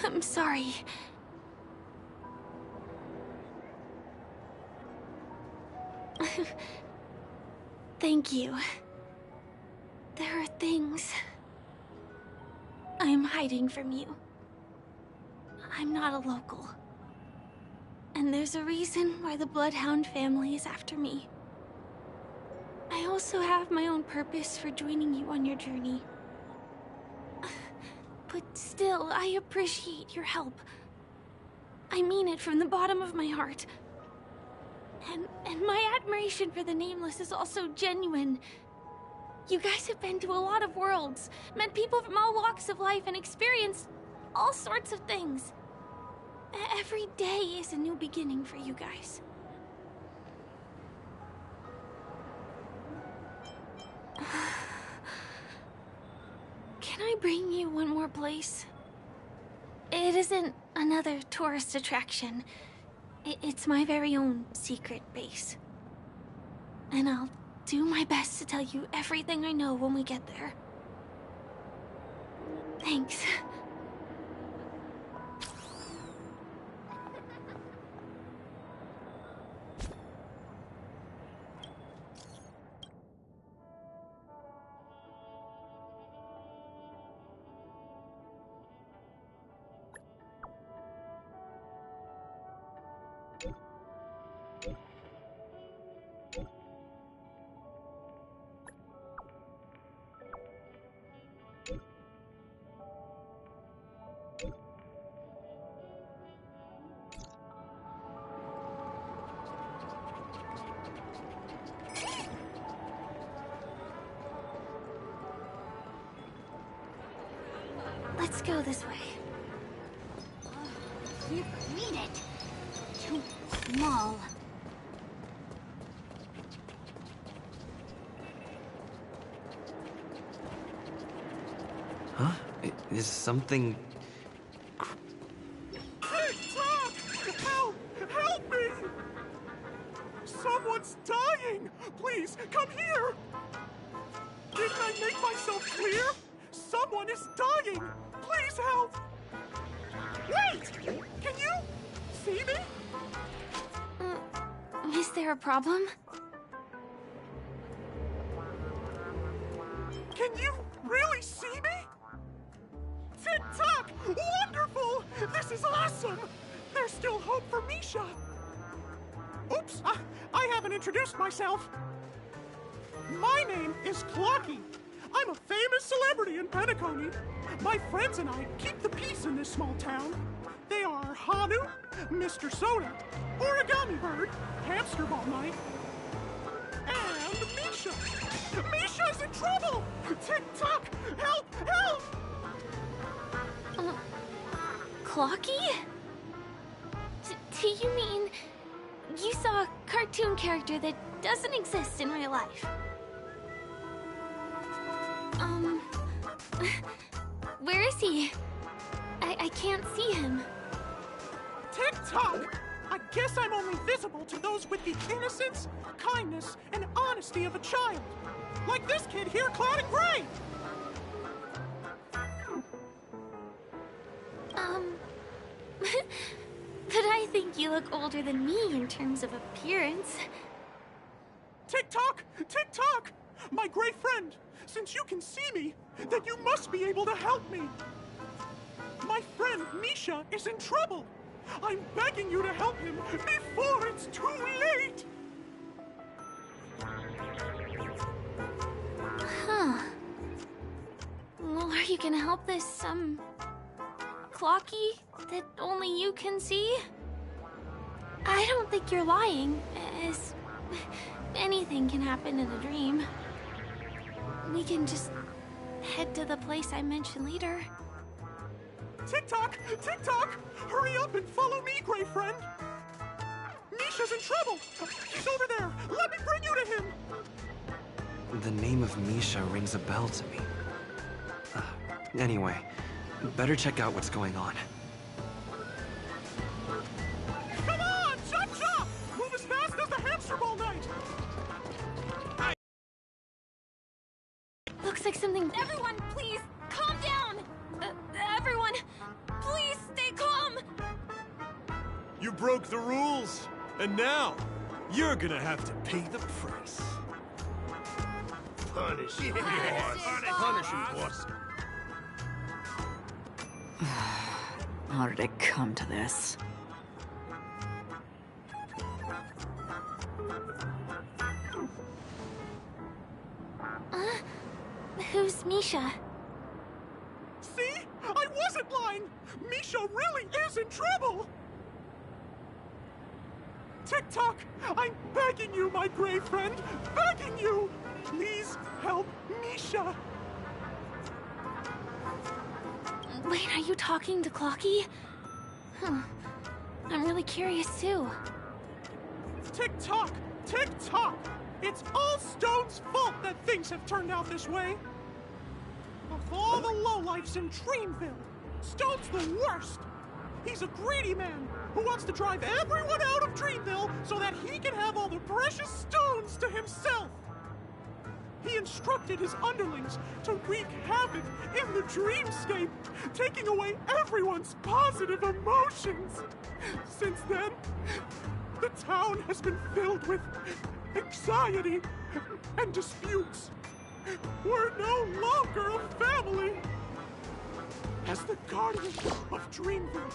I'm sorry. Thank you. There are things I'm hiding from you. I'm not a local. And there's a reason why the Bloodhound family is after me. I also have my own purpose for joining you on your journey. But still, I appreciate your help. I mean it from the bottom of my heart. And my admiration for the Nameless is also genuine. You guys have been to a lot of worlds, met people from all walks of life, and experienced all sorts of things. Every day is a new beginning for you guys. Can I bring you one more place? It isn't another tourist attraction. It's my very own secret base. And I'll do my best to tell you everything I know when we get there. Thanks. Let's go this way. You need it. Too small. Huh? Is something... Hey, Tom! Help! Help me! Someone's dying! Please, come here! Didn't I make myself clear? Someone is dying! Please help! Wait! Can you see me? Is there a problem? Can you really see me? Tick-tock! Wonderful! This is awesome! There's still hope for Misha! Oops, I haven't introduced myself. My name is Clocky. I'm a famous celebrity in Penacony. My friends and I keep the peace in this small town. They are Hanu, Mr. Soda, Origami Bird, Hamster Ball Night, and Misha. Misha's in trouble! Tick-tock! Help! Help! Clocky? Do you mean you saw a cartoon character that doesn't exist in real life? Where is he? I can't see him. Tick-tock! I guess I'm only visible to those with the innocence, kindness, and honesty of a child. Like this kid here clad in gray! But I think you look older than me in terms of appearance. Tick-tock! Tick-tock! My great friend, since you can see me, then you must be able to help me. My friend Misha is in trouble. I'm begging you to help him before it's too late. Huh. Well, are you gonna help this, Clocky that only you can see? I don't think you're lying, as anything can happen in a dream. We can just head to the place I mentioned later. Tick-tock! Tick-tock! Hurry up and follow me, gray friend! Misha's in trouble! He's over there! Let me bring you to him! The name of Misha rings a bell to me. Anyway, better check out what's going on. Come on! Chop-chop! Move as fast as the hamster ball night! Looks like something... Everyone, please, calm down! Everyone, please stay calm! You broke the rules, and now you're gonna have to pay the price. Punish him, boss. Punish him, boss. How did it come to this? Who's Misha? See? I wasn't lying! Misha really is in trouble! Tick-tock! I'm begging you, my gray friend! Begging you! Please help Misha! Wait, are you talking to Clocky? Huh. I'm really curious too. Tick-tock! Tick-tock! It's all Stone's fault that things have turned out this way! Of all the lowlifes in Dreamville, Stone's the worst! He's a greedy man who wants to drive everyone out of Dreamville so that he can have all the precious stones to himself! He instructed his underlings to wreak havoc in the dreamscape, taking away everyone's positive emotions! Since then, the town has been filled with anxiety and disputes. We're no longer a family! As the guardian of Dreamville,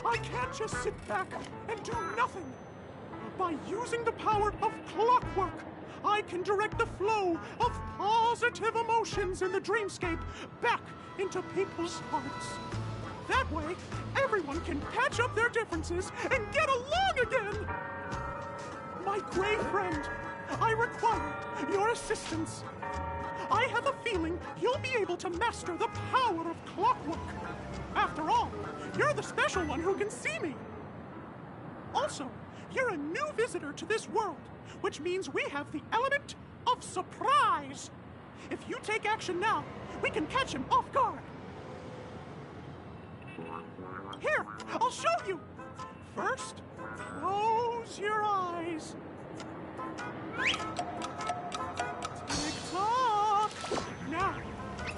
I can't just sit back and do nothing. By using the power of clockwork, I can direct the flow of positive emotions in the dreamscape back into people's hearts. That way, everyone can patch up their differences and get along again! My gray friend, I require your assistance. I have a feeling you'll be able to master the power of clockwork. After all, you're the special one who can see me. Also, you're a new visitor to this world, which means we have the element of surprise. If you take action now, we can catch him off guard. Here, I'll show you. First, close your eyes. Tick-tock! Now,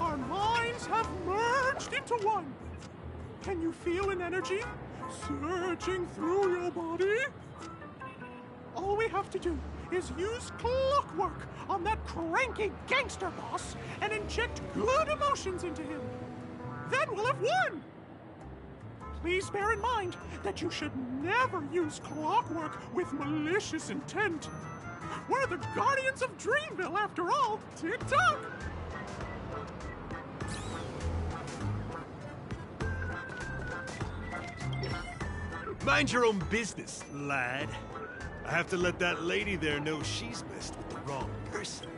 our minds have merged into one. Can you feel an energy surging through your body? All we have to do is use clockwork on that cranky gangster boss and inject good emotions into him. Then we'll have won! Please bear in mind that you should never use clockwork with malicious intent. We're the Guardians of Dreamville, after all. Tick-tock! Mind your own business, lad. I have to let that lady there know she's messed with the wrong person.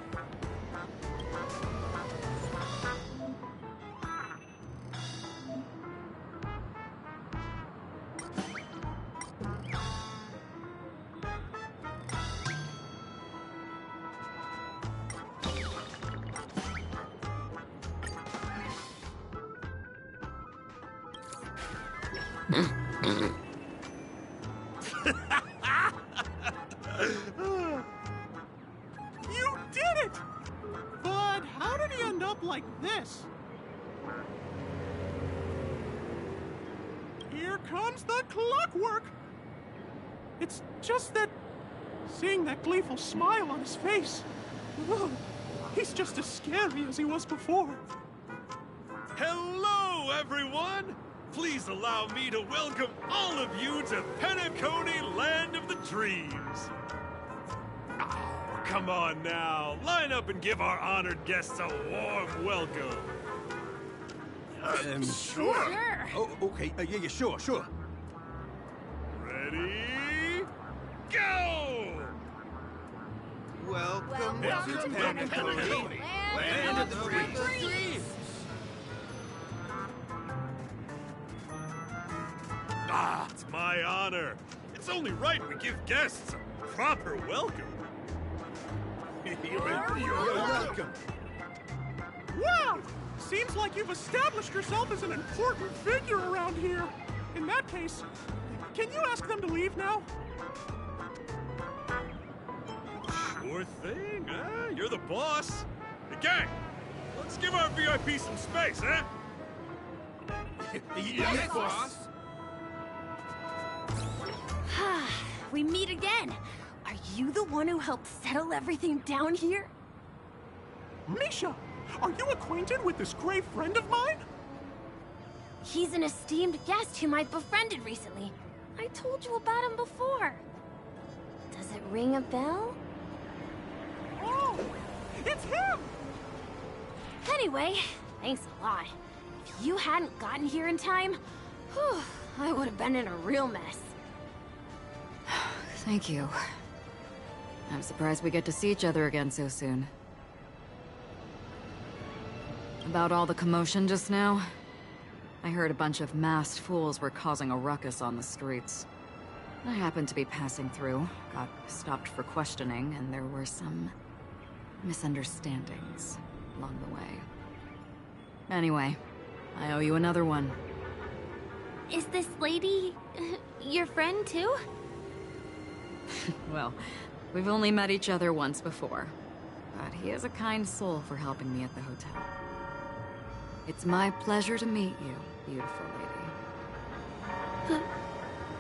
You did it! But how did he end up like this? Here comes the clockwork! It's just that... seeing that gleeful smile on his face... ugh, he's just as scary as he was before. Hello, everyone! Please allow me to welcome all of you to Penacony, Land of the Dreams. Oh, come on now. Line up and give our honored guests a warm welcome. Sure. Oh, okay. Yeah, sure. Ready? Go! Welcome to Penacony, Land of the Dreams. Ah, it's my honor. It's only right we give guests a proper welcome. You're welcome. Wow! Seems like you've established yourself as an important figure around here. In that case, can you ask them to leave now? Sure thing, huh? You're the boss. Hey, gang, let's give our VIP some space, huh? Yes, boss. We meet again. Are you the one who helped settle everything down here? Misha, are you acquainted with this grey friend of mine? He's an esteemed guest whom I befriended recently. I told you about him before. Does it ring a bell? Oh, it's him! Anyway, thanks a lot. If you hadn't gotten here in time, whew, I would have been in a real mess. Thank you. I'm surprised we get to see each other again so soon. About all the commotion just now, I heard a bunch of masked fools were causing a ruckus on the streets. I happened to be passing through, got stopped for questioning, and there were some misunderstandings along the way. Anyway, I owe you another one. Is this lady your friend too? Well, we've only met each other once before, but he is a kind soul for helping me at the hotel. It's my pleasure to meet you, beautiful lady.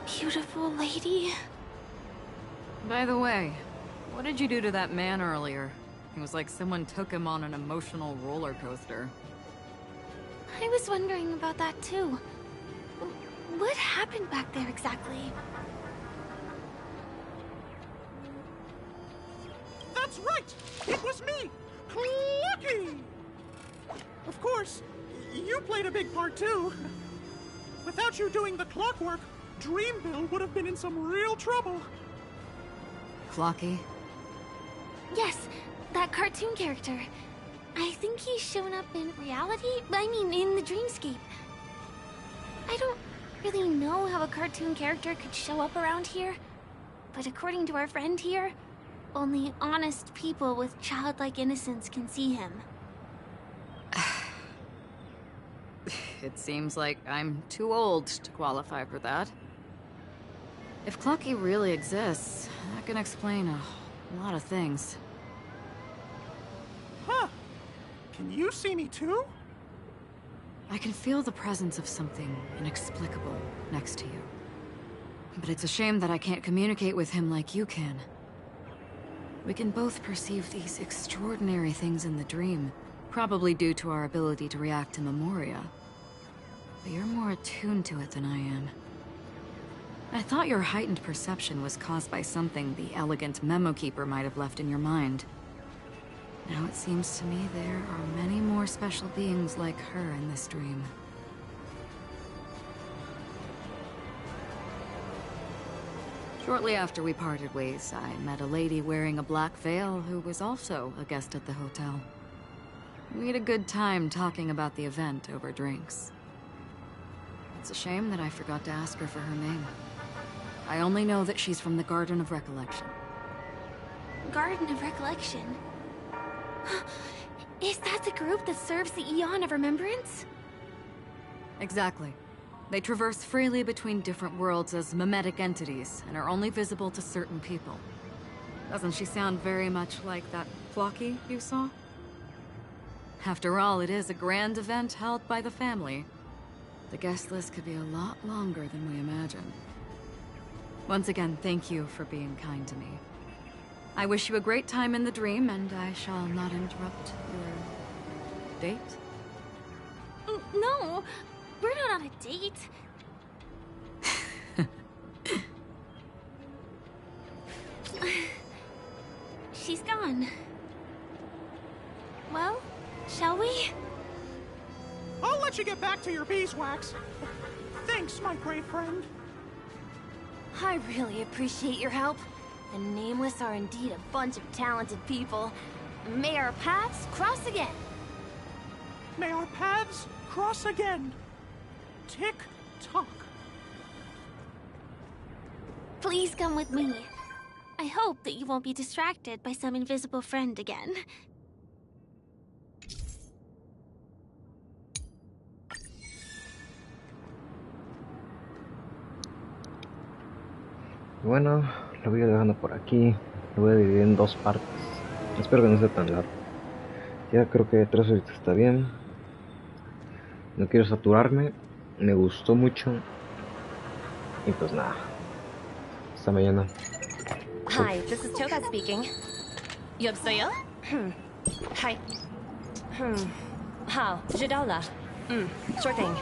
Beautiful lady? By the way, what did you do to that man earlier? It was like someone took him on an emotional roller coaster. I was wondering about that too. What happened back there exactly? That's right! It was me! Clucky! Of course, you played a big part too. Without you doing the clockwork, Dreamville would have been in some real trouble. Clocky? Yes, that cartoon character. I think he's shown up in reality? I mean, in the dreamscape. I don't really know how a cartoon character could show up around here, but according to our friend here, only honest people with childlike innocence can see him. It seems like I'm too old to qualify for that. If Clocky really exists, that can explain a lot of things. Huh. Can you see me too? I can feel the presence of something inexplicable next to you. But it's a shame that I can't communicate with him like you can. We can both perceive these extraordinary things in the dream, probably due to our ability to react to memoria. But you're more attuned to it than I am. I thought your heightened perception was caused by something the elegant memo keeper might have left in your mind. Now it seems to me there are many more special beings like her in this dream. Shortly after we parted ways, I met a lady wearing a black veil who was also a guest at the hotel. We had a good time talking about the event over drinks. It's a shame that I forgot to ask her for her name. I only know that she's from the Garden of Recollection. Garden of Recollection? Is that the group that serves the Eon of Remembrance? Exactly. They traverse freely between different worlds as mimetic entities, and are only visible to certain people. Doesn't she sound very much like that Flocky you saw? After all, it is a grand event held by the family. The guest list could be a lot longer than we imagine. Once again, thank you for being kind to me. I wish you a great time in the dream, and I shall not interrupt your date. No, we're not on a date. She's gone. Well, shall we? I'll let you get back to your beeswax. Thanks, my brave friend. I really appreciate your help. The Nameless are indeed a bunch of talented people. May our paths cross again. May our paths cross again. Tick-tock. Please come with me. I hope that you won't be distracted by some invisible friend again. Bueno, lo voy a ir dejando por aquí. Lo voy a dividir en dos partes. Espero que no sea tan largo. Ya creo que 3 horitas está bien. No quiero saturarme. Me gustó mucho. Y pues nada. Hasta mañana. Hi, this is Choga speaking. 여보세요? Hi. 好，知道了。Sure thing.